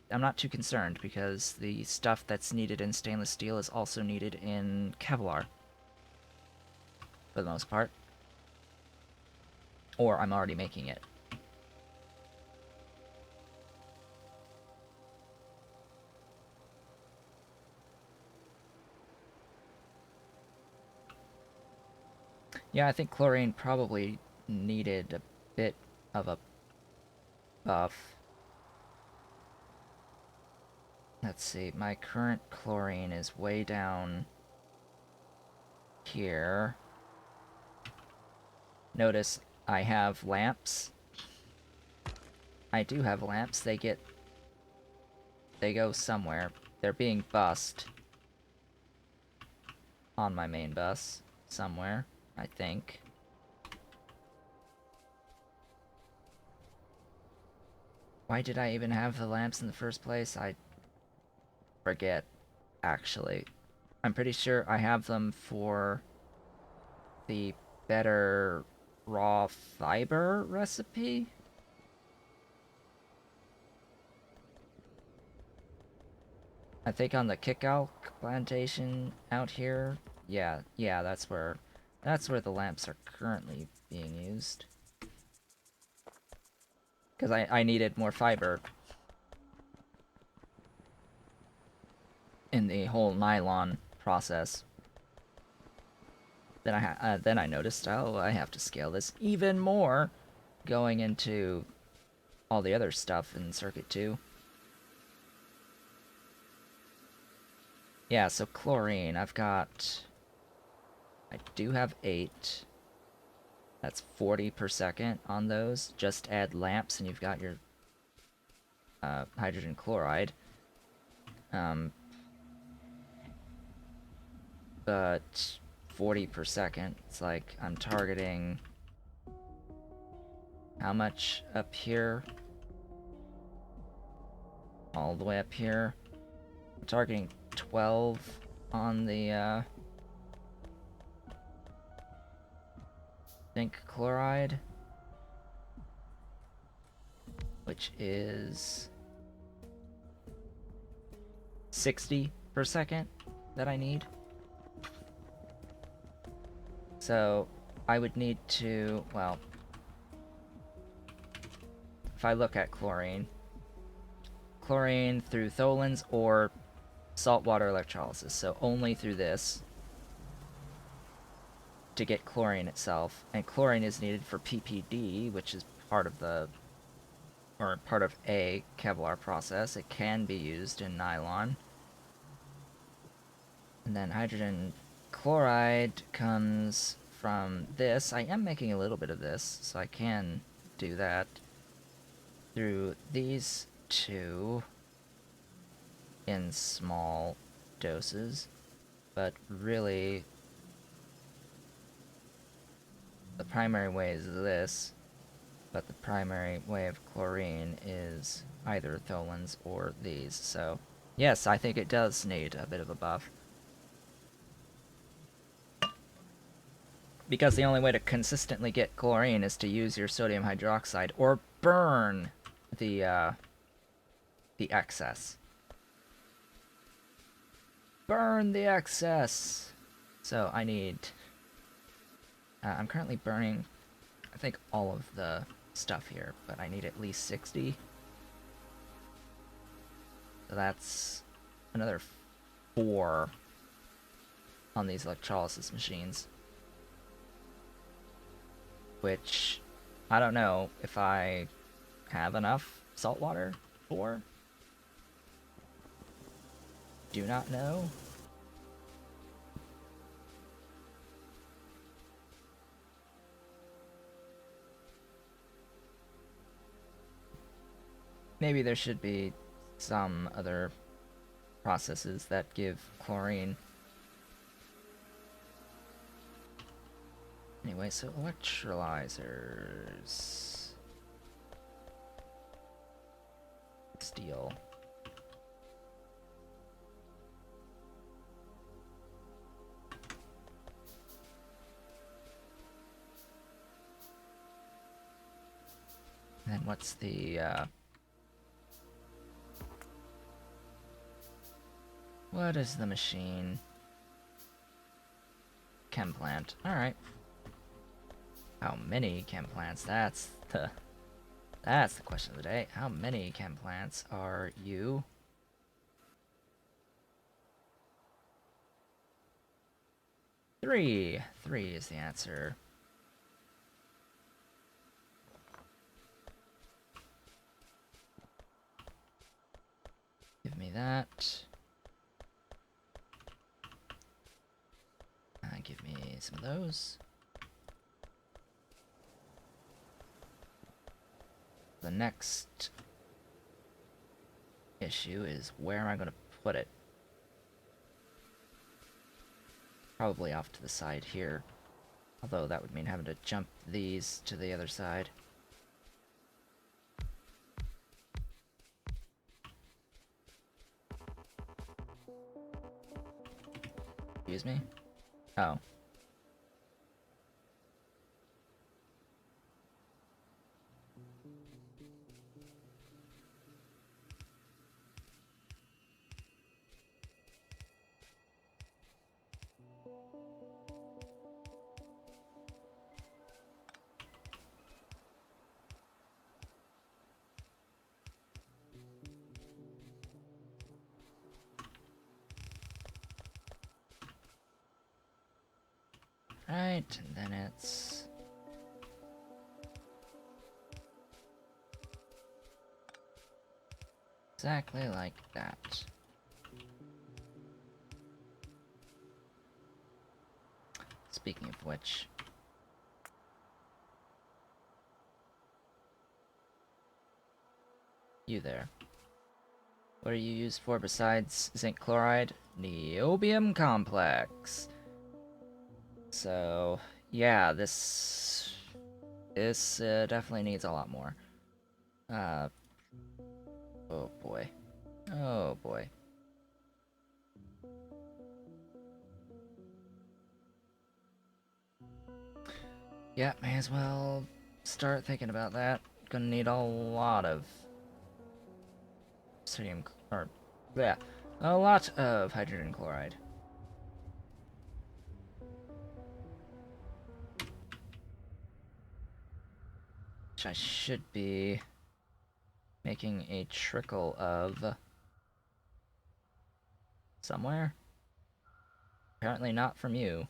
I'm not too concerned, because the stuff that's needed in stainless steel is also needed in Kevlar, for the most part. Or I'm already making it. Yeah, I think chlorine probably needed a bit of a buff. Let's see, my current chlorine is way down here. Notice I have lamps. I do have lamps. They go somewhere. They're being bussed on my main bus somewhere, I think. Why did I even have the lamps in the first place? I forget, actually. I'm pretty sure I have them for the better raw fiber recipe? I think on the Kickalk plantation out here. Yeah, that's where the lamps are currently being used. Because I needed more fiber in the whole nylon process. Then I noticed, oh, I have to scale this even more going into all the other stuff in Circuit 2. Yeah, so chlorine, I do have 8. That's 40 per second on those. Just add lamps and you've got your hydrogen chloride. But 40 per second, it's like I'm targeting how much up here? All the way up here. I'm targeting 12 on the zinc chloride, which is 60 per second that I need. So I would need to, well, if I look at chlorine through Tholins or saltwater electrolysis, so only through this to get chlorine itself. And chlorine is needed for PPD, which is part of a Kevlar process. It can be used in nylon. And then hydrogen chloride comes from this. I am making a little bit of this, so I can do that through these two in small doses. But really, the primary way is this, but the primary way of chlorine is either Tholins or these. So, yes, I think it does need a bit of a buff. Because the only way to consistently get chlorine is to use your sodium hydroxide or burn the excess. Burn the excess! So I need... I'm currently burning, I think, all of the stuff here, but I need at least 60. So that's another 4 on these electrolysis machines. Which, I don't know if I have enough salt water for. Do not know. Maybe there should be some other processes that give chlorine. Anyway, so electrolyzers. Steel. And then what's the, what is the machine? Chem plant. Alright. How many chem plants? That's the question of the day. How many chem plants are you? 3. 3 is the answer. Give me that. Give me some of those. The next issue is where am I going to put it? Probably off to the side here. Although that would mean having to jump these to the other side. Excuse me? Oh. Right, and then it's exactly like that. Speaking of which, you there. What are you used for besides zinc chloride? Niobium complex. So, yeah, this definitely needs a lot more. Oh boy. Oh boy. Yeah, may as well start thinking about that. Gonna need a lot of sodium, or, yeah, a lot of hydrogen chloride. Which I should be making a trickle of somewhere. Apparently not from you.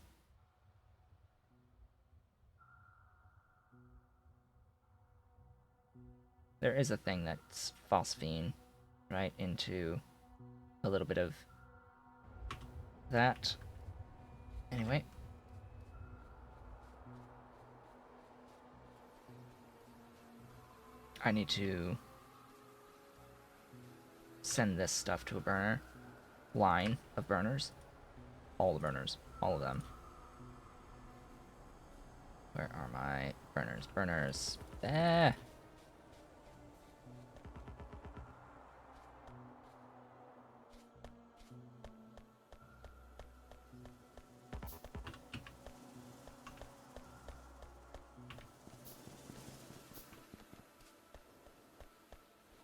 There is a thing that's phosphine, right, into a little bit of that. Anyway. I need to send this stuff to a burner. Line of burners. All the burners. All of them. Where are my burners? Burners. Ah!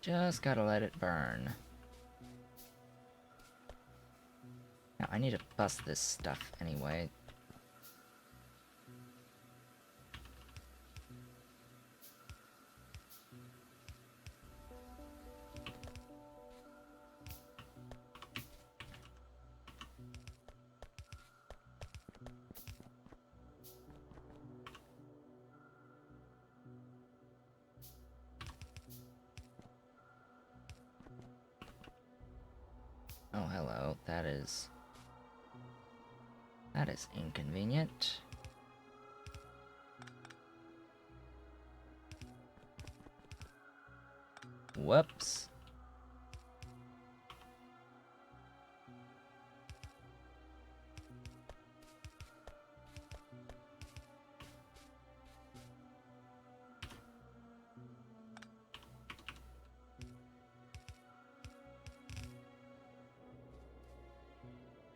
Just gotta let it burn. Now, I need to bust this stuff anyway. Oh, hello. That is inconvenient. Whoops.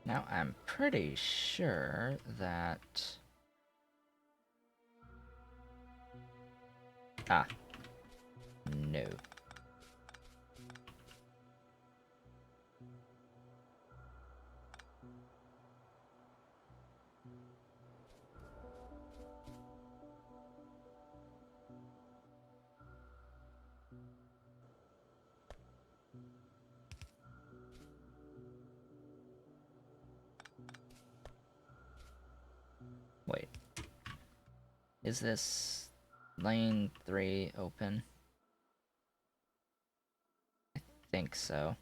Now, I'm pretty sure that... Ah. No. Wait. Is this lane 3 open? I think so.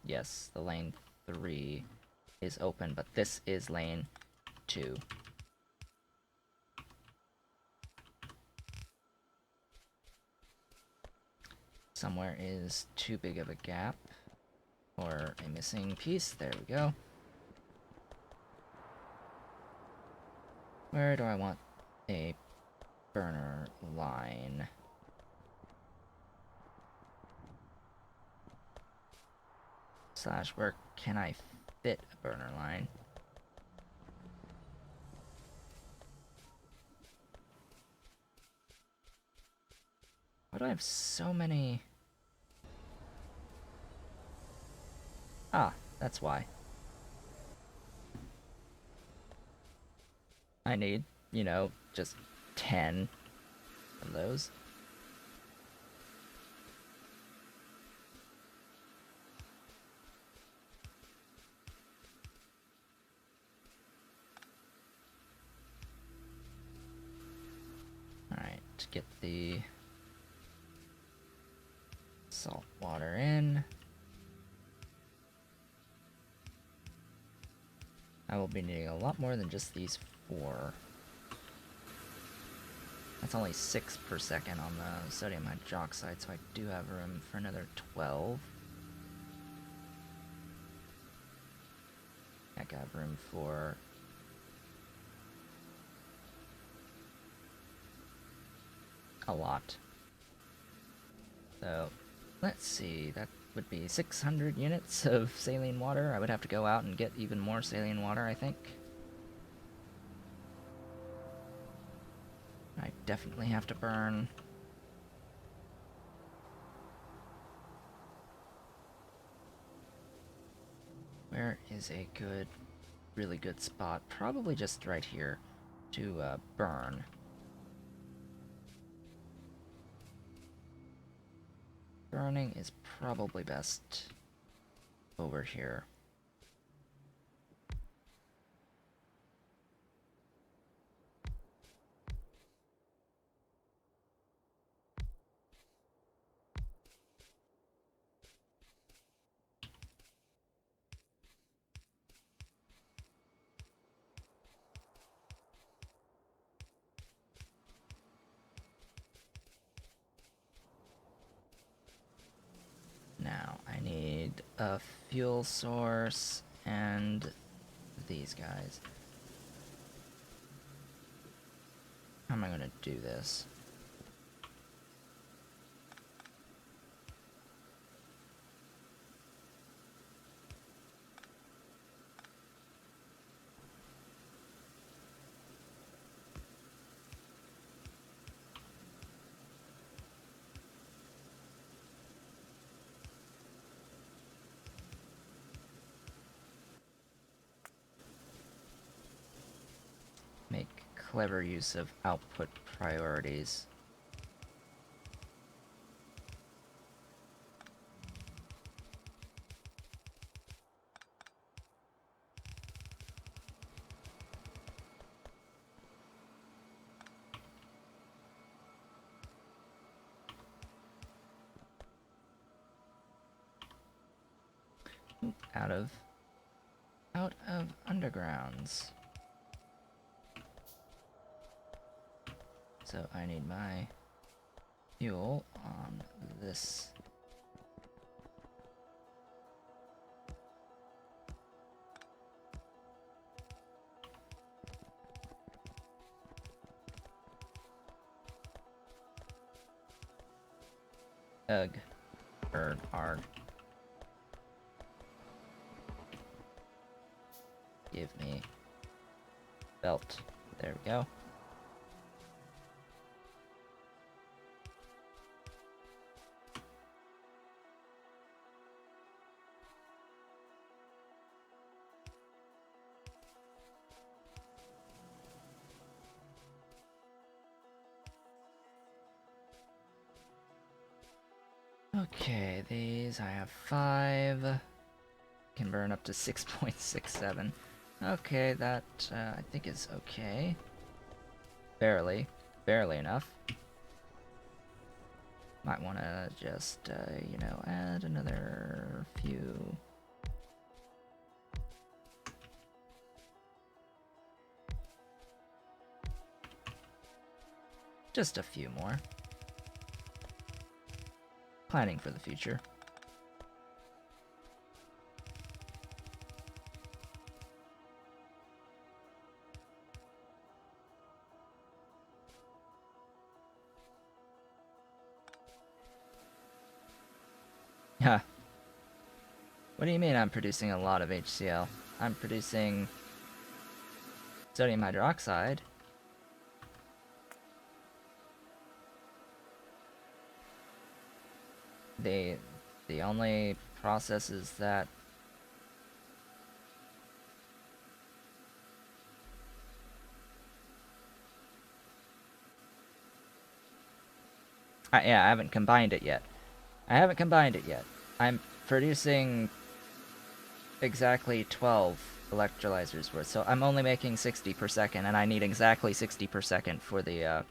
Yes, the lane 3 is open, but this is lane 2. Somewhere is too big of a gap, or a missing piece. There we go. Where do I want a burner line? Slash, where can I fit a burner line? Why do I have so many? Ah, that's why. I need, you know, just 10 of those. Alright, get the salt water in. I will be needing a lot more than just these 4. That's only 6 per second on the sodium hydroxide, so I do have room for another 12. I got room for a lot. So, let's see, that would be 600 units of saline water. I would have to go out and get even more saline water, I think. I definitely have to burn. Where is a good, really good spot? Probably just right here to burn. Burning is probably best over here. Now, I need a fuel source and these guys. How am I gonna do this? Make clever use of output priorities. Out of undergrounds. So I need my fuel on this. Ugh. Bird, arg. Give me belt. There we go. Okay, these I have 5. Can burn up to 6.67. Okay, that I think is okay. Barely enough. Might want to just, you know, add another few. Just a few more. Planning for the future. Huh. What do you mean I'm producing a lot of HCl? I'm producing sodium hydroxide. The only processes that yeah, I haven't combined it yet. I'm producing exactly 12 electrolyzers worth, so I'm only making 60 per second, and I need exactly 60 per second for the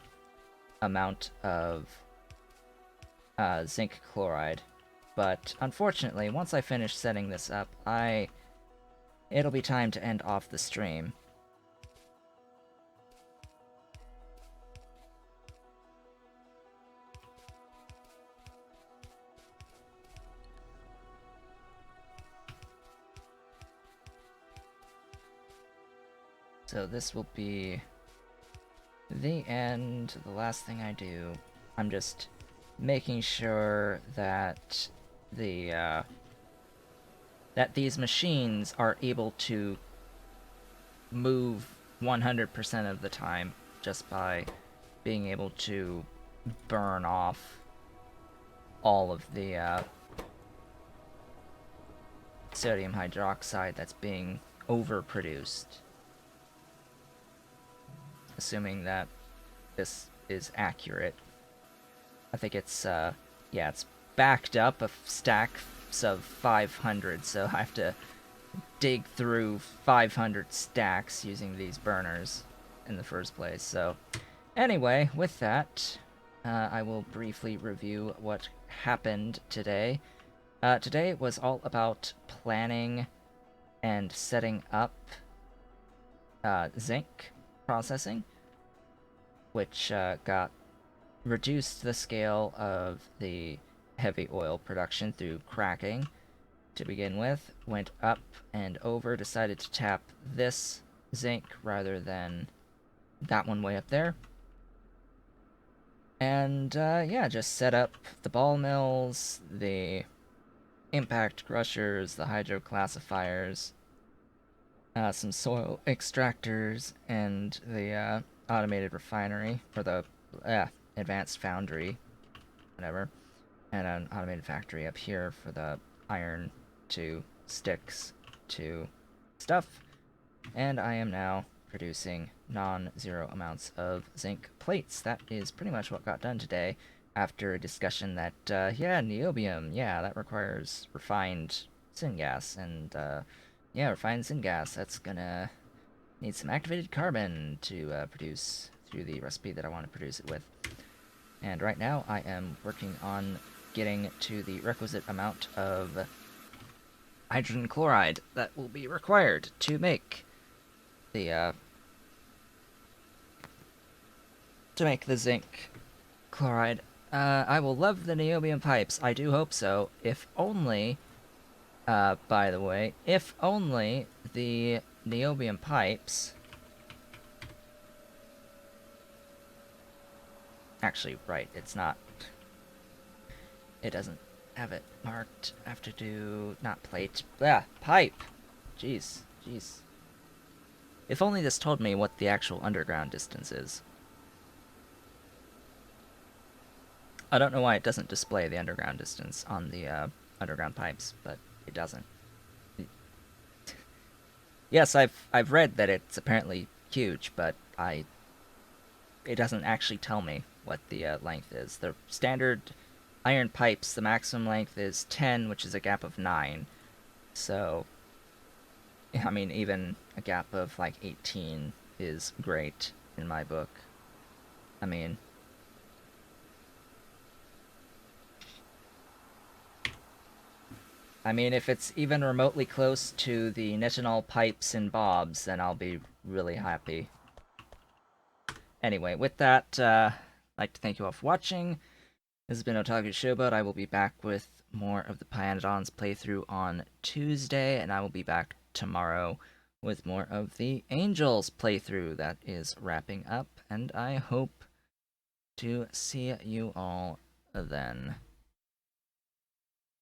amount of zinc chloride. But unfortunately, once I finish setting this up, it'll be time to end off the stream. So this will be the end, the last thing I do. I'm just making sure that that these machines are able to move 100% of the time just by being able to burn off all of the sodium hydroxide that's being overproduced. Assuming that this is accurate. I think it's, yeah, it's backed up a stack of 500, so I have to dig through 500 stacks using these burners in the first place. So anyway, with that, I will briefly review what happened today. Today was all about planning and setting up zinc processing, which got reduced the scale of the heavy oil production through cracking to begin with, went up and over, decided to tap this zinc rather than that one way up there. And yeah, just set up the ball mills, the impact crushers, the hydroclassifiers, some soil extractors, and the automated refinery, or the advanced foundry, whatever, and an automated factory up here for the iron to sticks to stuff. And I am now producing non-zero amounts of zinc plates. That is pretty much what got done today, after a discussion that, yeah, niobium, yeah, that requires refined syngas, and, yeah, refined syngas, that's gonna need some activated carbon to produce through the recipe that I want to produce it with. And right now I am working on getting to the requisite amount of hydrogen chloride that will be required to make the zinc chloride. I will love the niobium pipes. I do hope so. If only, by the way, if only the niobium pipes... Actually, right, it's not... It doesn't have it marked. I have to do... not plate. Pipe! Jeez. If only this told me what the actual underground distance is. I don't know why it doesn't display the underground distance on the underground pipes, but it doesn't. Yes, I've read that it's apparently huge, but it doesn't actually tell me what the length is. The standard iron pipes, the maximum length is 10, which is a gap of 9. So, I mean, even a gap of like 18 is great in my book. I mean, if it's even remotely close to the nitinol pipes and bobs, then I'll be really happy. Anyway, with that, I'd like to thank you all for watching. This has been Otaku Showboat. I will be back with more of the Pyanodon's playthrough on Tuesday, and I will be back tomorrow with more of the Angels playthrough that is wrapping up, and I hope to see you all then.